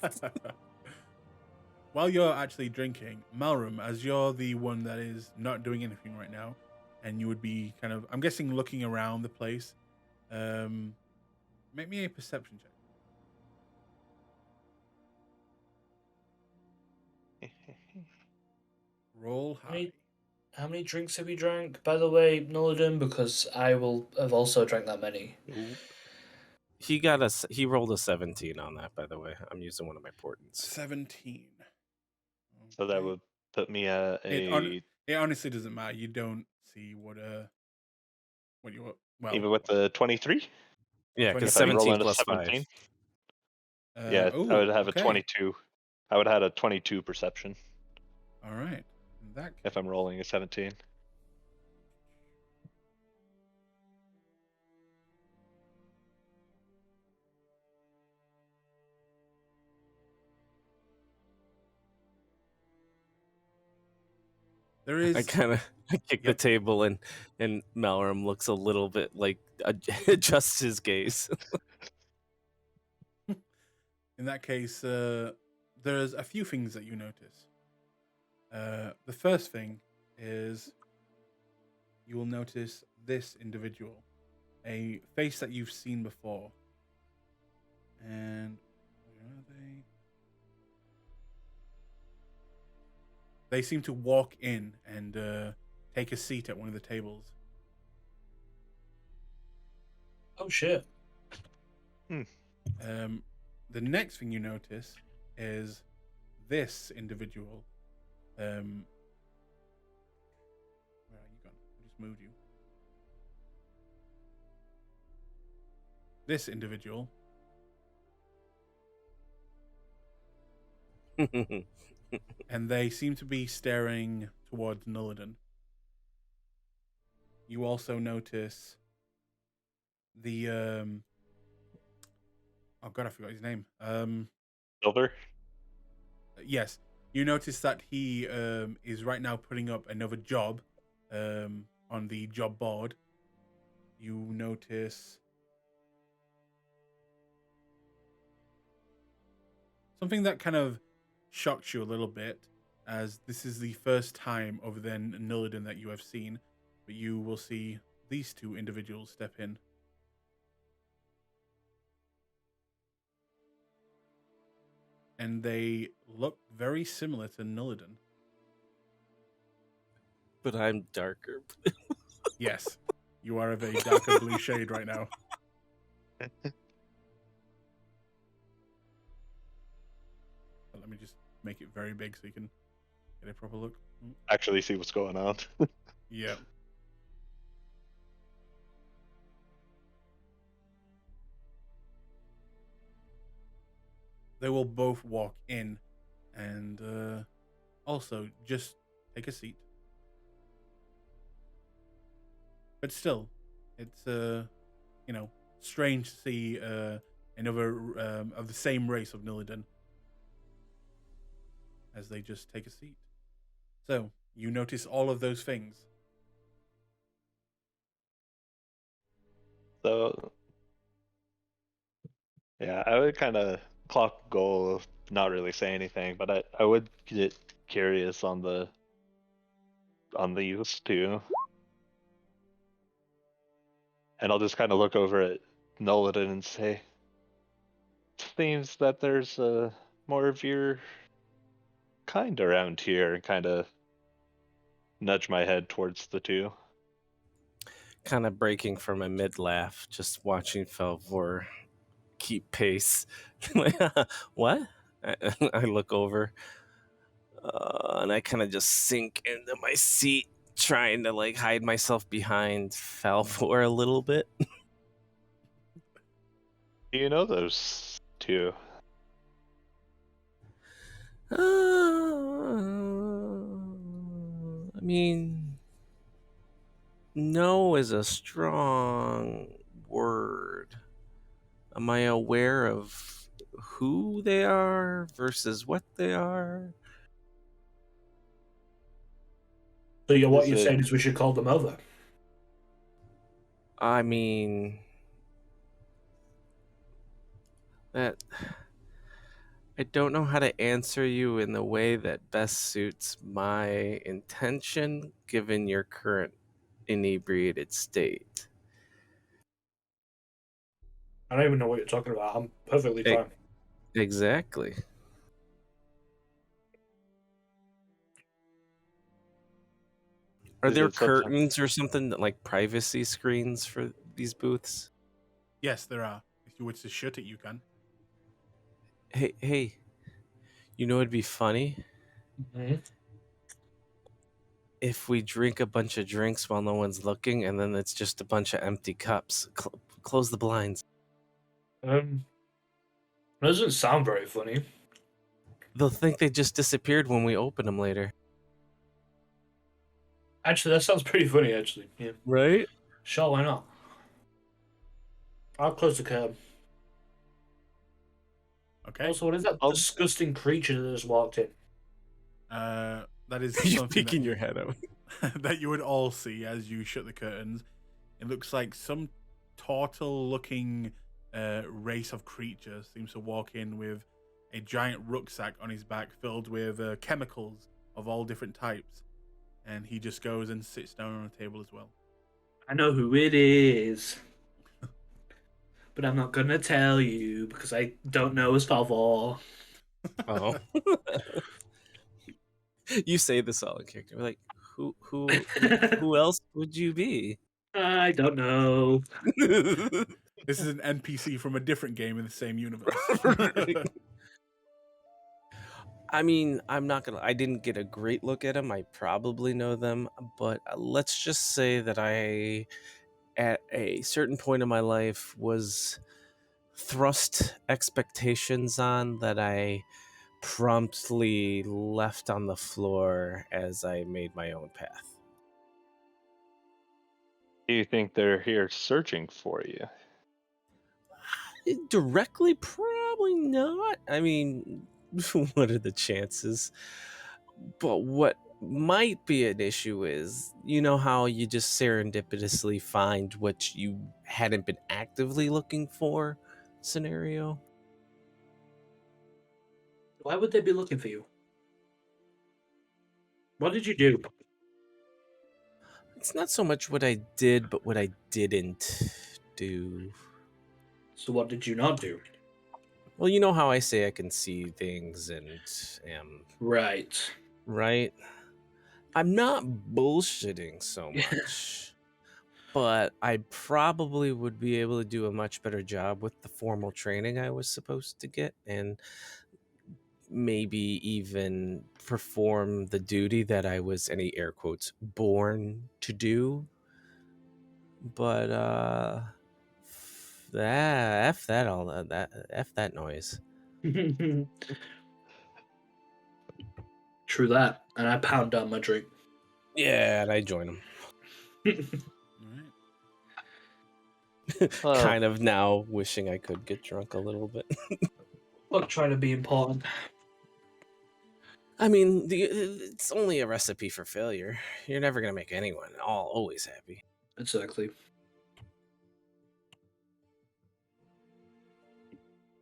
while you're actually drinking, Malrum, as you're the one that is not doing anything right now, and you would be kind of, I'm guessing, looking around the place. Make me a perception check. Roll high. How many drinks have you drank, by the way, Nullidan? Because I will have also drank that many. He rolled a 17 on that, by the way. I'm using one of my portents. 17. So that Okay. would put me at It honestly doesn't matter. You don't see what you well even with the 23? Yeah, because 23? If I'm 17 rolling a plus 17? 5. Yeah, I would have okay. a 22. I would have had a 22 perception All right. In that case, if I'm rolling a 17. there is I kick the Yep. table and Malrum looks a little bit like adjusts his gaze. in that case, there's a few things that you notice. The first thing is you will notice this individual, a face that you've seen before. And where are they? They seem to walk in and take a seat at one of the tables. Oh shit. The next thing you notice is this individual. Where are you gone? I just moved you. This individual and they seem to be staring towards Nullidan. You also notice the oh god, I forgot his name. Silver? Yes, you notice that he is right now putting up another job on the job board. You notice something that kind of shocks you a little bit, as this is the first time over then Nullidan that you have seen, but you will see these two individuals step in. And they look very similar to Nullidan. But I'm darker. Yes, you are of a darker blue shade right now. Let me just make it very big so you can get a proper look. Actually see what's going on. Yeah. They will both walk in and also just take a seat. But still, it's strange to see another of the same race of Nillidan as they just take a seat. So you notice all of those things. So, yeah, I would kind of clock goal, not really say anything, but I would get curious on these two. And I'll just kind of look over at Nolan and say, seems that there's more of your kind around here, and kind of nudge my head towards the two. Kind of breaking from a mid laugh, just watching Felvor keep pace. Like, what? I look over and I kind of just sink into my seat, trying to like hide myself behind Falvor a little bit. Do you know those two? I mean, no is a strong word. Am I aware of who they are versus what they are? So what Is you're it- saying is we should call them over. I mean, that I don't know how to answer you in the way that best suits my intention given your current inebriated state. I don't even know what you're talking about. I'm perfectly Hey. fine. Exactly. Are Is there it something- curtains or something that, like privacy screens for these booths? Yes, there are. If you were to shut it, you can. Hey, you know it'd be funny Mm-hmm. if we drink a bunch of drinks while no one's looking, and then it's just a bunch of empty cups. Close the blinds. Doesn't sound very funny. They'll think they just disappeared when we open them later. Actually, that sounds pretty funny. Actually, yeah. Right? Sure, why not? I'll close the curb. Okay. Also, what is that I'll- disgusting creature that just walked in? That is You're something peeking your head out. that you would all see as you shut the curtains. It looks like some turtle-looking race of creatures seems to walk in with a giant rucksack on his back filled with chemicals of all different types, and he just goes and sits down on a table as well. I know who it is, but I'm not gonna tell you because I don't know his father. Oh. You say this all in character. We're like, who else would you be? I don't know. This is an NPC from a different game in the same universe. I mean, I didn't get a great look at them. I probably know them, but let's just say that I, at a certain point in my life, was thrust expectations on that I promptly left on the floor as I made my own path. Do you think they're here searching for you? Directly, probably not. I mean, what are the chances? But what might be an issue is, you know how you just serendipitously find what you hadn't been actively looking for scenario? Why would they be looking for you? What did you do? It's not so much what I did, but what I didn't do. So what did you not do? Well, you know how I say I can see things and am Right. right? I'm not bullshitting so much, but I probably would be able to do a much better job with the formal training I was supposed to get, and maybe even perform the duty that I was, any air quotes, born to do. But f that all that f that noise. True that. And I pound down my drink. Yeah, and I join them. All right. Kind of now wishing I could get drunk a little bit. Look, trying to be important. I mean, it's only a recipe for failure. You're never gonna make anyone always happy. Exactly.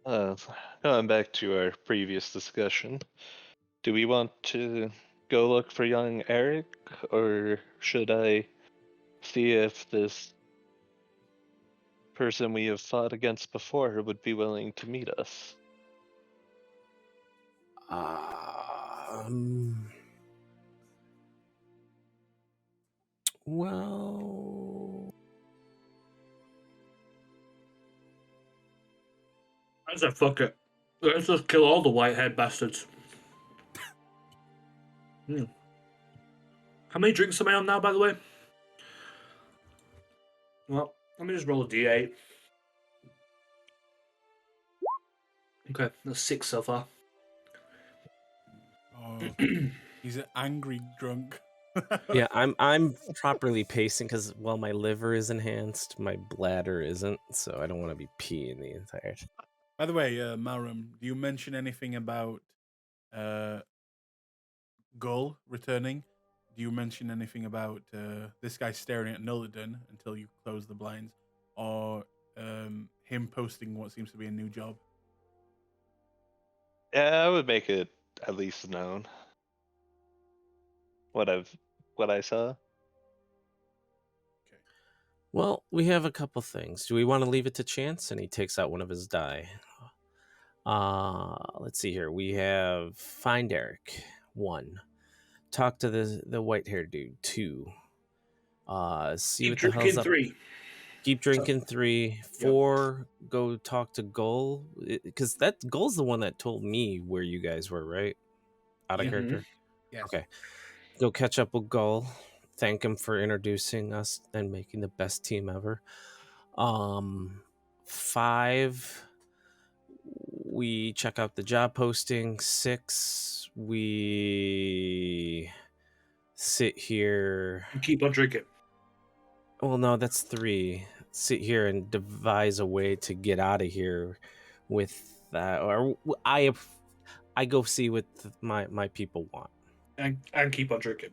Uh, Going back to our previous discussion, do we want to go look for young Eric, or should I see if this person we have fought against before would be willing to meet us? Um, well, I said, fuck it. Let's just kill all the whitehead bastards. How many drinks am I on now, by the way? Well, let me just roll a d8. Okay, that's 6 so far. Oh, he's an angry drunk. yeah, I'm properly pacing because while my liver is enhanced, my bladder isn't, so I don't want to be peeing the entire time. By the way, Malram, do you mention anything about Gull returning? Do you mention anything about this guy staring at Nullidan until you close the blinds, or him posting what seems to be a new job? Yeah, I would make it at least known what I saw. Well, we have a couple things. Do we want to leave it to chance? And he takes out one of his die. Let's see here. We have find Eric, 1. Talk to the white haired dude, 2. See Keep what the hell's drinking up. 3. Keep drinking, 3. 4, go talk to Gull. Because that Gull's the one that told me where you guys were, right? Out of Yeah. character? Yes. Okay. Go catch up with Gull. Thank him for introducing us and making the best team ever. 5, we check out the job posting. 6, we sit here. And keep on drinking. Well, no, that's 3. Sit here and devise a way to get out of here with that, or I go see what my people want. And keep on drinking.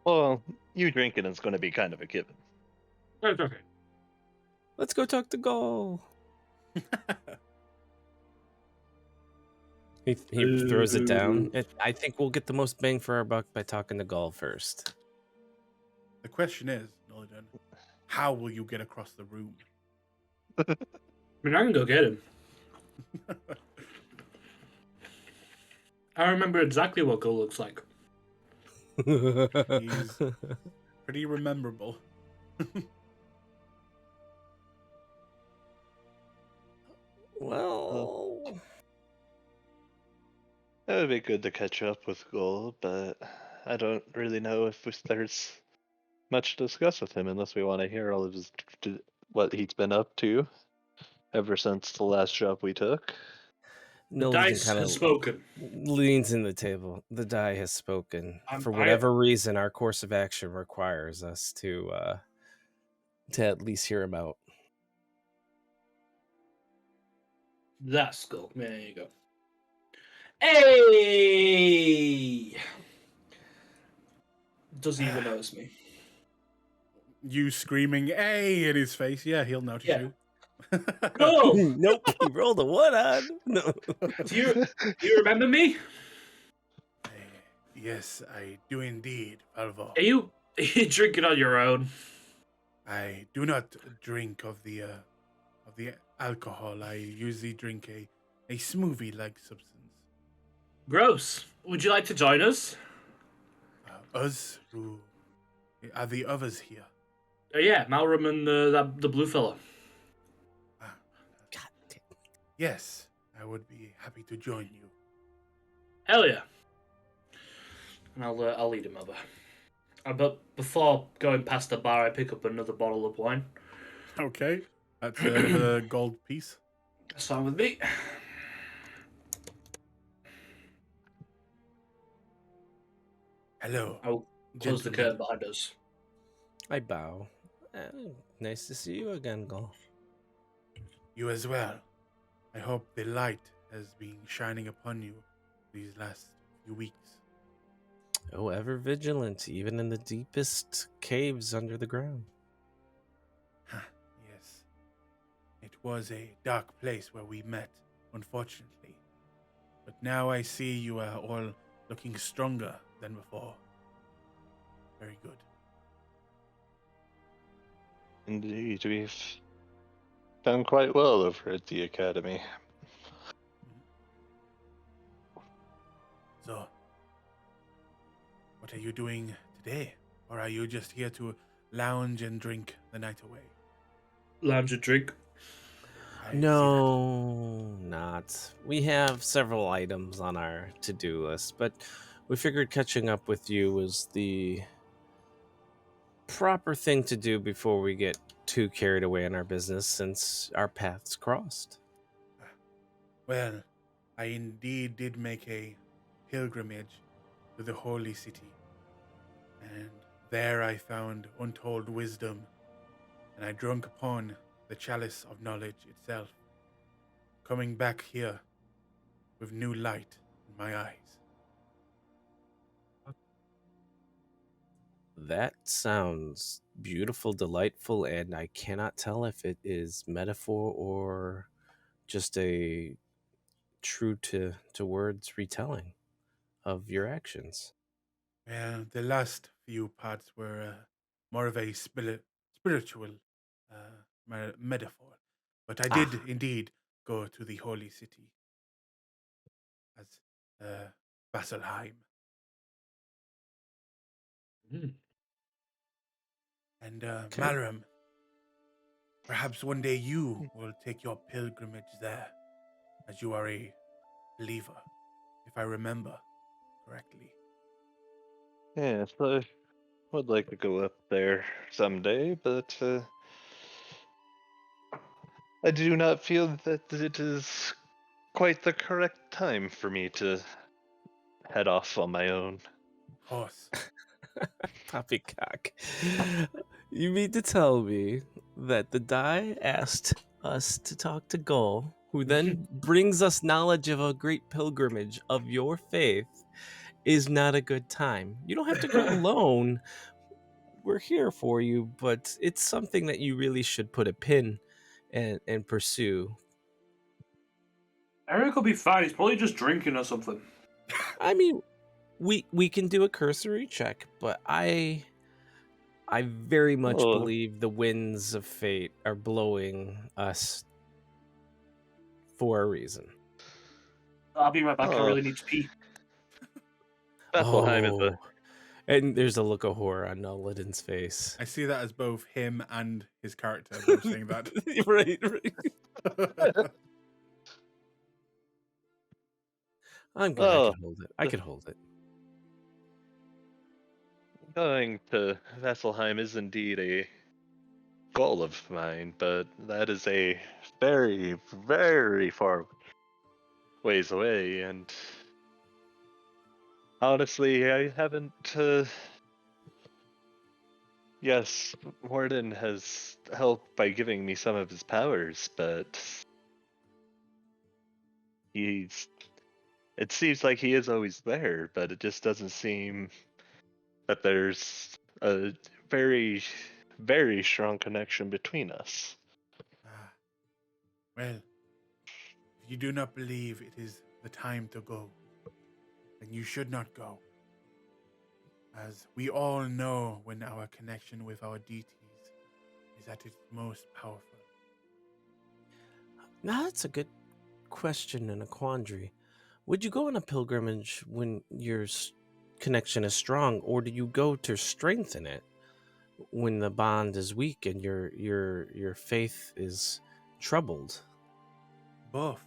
Well, you drinking is going to be kind of a given. That's okay. Let's go talk to Gull. He throws it down. I think we'll get the most bang for our buck by talking to Gull first. The question is, Nullidan, how will you get across the room? I mean, I can go get him. I remember exactly what Gull looks like. He's pretty rememberable. Well, It would be good to catch up with Gull, but I don't really know if there's much to discuss with him unless we want to hear all of his what he's been up to ever since the last job we took. The dice has spoken. Leans in the table. The die has spoken. For I- whatever reason, our course of action requires us to at least hear him out. That's Gull. There you go. Hey! Doesn't even notice me. You screaming "Hey!" in his face. Yeah, he'll notice you. No! Nope, he rolled a 1 on. No. Do you remember me? Yes, I do indeed, Palvo. Are you drinking on your own? I do not drink of the alcohol. I usually drink a smoothie-like substance. Gross. Would you like to join us? Us who are the others here? Yeah, Malram and the blue fella. God damn. Yes, I would be happy to join you. Hell yeah. And I'll lead him over. But before going past the bar, I pick up another bottle of wine. Okay, that's the gold piece. That's fine with me. Hello. I'll close the curtain behind us. I bow. Nice to see you again, Gull. You as well. I hope the light has been shining upon you these last few weeks. Oh, ever vigilant, even in the deepest caves under the ground. Yes. was a dark place where we met, unfortunately. But now I see you are all looking stronger than before. Very good. Indeed, we've done quite well over at the Academy. So, what are you doing today? Or are you just here to lounge and drink the night away? Lounge and drink. I see that. No, not. We have several items on our to-do list, but we figured catching up with you was the proper thing to do before we get too carried away in our business since our paths crossed. Well, I indeed did make a pilgrimage to the holy city. And there I found untold wisdom, and I drank upon the chalice of knowledge itself, coming back here with new light in my eyes. That sounds beautiful, delightful, and I cannot tell if it is metaphor or just a true to words retelling of your actions. Well, the last few parts were more of a spiritual metaphor, but I did Ah, indeed go to the holy city as uh, Vasselheim. Hmm. And okay. Malram, perhaps one day you will take your pilgrimage there, as you are a believer, if I remember correctly. Yeah, so I would like to go up there someday, but I do not feel that it is quite the correct time for me to head off on my own. Of course. Poppycock. You mean to tell me that the die asked us to talk to Gull, who then brings us knowledge of a great pilgrimage of your faith, is not a good time? You don't have to go alone. We're here for you, but it's something that you really should put a pin and pursue. Eric will be fine. He's probably just drinking or something. I mean, we can do a cursory check, but I very much Oh, believe the winds of fate are blowing us for a reason. I'll be right back. I oh, really need to pee. Bethelheim is a Oh, and there's a look of horror on Noladin's face. I see that as both him and his character, both saying that. Right, right. I'm good. I oh. can hold it. I can hold it. Going to Vesselheim is indeed a goal of mine, but that is a very, very far ways away, and honestly, I haven't. Yes, Warden has helped by giving me some of his powers, but he's. It seems like he is always there, but it just doesn't seem that there's a very, very strong connection between us. Ah, well, if you do not believe it is the time to go, then you should not go. As we all know when our connection with our deities is at its most powerful. Now that's a good question and a quandary. Would you go on a pilgrimage when your connection is strong, or do you go to strengthen it when the bond is weak and your faith is troubled? Both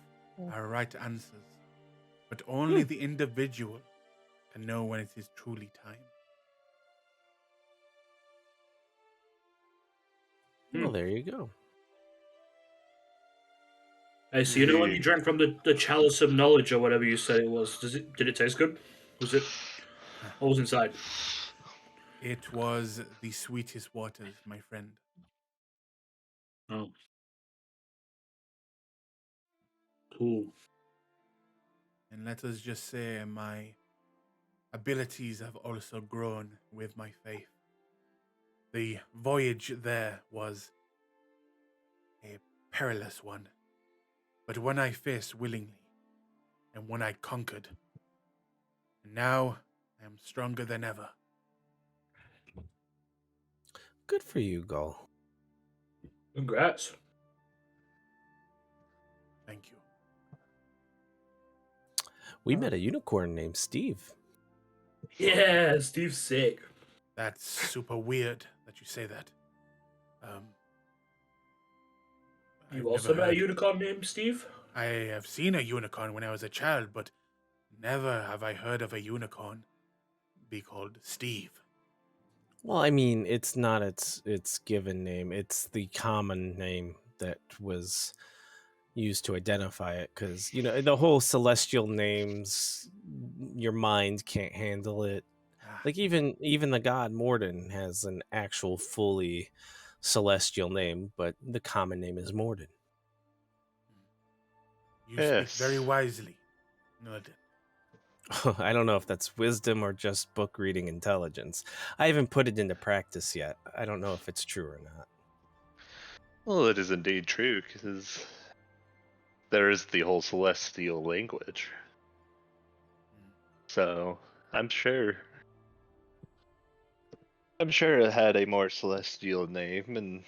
are right answers, but only Hmm. the individual can know when it is truly time. Well, there you go. Hey, so you know when you drank from the chalice of knowledge or whatever you said it was, did it taste good? Was it what was inside? It was the sweetest waters, my friend. Oh, cool. And let us just say my abilities have also grown with my faith. The voyage there was a perilous one, but one I faced willingly, and one I conquered. And now I am stronger than ever. Good for you, Gull. Congrats. Thank you. We met a unicorn named Steve. Yeah, Steve's sick. That's super weird that you say that. You I've also never met a heard- unicorn named Steve? I have seen a unicorn when I was a child, but never have I heard of a unicorn be called Steve. Well, I mean, it's not its given name. It's the common name that was used to identify it, because the whole celestial names, your mind can't handle it. Like even the god Morden has an actual fully celestial name, but the common name is Morden. You Yes. speak very wisely, Norden. I don't know if that's wisdom or just book reading intelligence. I haven't put it into practice yet. I don't know if it's true or not. Well, it is indeed true, because there is the whole celestial language. So, I'm sure it had a more celestial name, and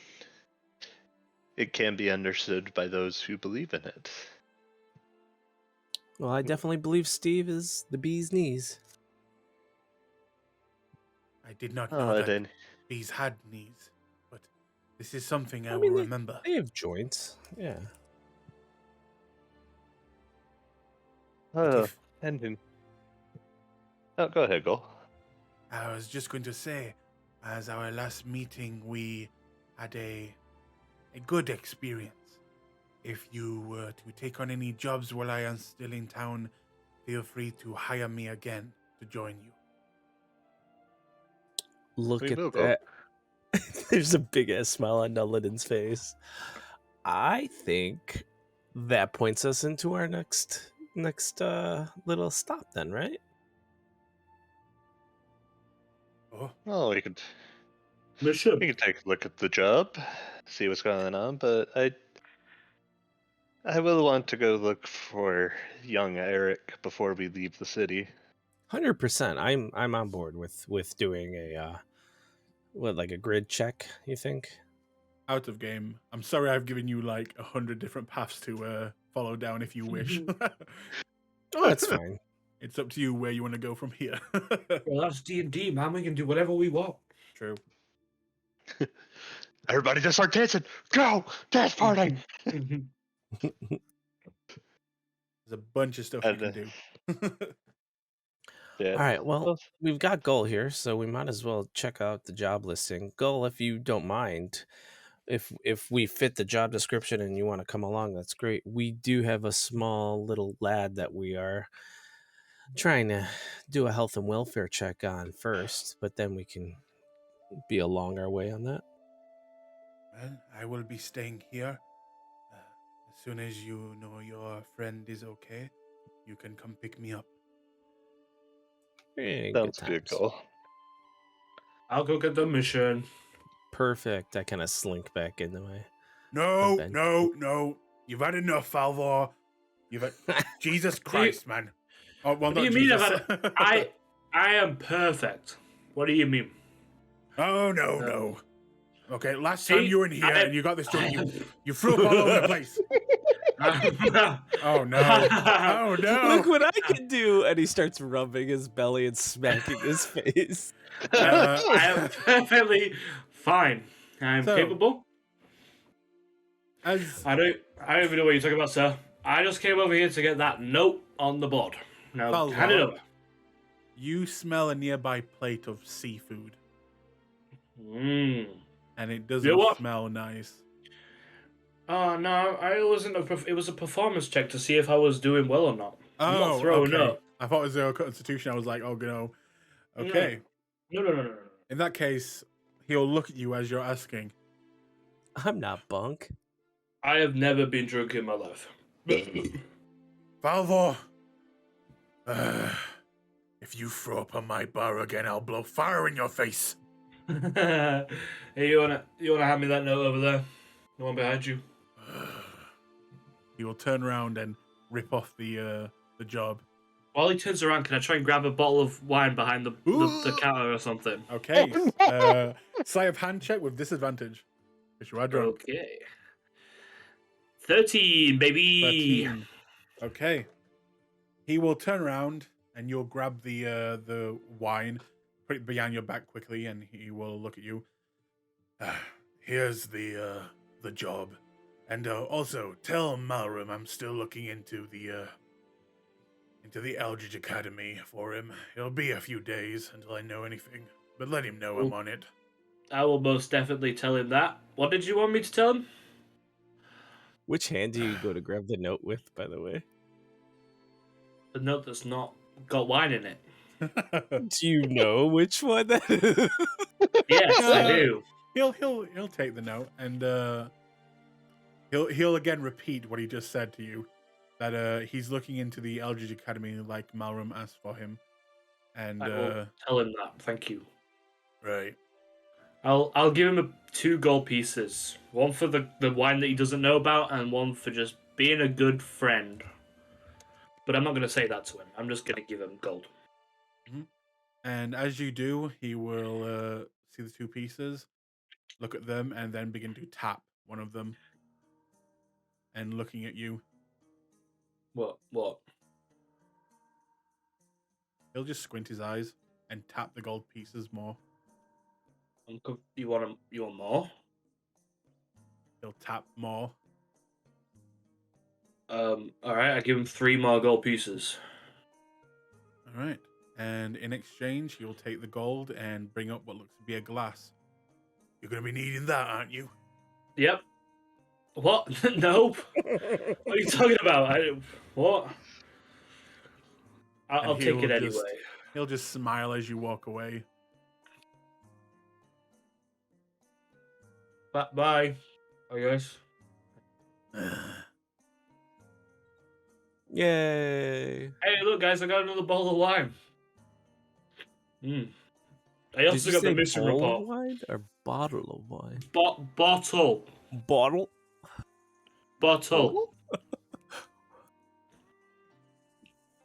it can be understood by those who believe in it. Well, I definitely believe Steve is the bee's knees. I did not Oh, know that then. bees had knees, but this is something I, I mean, will they- remember. They have joints. Yeah. But Oh, if, and oh, go ahead, Go. I was just going to say, as our last meeting, we had a good experience. If you were to take on any jobs while I am still in town, feel free to hire me again to join you. Look We at will go. that. There's a big ass smile on Nulliden's face. I think that points us into our next little stop then, right? Oh, Well, we could Mission. take a look at the job, see what's going on, but I will want to go look for young Eric before we leave the city. 100%. I'm on board with doing a like a grid check, you think? out of game. I'm sorry I've given you like 100 different paths to follow down if you wish. Oh, that's fine. It's up to you where you want to go from here. Well, that's D&D, man. We can do whatever we want. True. Everybody just start dancing! Go! Dance party! There's a bunch of stuff you can do. Yeah. All right, well, we've got Gull here, so we might as well check out the job listing. Gull, if you don't mind, if we fit the job description and you want to come along, that's great. We do have a small little lad that we are trying to do a health and welfare check on first, but then we can be along our way on that. Well, I will be staying here. As soon as you know your friend is okay, you can come pick me up. Eh, Sounds good good, times. Cole. I'll go get the mission. Perfect. I kind of slink back into my. No, Ben. no. You've had enough, Falvor. You've had... Jesus Christ, man. Oh, well, What do not you mean Jesus. I am perfect. What do you mean? Oh, no. Okay, last See, time you were in here and you got this joint, you threw up all over the place. Oh, no. Oh, no. Look what I can do! And he starts rubbing his belly and smacking his face. I am perfectly fine. I am So- capable. As I don't even know what you're talking about, sir. I just came over here to get that note on the board. Now, Falvar. hand it over. you smell a nearby plate of seafood, Mmm. and it You know doesn't what? smell nice. Oh, no, it was a performance check to see if I was doing well or not. I'm not Oh, throwing okay. up. I thought it was a constitution. I was like, oh, no. Okay. No. In that case, he'll look at you as you're asking. I'm not bunk. I have never been drunk in my life. Falvor, if you throw up on my bar again, I'll blow fire in your face. Hey, you wanna hand me that note over there? The one behind you. He will turn around and rip off the job. While he turns around, can I try and grab a bottle of wine behind the counter or something? Okay. Sleight of hand check with disadvantage. Because you are drunk. Okay. 13, baby. 13. Okay. He will turn around and you'll grab the wine, put it behind your back quickly, and he will look at you. Here's the job, and also tell Malrum I'm still looking into the Eldritch Academy for him. It'll be a few days until I know anything, but let him know I'm on it. I will most definitely tell him that. What did you want me to tell him? Which hand do you go to grab the note with, by the way? The note that's not got wine in it. Do you know which one that is? Yes, I do. He'll take the note, and he'll again repeat what he just said to you, that he's looking into the Eldritch Academy like Malrum asked for him, and I will tell him that. Thank you. right. I'll give him 2 gold pieces. One for the wine that he doesn't know about, and one for just being a good friend. But I'm not going to say that to him. I'm just going to give him gold. Mm-hmm. And as you do, he will see the 2 pieces, look at them, and then begin to tap one of them, and looking at you. What? He'll just squint his eyes and tap the gold pieces more. You want more? He'll tap more. All right. I give him 3 more gold pieces. All right. And in exchange, he will take the gold and bring up what looks to be a glass. You're going to be needing that, aren't you? Yep. What? Nope. What are you talking about? What? I'll take it anyway. He'll just smile as you walk away. Bye. I guess. Yay! Hey, look, guys! I got another bottle of wine. I also got the mission bowl report. Of wine or bottle of wine? Bottle. Bottle.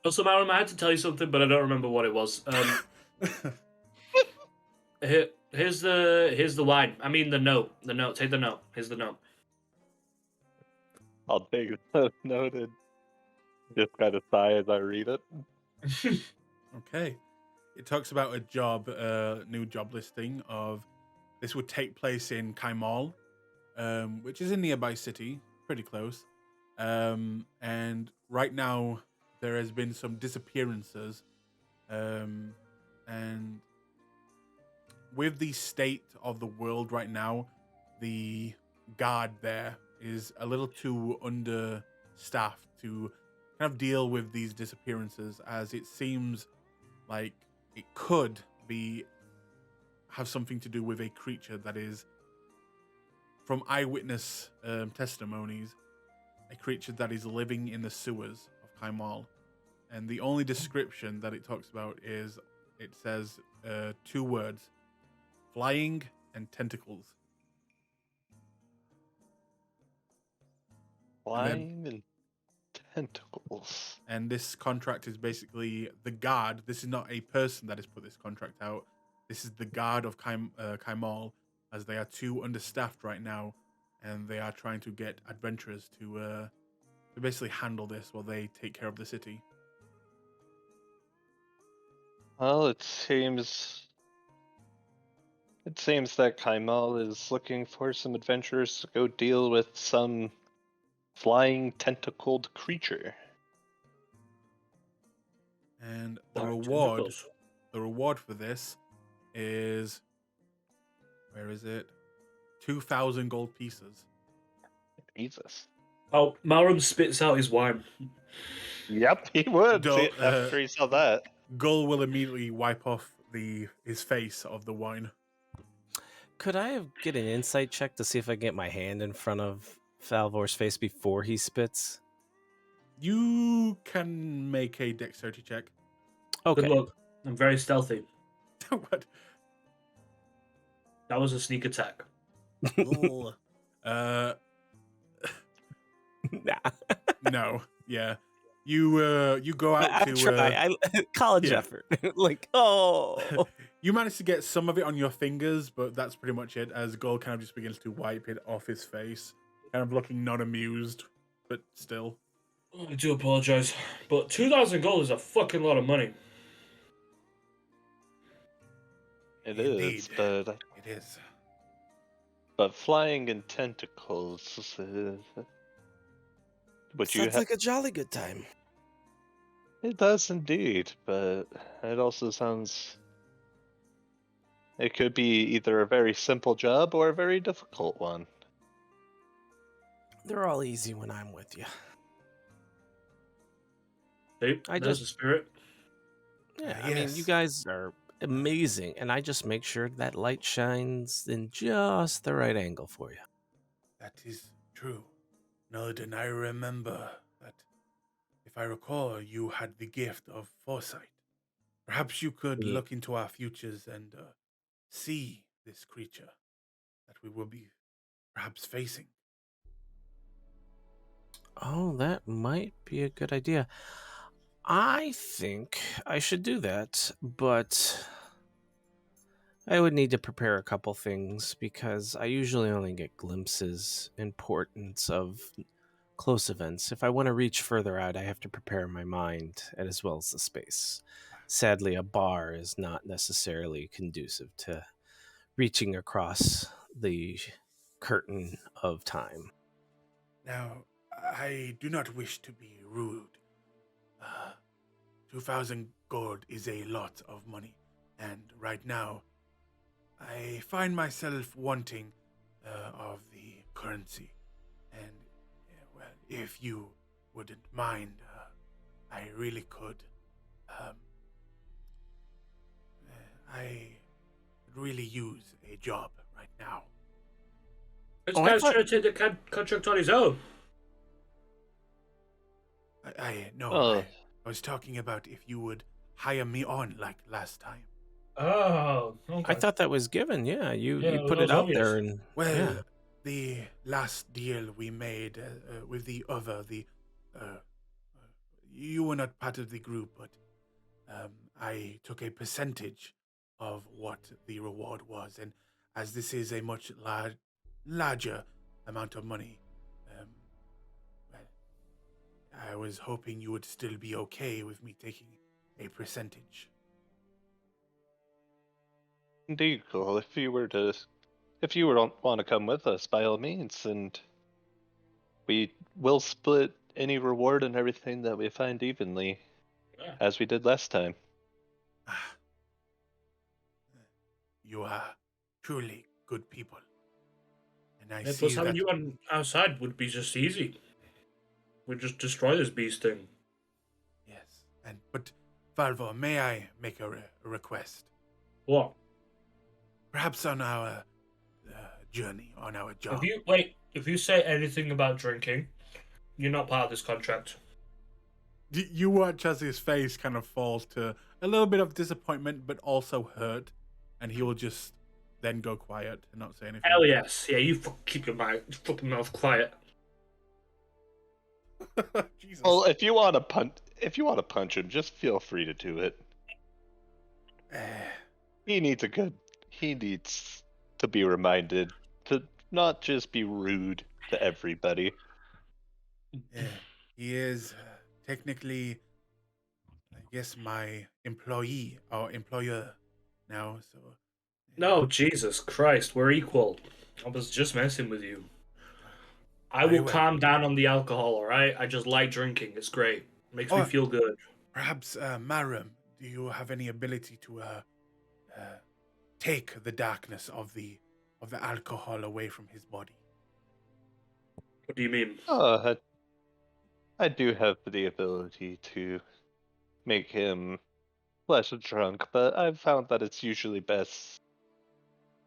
Also, Malrum, I had to tell you something, but I don't remember what it was. Here's the wine. I mean the note. The note. Take the note. Here's the note. I'll take the noted. Just kind of sigh as I read it. Okay. It talks about a job, new job listing of this would take place in Kaimal, which is a nearby city, pretty close. And right now there has been some disappearances, and with the state of the world right now, the guard there is a little too understaffed to kind of deal with these disappearances, as it seems like it could have something to do with a creature that is, from eyewitness testimonies, a creature that is living in the sewers of Kaimal. And the only description that it talks about is, it says 2 words: flying and tentacles. Flying and tentacles. And this contract is basically the guard. This is not a person that has put this contract out. This is the guard of Kaimal, as they are too understaffed right now, and they are trying to get adventurers to basically handle this while they take care of the city. Well, it seems that Kaimal is looking for some adventurers to go deal with some flying tentacled creature. And the reward for this is, where is it? 2,000 gold pieces. Jesus. Oh, Malrum spits out his wine. Yep, he would. Don't, after he saw that. Gull will immediately wipe off his face of the wine. Could I get an insight check to see if I can get my hand in front of Falvor's face before he spits? You can make a dexterity check. Okay. Good luck. I'm very stealthy. What? That was a sneak attack. Nah, No, yeah. You go out I to try. College yeah. effort. Like, oh, You manage to get some of it on your fingers, but that's pretty much it. As Gold kind of just begins to wipe it off his face, kind of looking not amused, but still. I do apologize, but 2,000 gold is a fucking lot of money. It is, Indeed, but it is. flying in tentacles. Would you sounds have? like a jolly good time. It does indeed, but it also sounds. It could be either a very simple job or a very difficult one. They're all easy when I'm with you. See, I there's just, the spirit. yeah, I mean, you Yes, guys are amazing, and I just make sure that light shines in just the right angle for you. that is true. Nod, and I remember that, if I recall, you had the gift of foresight. Perhaps you could Yeah. look into our futures and see this creature that we will be perhaps facing. Oh, that might be a good idea. I think I should do that, but I would need to prepare a couple things because I usually only get glimpses, importance of close events. If I want to reach further out, I have to prepare my mind as well as the space. Sadly, a bar is not necessarily conducive to reaching across the curtain of time. Now, I do not wish to be rude. Uh, 2,000 gold is a lot of money, and right now, I find myself wanting of the currency. And, well, if you wouldn't mind, I really could. Um, I could really use a job right now. This Oh, I guy's thought trying to take the contract on his own. Oh, I was talking about if you would hire me on like last time. Oh, I okay. thought that was given. Yeah, Yeah, you that put it was out obvious. there, and Well, yeah. the last deal we made with you were not part of the group, but I took a percentage of what the reward was, and as this is a much larger amount of money, um, well, I was hoping you would still be okay with me taking a percentage. indeed, cool. If you would want to come with us, by all means, and we will split any reward and everything that we find evenly, Yeah. as we did last time. Ah, you are truly good people, and I Yeah, see plus having that. you on outside would be just easy. We'd just destroy this beast thing. Yes, and but Valvo, may I make a request? What? Perhaps on our journey, on our job. If you say anything about drinking, you're not part of this contract. You watch as his face kind of falls to a little bit of disappointment, but also hurt, and he will just then go quiet and not say anything. Hell yes. Yeah, keep your fucking mouth quiet. Jesus. Well, if you want to punch him, just feel free to do it. He needs he needs to be reminded to not just be rude to everybody. He is technically, I guess, my employee or employer now. So. No, Jesus Christ, we're equal. I was just messing with you. I Very will well. calm down on the alcohol, alright? I just like drinking. It's great. Makes me Oh. feel good. Perhaps, Marum, do you have any ability to take the darkness of the alcohol away from his body? What do you mean? I do have the ability to make him less drunk, but I've found that it's usually best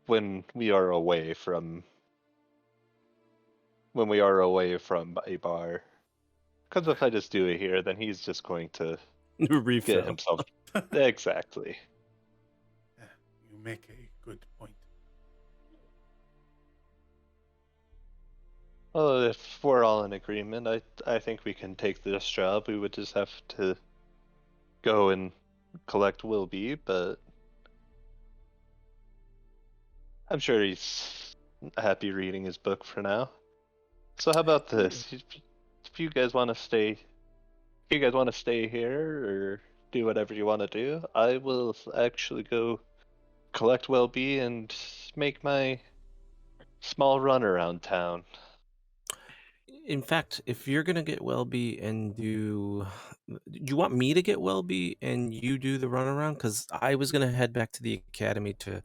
when we are away from a bar. Because if I just do it here, then he's just going to get Refill. himself exactly. You make a good point. Well, if we're all in agreement, I think we can take this job. We would just have to go and collect Wilby, but I'm sure he's happy reading his book for now. So how about this? If you guys want to stay, if you guys want to stay here or do whatever you want to do, I will actually go collect Welby and make my small run around town. In fact, if you're gonna get Welby and do you want me to get Welby and you do the runaround? Because I was gonna head back to the academy to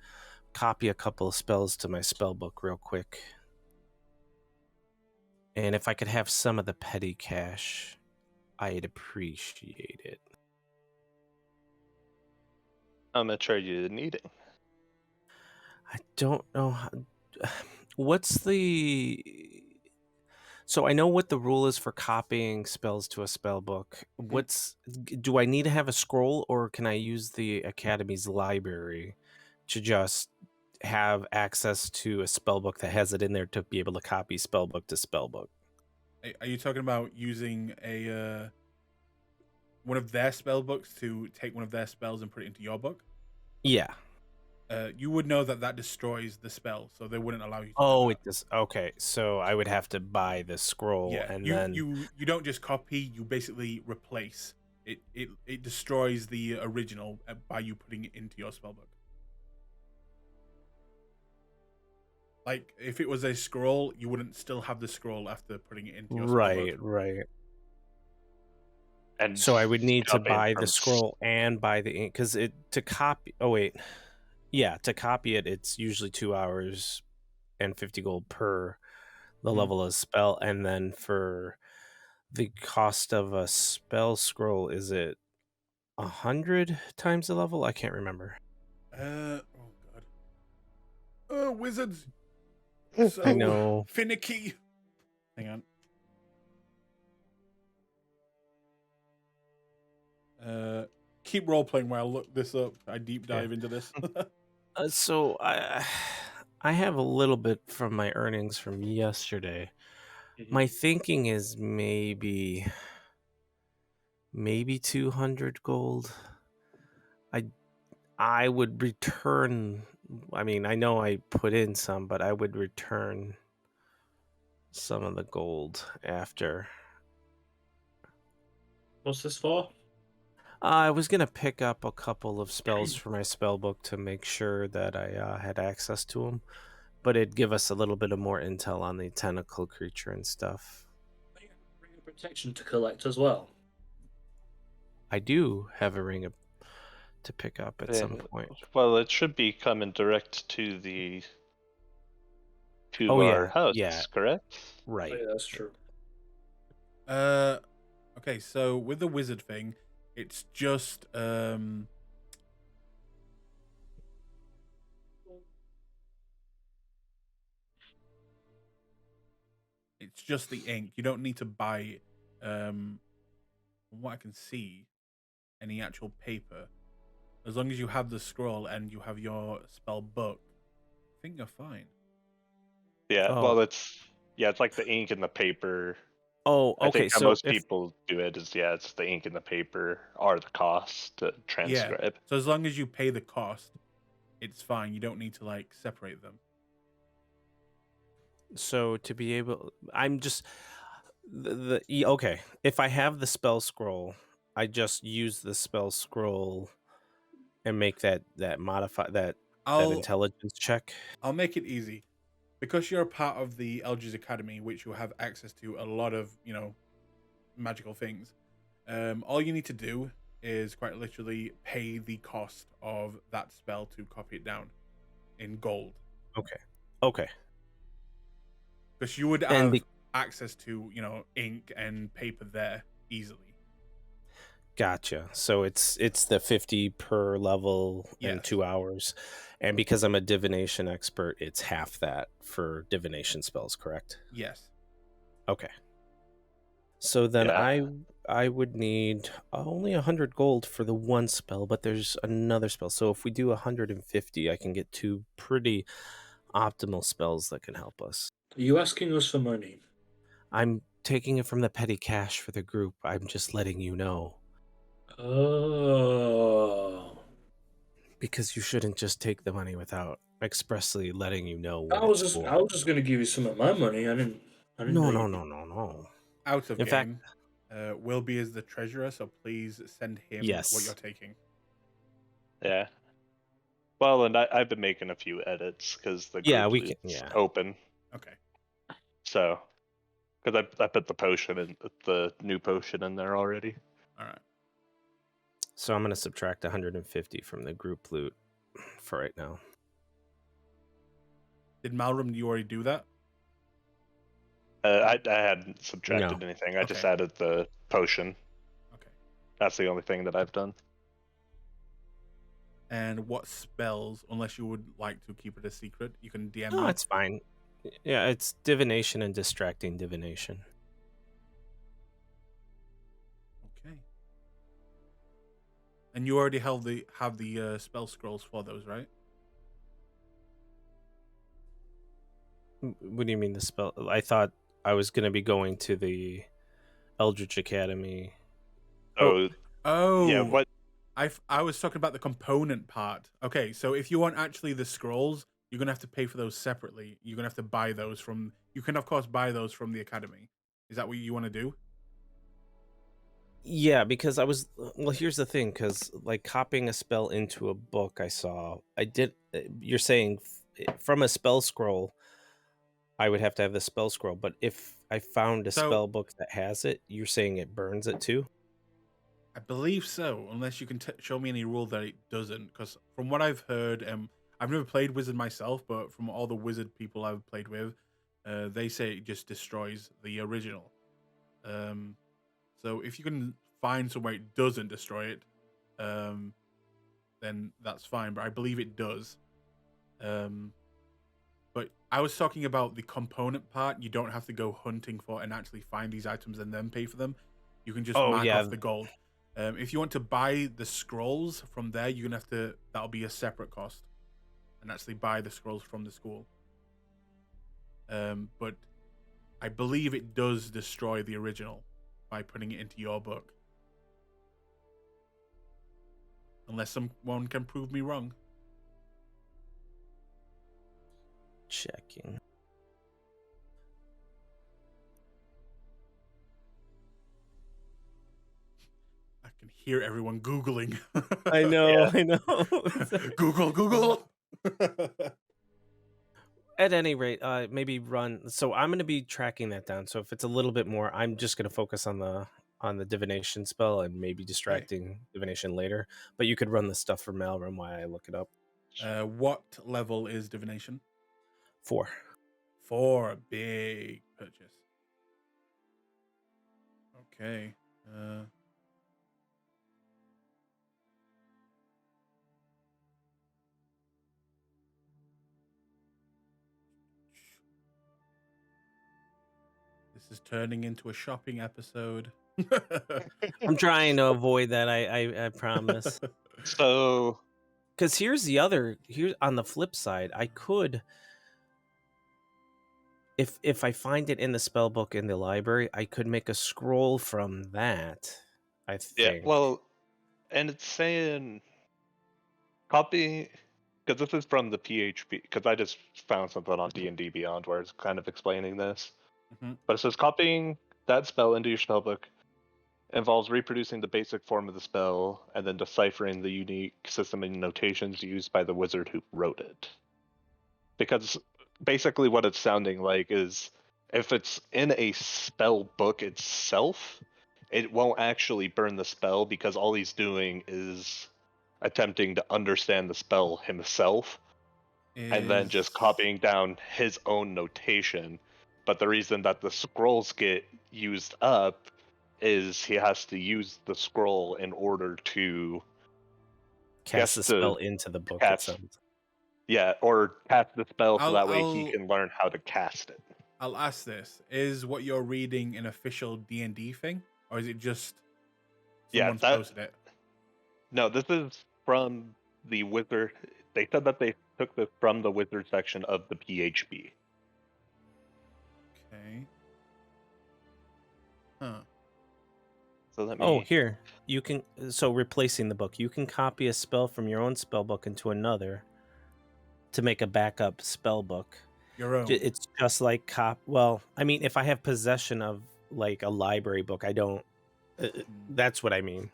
copy a couple of spells to my spell book real quick. And if I could have some of the petty cash, I'd appreciate it. How much are you needing? I don't know what's the so I know what the rule is for copying spells to a spell book. Do I need to have a scroll, or can I use the Academy's library to just have access to a spell book that has it in there to be able to copy spell book to spell book? Are you talking about using a one of their spell books to take one of their spells and put it into your book? Yeah. You would know that destroys the spell, so they wouldn't allow you to Oh, do it does. Okay, so I would have to buy the scroll that. and Yeah, then you don't just copy; you basically replace it. It destroys the original by you putting it into your spell book. Like if it was a scroll, you wouldn't still have the scroll after putting it into your spell book. right. And So I would need to copy it buy the from scroll and buy the ink because it to copy. Oh wait, yeah, to copy it, it's usually 2 hours and 50 gold per the Mhm. level of spell, and then for the cost of a spell scroll, is it 100 times the level? I can't remember. Oh god. Oh, wizards, I so know. finicky. Hang on. Keep role playing while I look this up. I deep dive into this. So I have a little bit from my earnings from yesterday. My thinking is maybe 200 gold. I would return. I mean, I know I put in some, but I would return some of the gold after. What's this for? I was gonna pick up a couple of spells for my spell book to make sure that I had access to them, but it'd give us a little bit of more intel on the tentacle creature and stuff. Ring of protection to collect as well. I do have a ring to pick up at some Yeah, point. well, it should be coming direct to Oh our yeah, house, correct? Oh, right. yeah, that's true. Okay, so with the wizard thing, it's just it's just the ink. You don't need to buy from what I can see, any actual paper. As long as you have the scroll and you have your spell book, I think you're fine. Yeah, Oh, well, it's like the ink and the paper. oh, I okay. think how So most people do it is it's the ink and the paper are the cost to Yeah. transcribe. So as long as you pay the cost, it's fine. You don't need to like separate them. So to be able, I'm just okay. If I have the spell scroll, I just use the spell scroll and make that modify that I'll intelligence check. I'll make it easy. Because you're a part of the Eldritch Academy, which you have access to a lot of, magical things. All you need to do is quite literally pay the cost of that spell to copy it down in gold. Okay. Because you would And have access to, ink and paper there easily. Gotcha. So it's the 50 per level in Yes. 2 hours. And because I'm a divination expert, it's half that for divination spells, correct? Yes. Okay. So then Yeah. I would need only 100 gold for the one spell, but there's another spell. So if we do 150, I can get 2 pretty optimal spells that can help us. Are you asking us for money? I'm taking it from the petty cash for the group. I'm just letting you know. Oh. Because you shouldn't just take the money without expressly letting you know what I was it's just for. gonna give you some of my money. I didn't know No, you. no, no, no, no. Out of In fact, game, Wilby is the treasurer, so please send him what you're yes. taking. Yeah. Well, and I've been making a few edits because the Yeah, group we is can. Yeah. open. Okay. So, because I put the new potion in there already. All right. So I'm going to subtract 150 from the group loot for right now. Did Malrum, you already do that? I hadn't subtracted No. anything. I just Okay. added the potion. Okay. That's the only thing that I've done. And what spells, unless you would like to keep it a secret, you can DM No, me. it's fine. Yeah, it's divination and distracting divination. Okay. And you already have the spell scrolls for those, right? What do you mean the spell? I thought I was going to be going to the Eldritch Academy. Oh, Oh. yeah. What? I was talking about the component part. Okay, so if you want actually the scrolls, you're gonna have to pay for those separately. You're gonna have to buy those from. You can of course buy those from the academy. Is that what you want to do? Yeah, because well, here's the thing, because like copying a spell into a book, I did. You're saying from a spell scroll, I would have to have the spell scroll, but if I found a So spell book that has it, you're saying it burns it too? I believe so, unless you can show me any rule that it doesn't. Because from what I've heard, I've never played wizard myself, but from all the wizard people I've played with, they say it just destroys the original. So if you can find somewhere it doesn't destroy it, then that's fine. But I believe it does. But I was talking about the component part. You don't have to go hunting for and actually find these items and then pay for them. You can just Oh mark yeah, off the gold. If you want to buy the scrolls from there, you're gonna have to. That'll be a separate cost, and actually buy the scrolls from the school. But I believe it does destroy the original by putting it into your book, unless someone can prove me wrong. checking. I can hear everyone googling. I know, Yeah. I know. Google. At any rate, maybe run. So I'm going to be tracking that down. So if it's a little bit more, I'm just going to focus on the divination spell and maybe distracting divination later. But you could run the stuff for Malrum while I look it up. What level is divination? 4. For a big purchase. Okay. This is turning into a shopping episode. I'm trying to avoid that. I promise. So Because here's on the flip side, I could, if I find it in the spell book in the library, I could make a scroll from that. I yeah. think. Well, and it's saying copy because this is from the PHP. Because I just found something on D&D Beyond where it's kind of explaining this. Mhm. But it says copying that spell into your spellbook involves reproducing the basic form of the spell and then deciphering the unique system and notations used by the wizard who wrote it. Because basically what it's sounding like is if it's in a spell book itself, it won't actually burn the spell because all he's doing is attempting to understand the spell himself and then just copying down his own notation. But the reason that the scrolls get used up is he has to use the scroll in order to Cast the spell into the book cast, itself. or cast the spell so that way he I'll can learn how to cast it. I'll ask this: is what you're reading an official D&D thing, or is it just someone's posted it? No, this is from the wizard. They said that they took this from the wizard section of the PHP. Okay. Huh. So let Oh, me. here. You can so replacing the book, you can copy a spell from your own spell book into another to make a backup spell book. Your own. It's just like well, I mean, if I have possession of like a library book, I don't that's what I mean.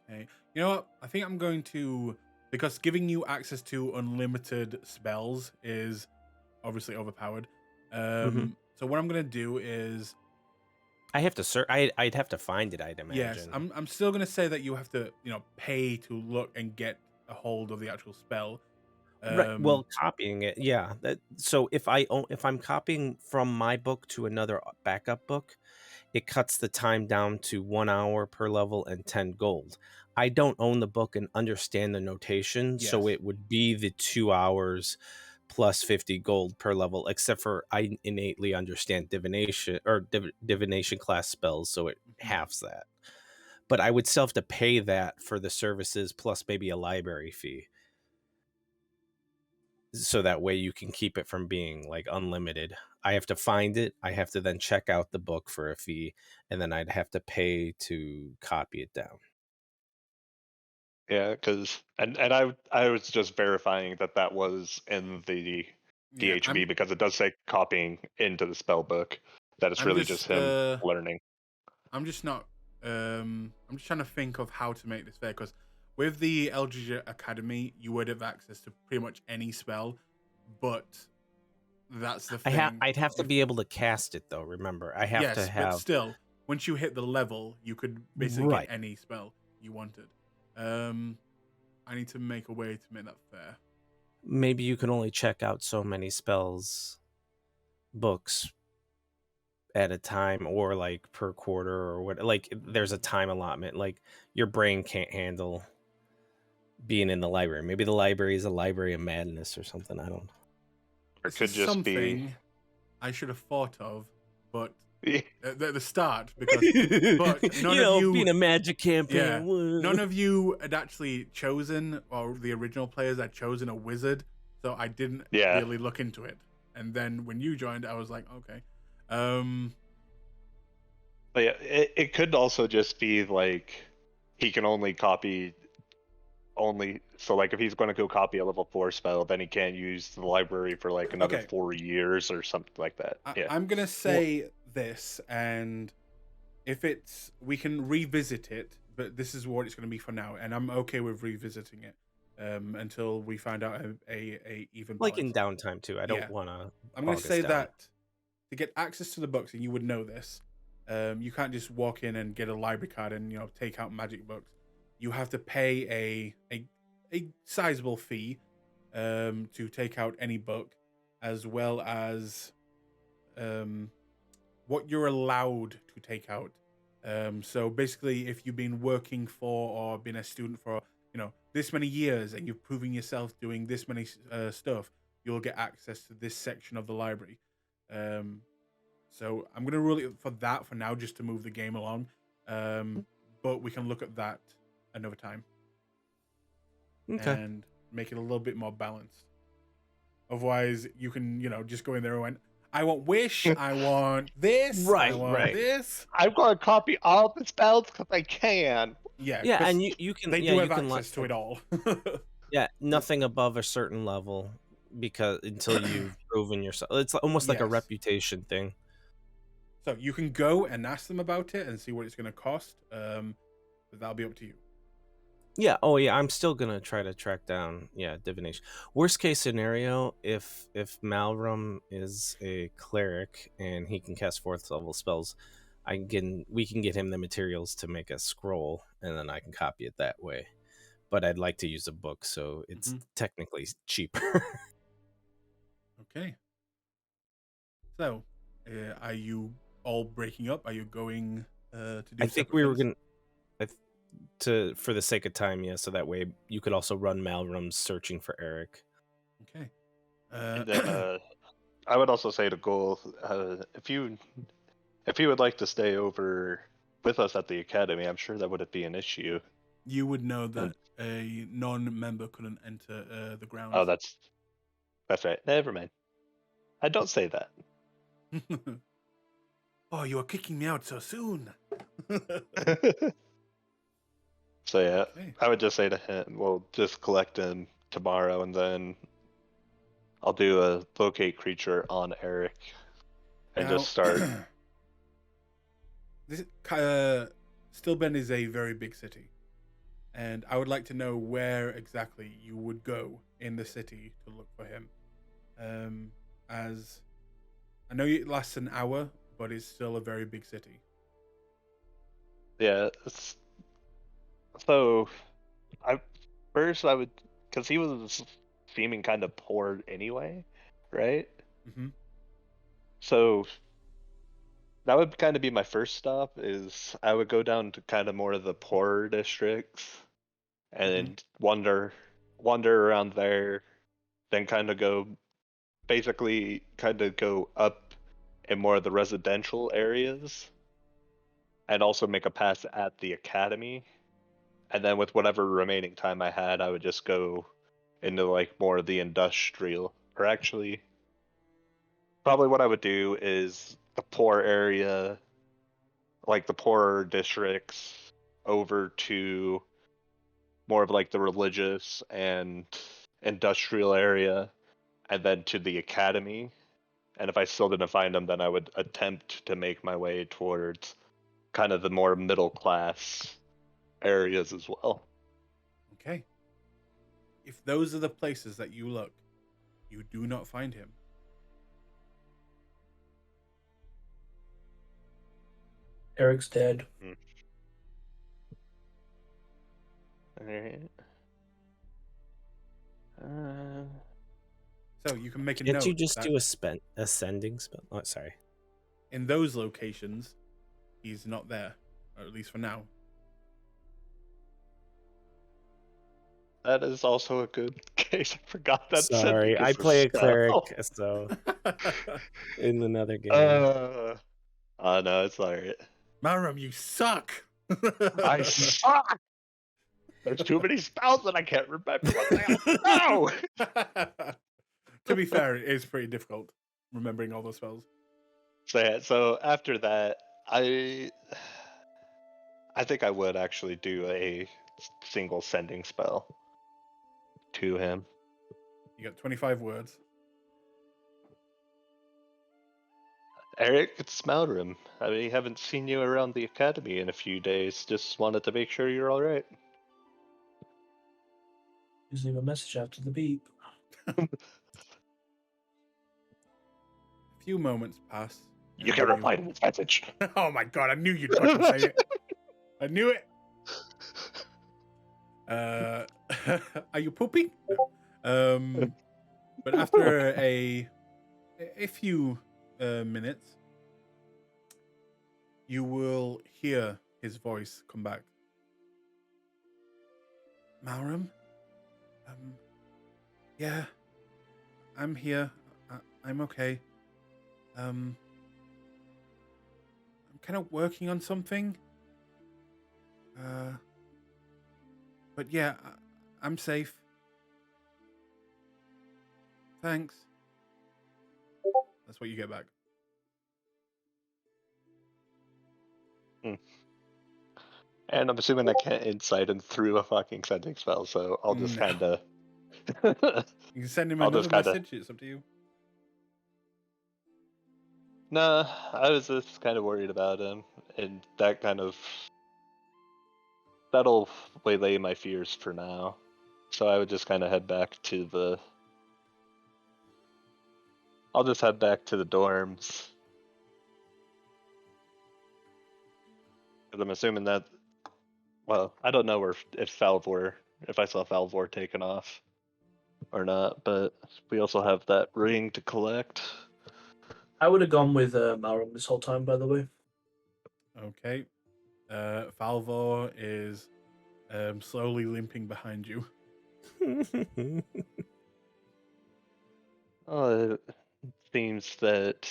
Okay. You know what? I think I'm going to, because giving you access to unlimited spells is obviously overpowered. Mhm. So what I'm gonna do is, I have to search. I'd have to find it, I'd yes, imagine. I'm still gonna say that you have to, pay to look and get a hold of the actual spell. Right. Um, Well, copying it, yeah. So if I'm copying from my book to another backup book, it cuts the time down to 1 hour per level and 10 gold. I don't own the book and understand the notation, so yes. it would be the 2 hours plus 50 gold per level, except for I innately understand divination or divination class spells, so it Mhm. halves that. But I would still have to pay that for the services plus maybe a library fee. So that way you can keep it from being like unlimited. I have to find it. I have to then check out the book for a fee, and then I'd have to pay to copy it down. Yeah, because I was just verifying that that was in the Yeah, DHB because it does say copying into the spell book. That it's I'm really just just him learning. I'm just not I'm just trying to think of how to make this fair, because with the Eldritch Academy you would have access to pretty much any spell, but that's the thing. I'd have to If be able to cast it though. Remember, I have to Yes, but have still, once you hit the level, you could basically get right. any spell you wanted. Um, I need to make a way to make that fair. Maybe you can only check out so many spells books at a time, or like per quarter, or what. Like there's a time allotment. Like your brain can't handle being in the library. Maybe the library is a library of madness or something. I don't Or it This could is just be. something I should have thought of, but Yeah, at the start, because none you of know, you, being a magic yeah, campaign. none of you had actually chosen, or the original players had chosen a wizard, so I didn't yeah. really look into it. And then when you joined, I was like, okay. Um, But yeah, it could also just be like he can only copy only. So like if he's going to go copy a level 4 spell, then he can't use the library for like another okay, 4 years or something like that. Yeah. I'm gonna Well, say this, and if it's, we can revisit it, but this is what it's gonna be for now, and I'm okay with revisiting it until we find out a even like in balance. downtime too. I don't Yeah, want to I'm gonna bog us say down. that to get access to the books, and you would know this, you can't just walk in and get a library card and take out magic books. You have to pay a sizable fee to take out any book, as well as um, what you're allowed to take out. So basically, if you've been working for or been a student for this many years and you've proven yourself doing this many stuff, you'll get access to this section of the library. Um, so I'm gonna rule it for that for now, just to move the game along. But we can look at that another time Okay. and make it a little bit more balanced. Otherwise, you can just go in there and went, I want wish, I want this, I Right, want right. this. I'm going to copy all the spells because I can. Yeah, Yeah, because and you can they yeah do you have can let access to it all. yeah nothing above a certain level because until you've proven yourself, it's almost like a Yes. reputation thing. So you can go and ask them about it and see what it's going to cost. But that'll be up to you. Yeah. Oh, yeah. I'm still gonna try to track down. Yeah, divination. Worst case scenario, if Malrum is a cleric and he can cast fourth level spells, we can get him the materials to make a scroll, and then I can copy it that way. But I'd like to use a book, so it's Mhm. technically cheaper. Okay. So, are you all breaking up? Are you going to I do think separate we were things? gonna I th- to for the sake of time, yeah. So that way you could also run Malrum's searching for Eric. Okay. And then I would also say to Goal, if you would like to stay over with us at the academy, I'm sure that wouldn't be an issue. You would know that And a non-member couldn't enter the oh, grounds. that's right. Never mind. I don't say that. Oh, you are kicking me out so soon. So yeah, Okay. I would just say to him, we'll just collect him tomorrow, and then I'll do a locate creature on Eric and just Now, start. this Stillbend is a very big city, and I would like to know where exactly you would go in the city to look for him. As I know it lasts an hour, but it's still a very big city. Yeah. So I first I would, because he was seeming kind of poor anyway, right? Mm-hmm. So that would kind of be my first stop. Is I would go down to kind of more of the poorer districts and wander around there, then kind of go basically kind of go up in more of the residential areas, and also make a pass at the academy. And then with whatever remaining time I had, I would just go into like more of the industrial, or actually probably what I would do is the poor area, like the poorer districts, over to more of like the religious and industrial area, and then to the academy. And if I still didn't find them, then I would attempt to make my way towards kind of the more middle class areas as well. Okay. If those are the places that you look, you do not find him. Eric's dead. Alright. So you can make a Can't you note just that do a ascending spell? Oh, sorry. in those locations, he's not there, or at least for now. That is also a good case. I forgot that Sorry, Cedric I is play a cleric, spell. so in another game. Oh no, it's alright. Marum, you suck. I suck! There's too many spells that I can't remember what they all know! To be fair, it is pretty difficult remembering all those spells. So yeah, so after that, I think I would actually do a single sending spell to him. You got 25 words. Eric, it's Malrim. I haven't seen you around the academy in a few days. Just wanted to make sure you're alright. Just leave a message after the beep. A few moments pass. You and can then reply to this message. Oh my god, I knew you'd fucking say it. I knew it. Are you pooping? No. But after a few minutes, you will hear his voice come back. Malram? Yeah, I'm here. I'm okay. I'm kind of working on something. But yeah, I'm safe. Thanks. That's what you get back. And I'm assuming I can't insight him through a fucking sending spell, so I'll just No. kind of. You can send him I'll another just kinda- message. It's up to you. Nah, I was just kind of worried about him, and that kind of. That'll waylay my fears for now. So I would just kind of head back to the. I'll just head back to the dorms. Because I'm assuming that. Well, I don't know if I saw Falvor taken off or not, but we also have that ring to collect. I would have gone with Malrum this whole time, by the way. Okay. Falvor is slowly limping behind you. Oh, it seems that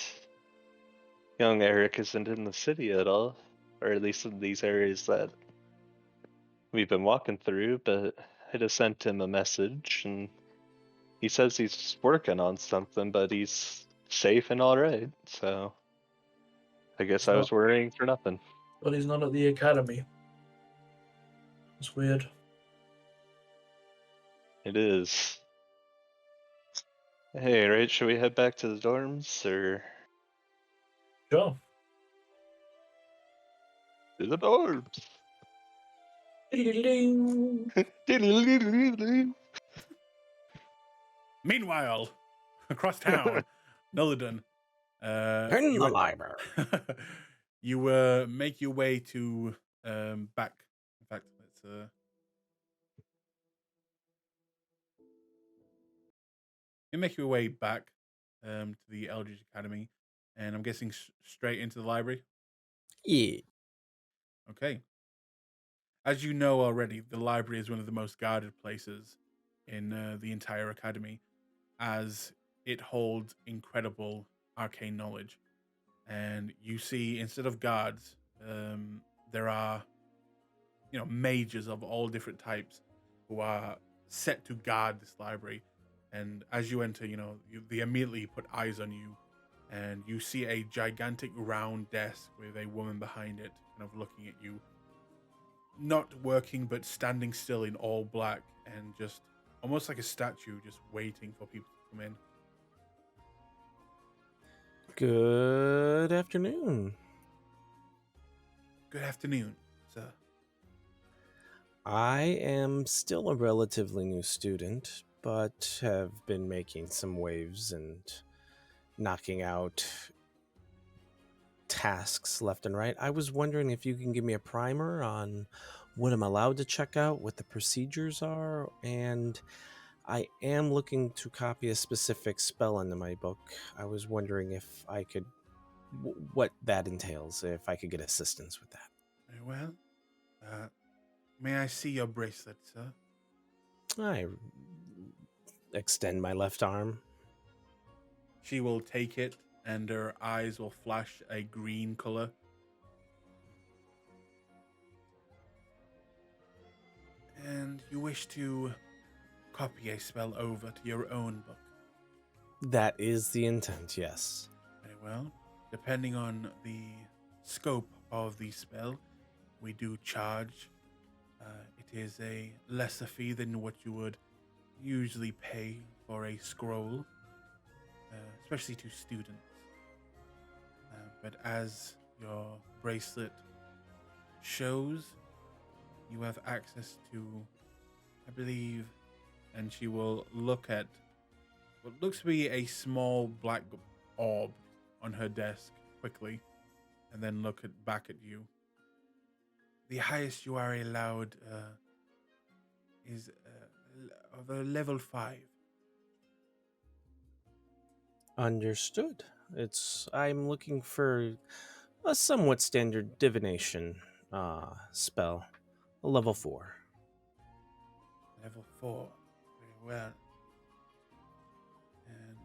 young Eric isn't in the city at all, or at least in these areas that we've been walking through, but I just sent him a message, and he says he's working on something, but he's safe and alright, so I guess I was worrying for nothing. But he's not at the academy. It's weird. It is. Hey, right, should we head back to the dorms, or Sure. to the dorms? Meanwhile, across town, Nullidan, In you the library. you make your way to back. In fact, let's you make your way back to the Eldritch Academy, and I'm guessing straight into the library. Yeah. Okay. As you know already, the library is one of the most guarded places in the entire academy, as it holds incredible arcane knowledge. And you see, instead of guards, there are, mages of all different types who are set to guard this library. And as you enter, they immediately put eyes on you, and you see a gigantic round desk with a woman behind it, kind of looking at you, not working but standing still in all black, and just almost like a statue, just waiting for people to come in. Good afternoon. Good afternoon, sir. I am still a relatively new student, but have been making some waves and knocking out tasks left and right. I was wondering if you can give me a primer on what I'm allowed to check out, what the procedures are, and I am looking to copy a specific spell into my book. I was wondering if I could, what that entails, if I could get assistance with that. Very well. May I see your bracelet, sir? I extend my left arm. She will take it, and her eyes will flash a green color. And you wish to copy a spell over to your own book? That is the intent, yes. Very well. Depending on the scope of the spell, we do charge. It is a lesser fee than what you would usually pay for a scroll, especially to students. But as your bracelet shows, you have access to, I believe, and she will look at what looks to be a small black orb on her desk quickly, and then look back at you. The highest you are allowed is of a level 5. Understood. I'm looking for a somewhat standard divination spell, a level 4. Level 4. Very well. And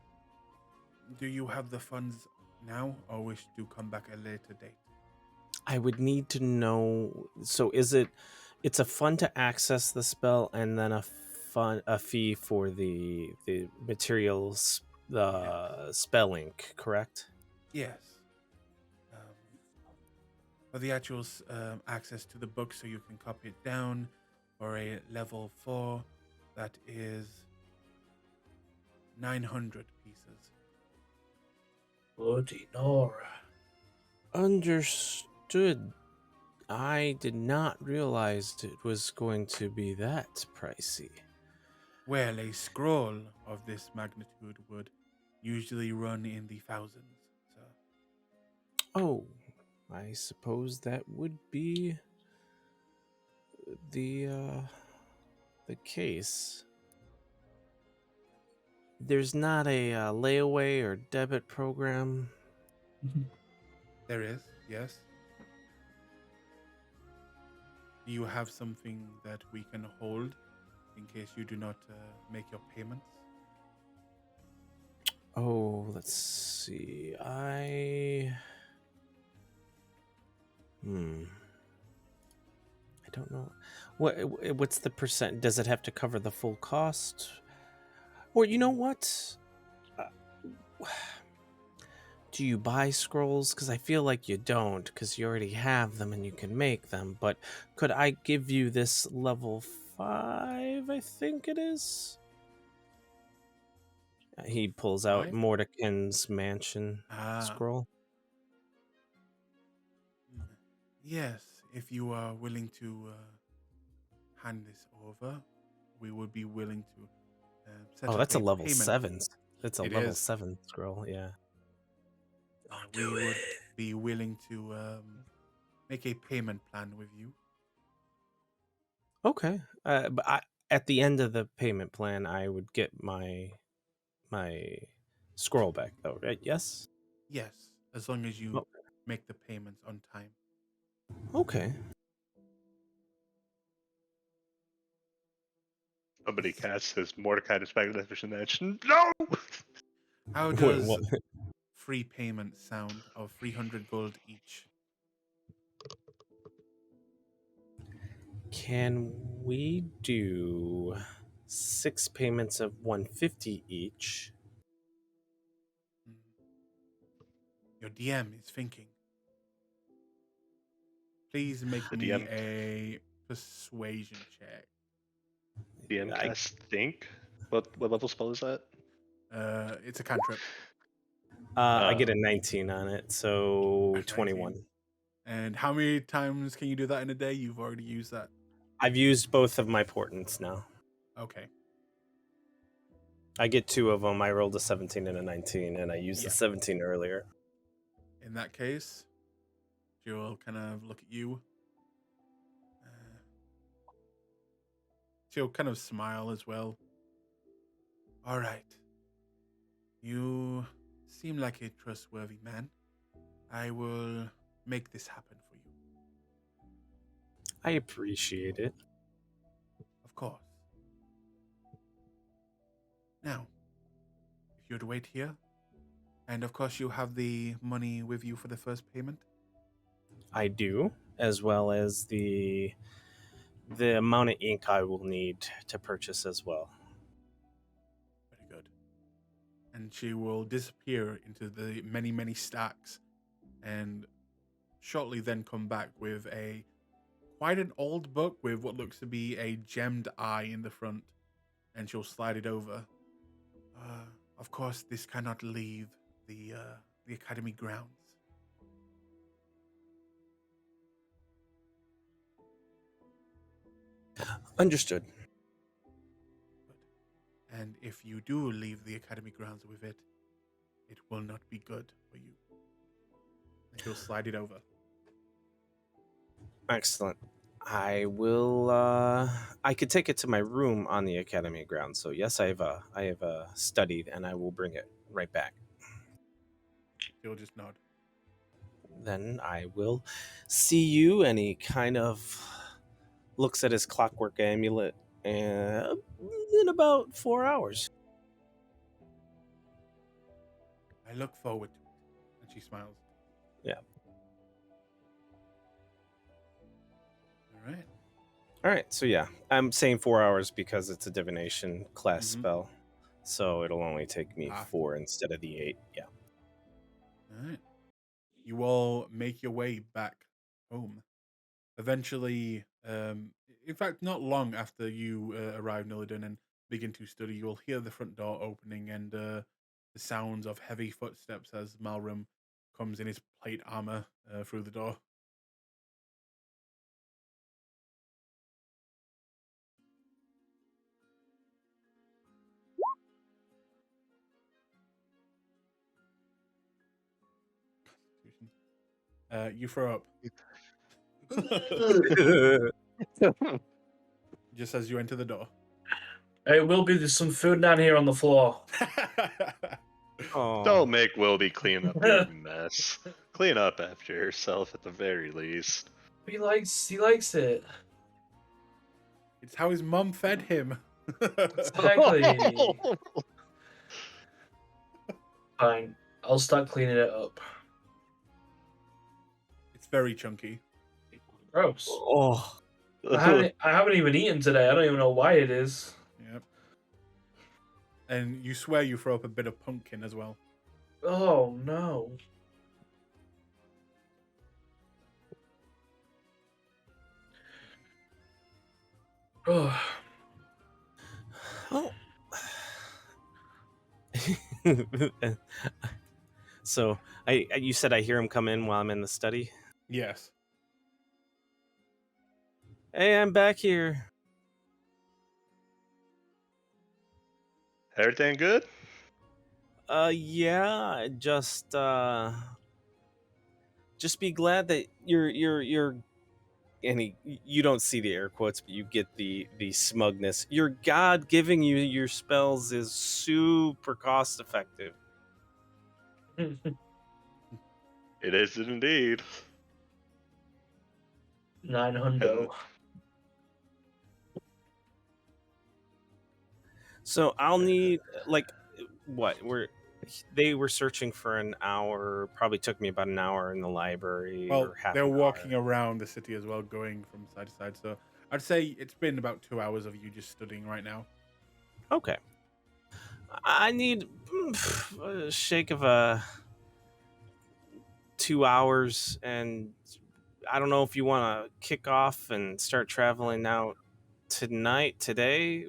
do you have the funds now, or wish to come back at a later date? I would need to know. So it's a fund to access the spell, and then a fee for the materials, the spell ink, correct? Yes. For the actual access to the book, so you can copy it down, for a level 4, that is 900 pieces. Bloody Nora. Understood. I did not realize it was going to be that pricey. Well, a scroll of this magnitude would usually run in the thousands, sir. Oh, I suppose that would be the case. There's not a layaway or debit program. There is, yes. Do you have something that we can hold in case you do not make your payments? Oh, let's see. I don't know. What's the percent? Does it have to cover the full cost? Or you know what? Do you buy scrolls? Because I feel like you don't, because you already have them and you can make them. But could I give you this level 5, I think it is? He pulls out 5? Mordenkainen's mansion Ah, scroll. yes. If you are willing to hand this over, we would be willing to set Oh, up that's a a level payment. 7. That's a It level is. 7 scroll, yeah. We would be willing to make a payment plan with you. Okay. But at the end of the payment plan, I would get my scroll back, though, right? Yes? Yes, as long as you Oh, make the payments on time. okay. Somebody casts his Mordecai's Magnificent Mansion. No! How Wait, does what? free payment sound of 300 gold each? Can we do 6 payments of 150 each? Hmm. Your DM is thinking. Please make The me DM, a persuasion check. DM I casts Think. What level spell is that? It's a cantrip. I get Uh, a 19 on it, so At 19. 21. And how many times can you do that in a day? You've already used that. I've used both of my portents now. Okay. I get 2 of them. I rolled a 17 and a 19, and I used the Yeah. 17 earlier. In that case, she'll kind of look at you. She'll kind of smile as well. All right. You seem like a trustworthy man. I will make this happen for you. I appreciate it. Of course. Now, if you'd wait here, and of course you have the money with you for the first payment. I do, as well as the amount of ink I will need to purchase as well. Very good. And she will disappear into the many, many stacks and shortly then come back with quite an old book with what looks to be a gemmed eye in the front. And she'll slide it over. Of course, this cannot leave the academy grounds. Understood. And if you do leave the academy grounds with it, it will not be good for you. And she'll slide it over. Excellent. I will. I could take it to my room on the academy grounds. So yes, I have studied, and I will bring it right back. She'll just nod. Then I will see you. And he kind of looks at his clockwork amulet, and in about 4 hours. I look forward to it. And she smiles. Yeah. All right. All right. So yeah, I'm saying 4 hours because it's a divination class Mhm. spell, so it'll only take me Ah. 4 instead of the 8. Yeah. All right. You all make your way back home. Eventually, in fact, not long after you arrive, Nillidan, and begin to study, you'll hear the front door opening and the sounds of heavy footsteps as Malrum comes in his plate armor through the door. You throw up just as you enter the door. Hey, Wilby, there's some food down here on the floor. Oh. Don't make Wilby clean up your mess. Clean up after yourself at the very least. He likes it. It's how his mum fed him. Exactly. Fine. I'll start cleaning it up. It's very chunky. Gross. Oh. I haven't even eaten today. I don't even know why it is. Yep. And you swear you throw up a bit of pumpkin as well. Oh no. Oh. Oh. So you said I hear him come in while I'm in the study. Yes. Hey, I'm back here. Everything good? Yeah, just be glad that you're and you don't see the air quotes, but you get the smugness. Your God giving you your spells is super cost effective. It is indeed. 900. So I'll need like what they were searching for an hour. Probably took me about an hour in the library Well, or half they're an walking hour. around the city as well, going from side to side. So I'd say it's been about 2 hours of you just studying right now. Okay, I need a shake of a 2 hours, and I don't know if you want to kick off and start traveling out today.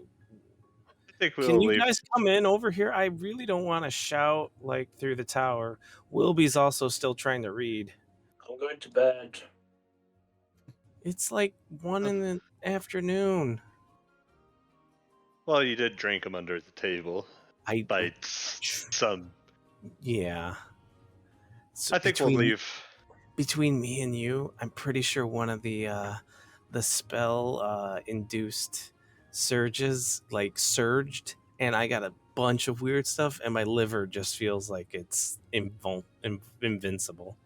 I think Can we'll you leave. guys come in over here? I really don't want to shout like through the tower. Wilby's also still trying to read. I'm going to bed. It's like 1 in the afternoon. Well, you did drink them under the table I by some. yeah. So I think we'll leave. between me and you, I'm pretty sure one of the spell induced surges like surged, and I got a bunch of weird stuff, and my liver just feels like it's invincible,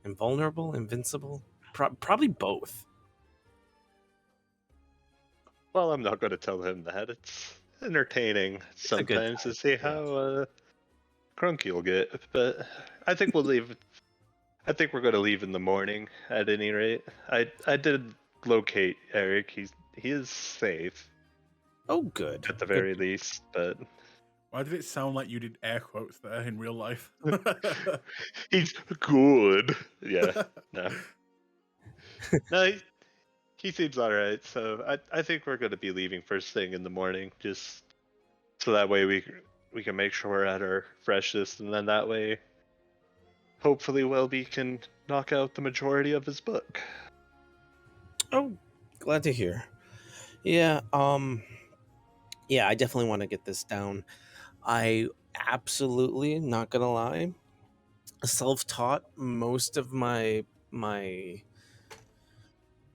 invulnerable, invincible. Probably both. Well, I'm not going to tell him that. It's entertaining It's a good sometimes to time. see Yeah. how crunk you'll get. But I think we'll leave. I think we're going to leave in the morning at any rate. I did locate Eric. He is safe Oh, good. at the Good. very least. But Why did it sound like you did air quotes there in real life? he's good. Yeah. No. No. He seems all right. So I think we're going to be leaving first thing in the morning, just so that way we can make sure we're at our freshest, and then that way, hopefully, Welby can knock out the majority of his book. Oh, glad to hear. Yeah. Yeah, I definitely want to get this down. I absolutely, not gonna lie, self-taught most of my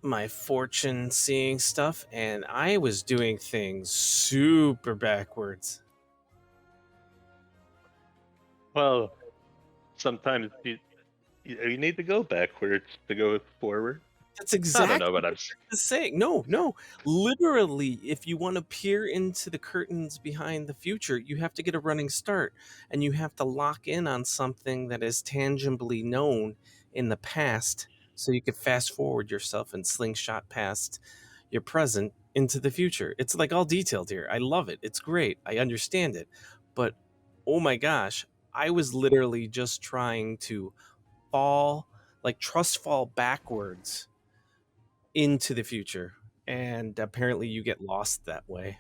my fortune seeing stuff, and I was doing things super backwards. Well, sometimes you need to go backwards to go forward. That's I don't exactly know what what I'm saying. I was saying. No. Literally, if you want to peer into the curtains behind the future, you have to get a running start, and you have to lock in on something that is tangibly known in the past, so you can fast forward yourself and slingshot past your present into the future. It's like all detailed here. I love it. It's great. I understand it. But oh my gosh, I was literally just trying to fall, like trust fall backwards into the future, and apparently you get lost that way.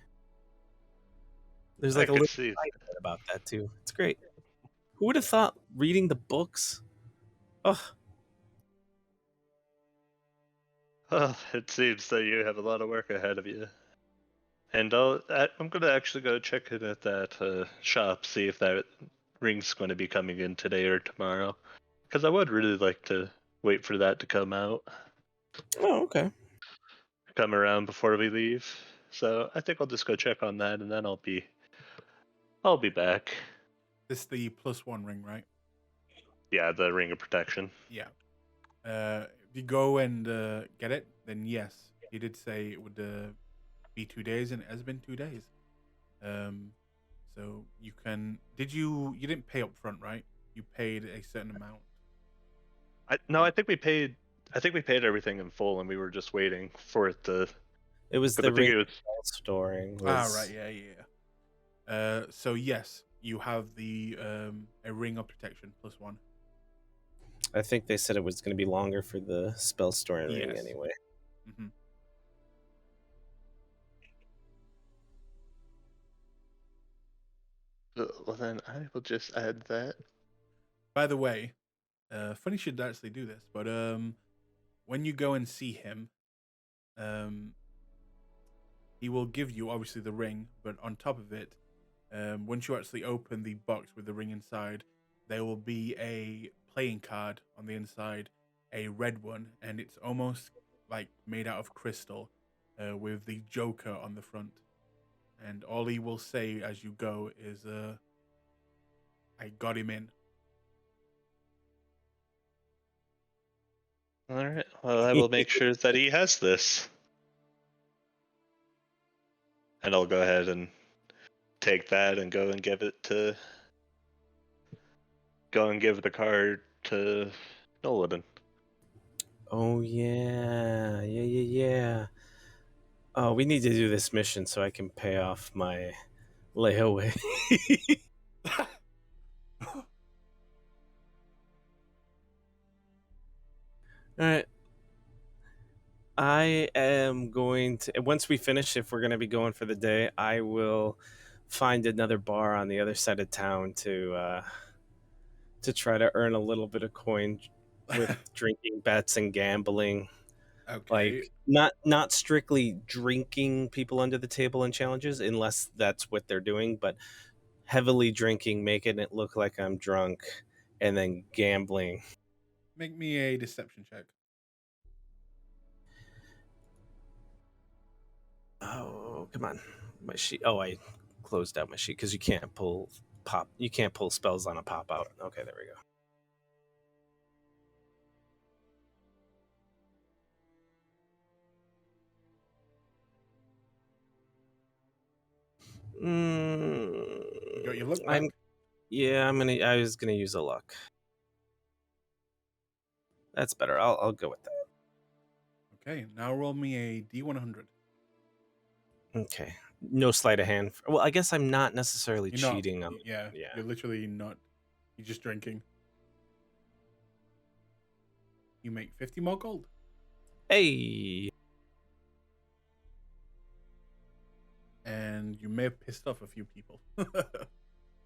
There's I like a could little see. side bit about that too. It's great. Who would have thought reading the books? Oh, Well, it seems that you have a lot of work ahead of you. And I'm going to actually go check in at that shop, see if that ring's going to be coming in today or tomorrow. Because I would really like to wait for that to come out, okay. come around before we leave. So I think I'll just go check on that, and then I'll be back. This is the +1 ring, right? Yeah, the ring of protection. Yeah. If you go and get it, then yes, he did say it would be 2 days, and it has been 2 days. So you can. You didn't pay up front, right? You paid a certain amount. No, I think we paid. I think we paid everything in full, and we were just waiting for it to. It was Because I the think ring it was. storing Ah, was right, yeah. So yes, you have the a ring of protection +1. I think they said it was going to be longer for the spell storing ring Yes. anyway. Mm-hmm. Well, then I will just add that. By the way, funny should actually do this, but when you go and see him, he will give you obviously the ring, but on top of it, once you actually open the box with the ring inside, there will be a playing card on the inside, a red one, and it's almost like made out of crystal, with the Joker on the front. And all he will say as you go is, "I got him in." All right. Well, I will make sure that he has this, and I'll go ahead and take that and go and give it to. Go and give the card to Nolan. Oh yeah, yeah. Oh, we need to do this mission so I can pay off my layaway. All right. I am going to, once we finish, if we're going to be going for the day, I will find another bar on the other side of town to try to earn a little bit of coin with drinking bets and gambling. Okay. Like not strictly drinking people under the table in challenges unless that's what they're doing, but heavily drinking, making it look like I'm drunk, and then gambling. Make me a deception check. Oh, come on. My sheet. Oh, I closed out my sheet because you can't pull spells on a pop out. Okay, there we go. You got your luck back. I was gonna use a luck. That's better. I'll go with that. Okay, now roll me a D100. Okay. No sleight of hand. Well, I guess I'm not necessarily You're not. cheating on. Yeah, Yeah. you're literally not. You're just drinking. You make 50 more gold. Hey. And you may have pissed off a few people.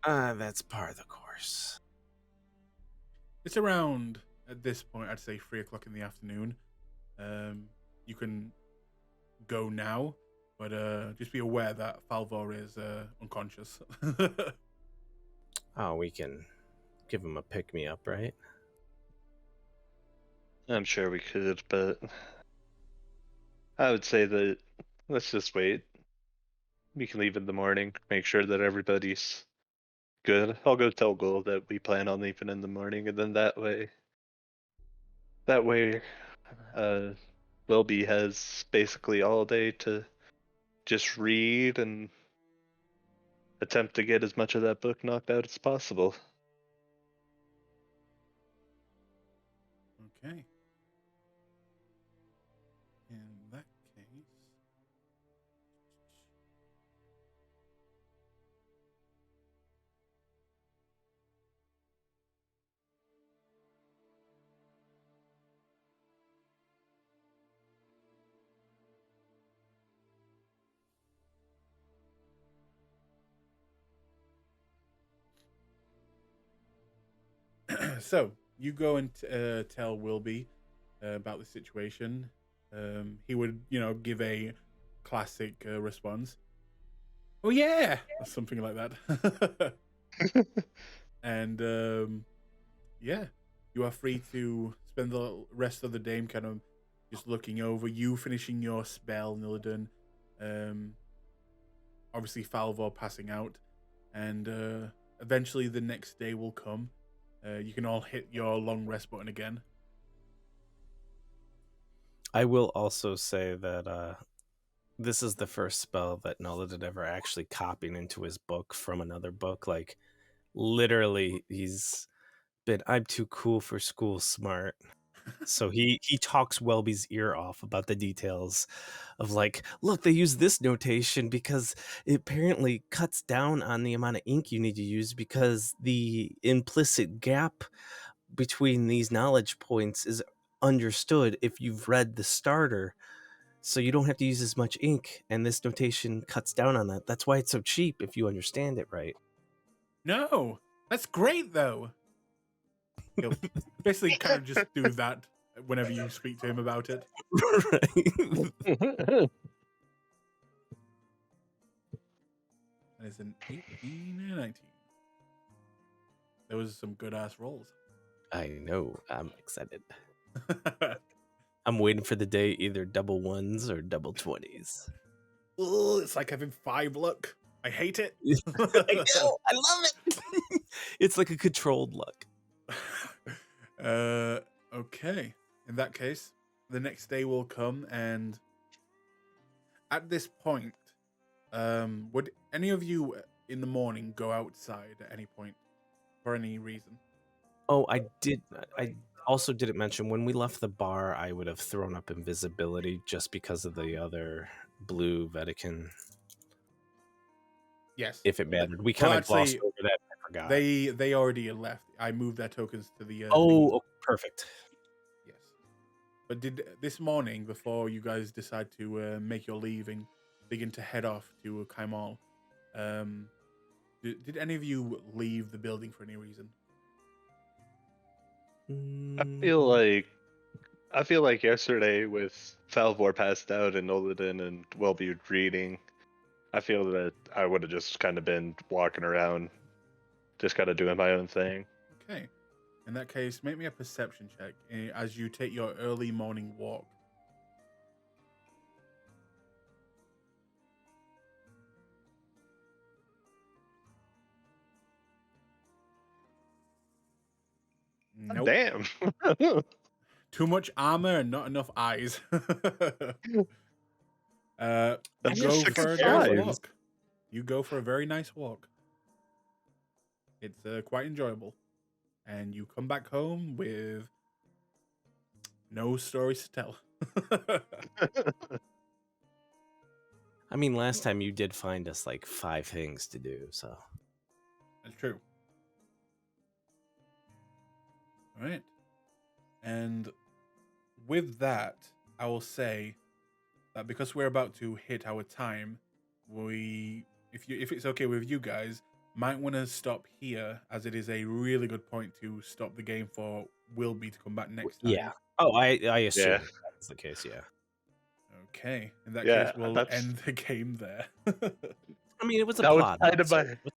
That's par of the course. It's around, at this point, I'd say 3 o'clock in the afternoon. You can go now, but just be aware that Falvor is unconscious. Oh, we can give him a pick me up, right? I'm sure we could, but I would say that let's just wait. We can leave in the morning, make sure that everybody's good. I'll go tell Gold that we plan on leaving in the morning, and then that way, uh, Wilby has basically all day to just read and attempt to get as much of that book knocked out as possible. Okay. In that case. So you go and tell Wilby about the situation. He would, give a classic response. Oh yeah, or something like that. And yeah, you are free to spend the rest of the day kind of just looking over you finishing your spell, Nillidan. Obviously, Falvor passing out, and eventually the next day will come. You can all hit your long rest button again. I will also say that this is the first spell that Nola did ever actually copied into his book from another book. Like, literally, he's been, I'm too cool for school smart. So he talks Welby's ear off about the details of like, look, they use this notation because it apparently cuts down on the amount of ink you need to use because the implicit gap between these knowledge points is understood if you've read the starter. So you don't have to use as much ink, and this notation cuts down on that. That's why it's so cheap if you understand it right. No, that's great though. He'll basically kind of just do that whenever you speak to him about it. Right. And it's an 18 and 19. There was some good ass rolls. I know. I'm excited. I'm waiting for the day either double ones or double 20s. Oh, it's like having 5 luck. I hate it. I know. I love it. It's like a controlled luck. Okay. In that case, the next day will come, and at this point, would any of you in the morning go outside at any point for any reason? Oh, I also didn't mention when we left the bar, I would have thrown up invisibility just because of the other blue Vatican. Yes. If it mattered, we kind of glossed over that. I forgot. They already left. I moved their tokens to the. Perfect. Yes. But did this morning, before you guys decide to make your leave and begin to head off to Kaimal, did any of you leave the building for any reason? I feel like yesterday with Falvor passed out and Noladin and Welby reading, I feel that I would have just kind of been walking around, just kind of doing my own thing. Okay. In that case, make me a perception check as you take your early morning walk. Nope. Damn. Too much armor and not enough eyes. That's go just for a 6 nice eyes. walk. You go for a very nice walk. It's quite enjoyable. And you come back home with no stories to tell. I mean, last time you did find us like 5 things to do, so. That's true. All right. And with that, I will say that because we're about to hit our time, if it's okay with you guys, might want to stop here, as it is a really good point to stop the game for Wilby to come back next time. Yeah. Oh, I assume Yeah. that's the case, yeah. Okay. In that Yeah, case, we'll that's- end the game there. I mean, it was a That was plot. kind of so my- it was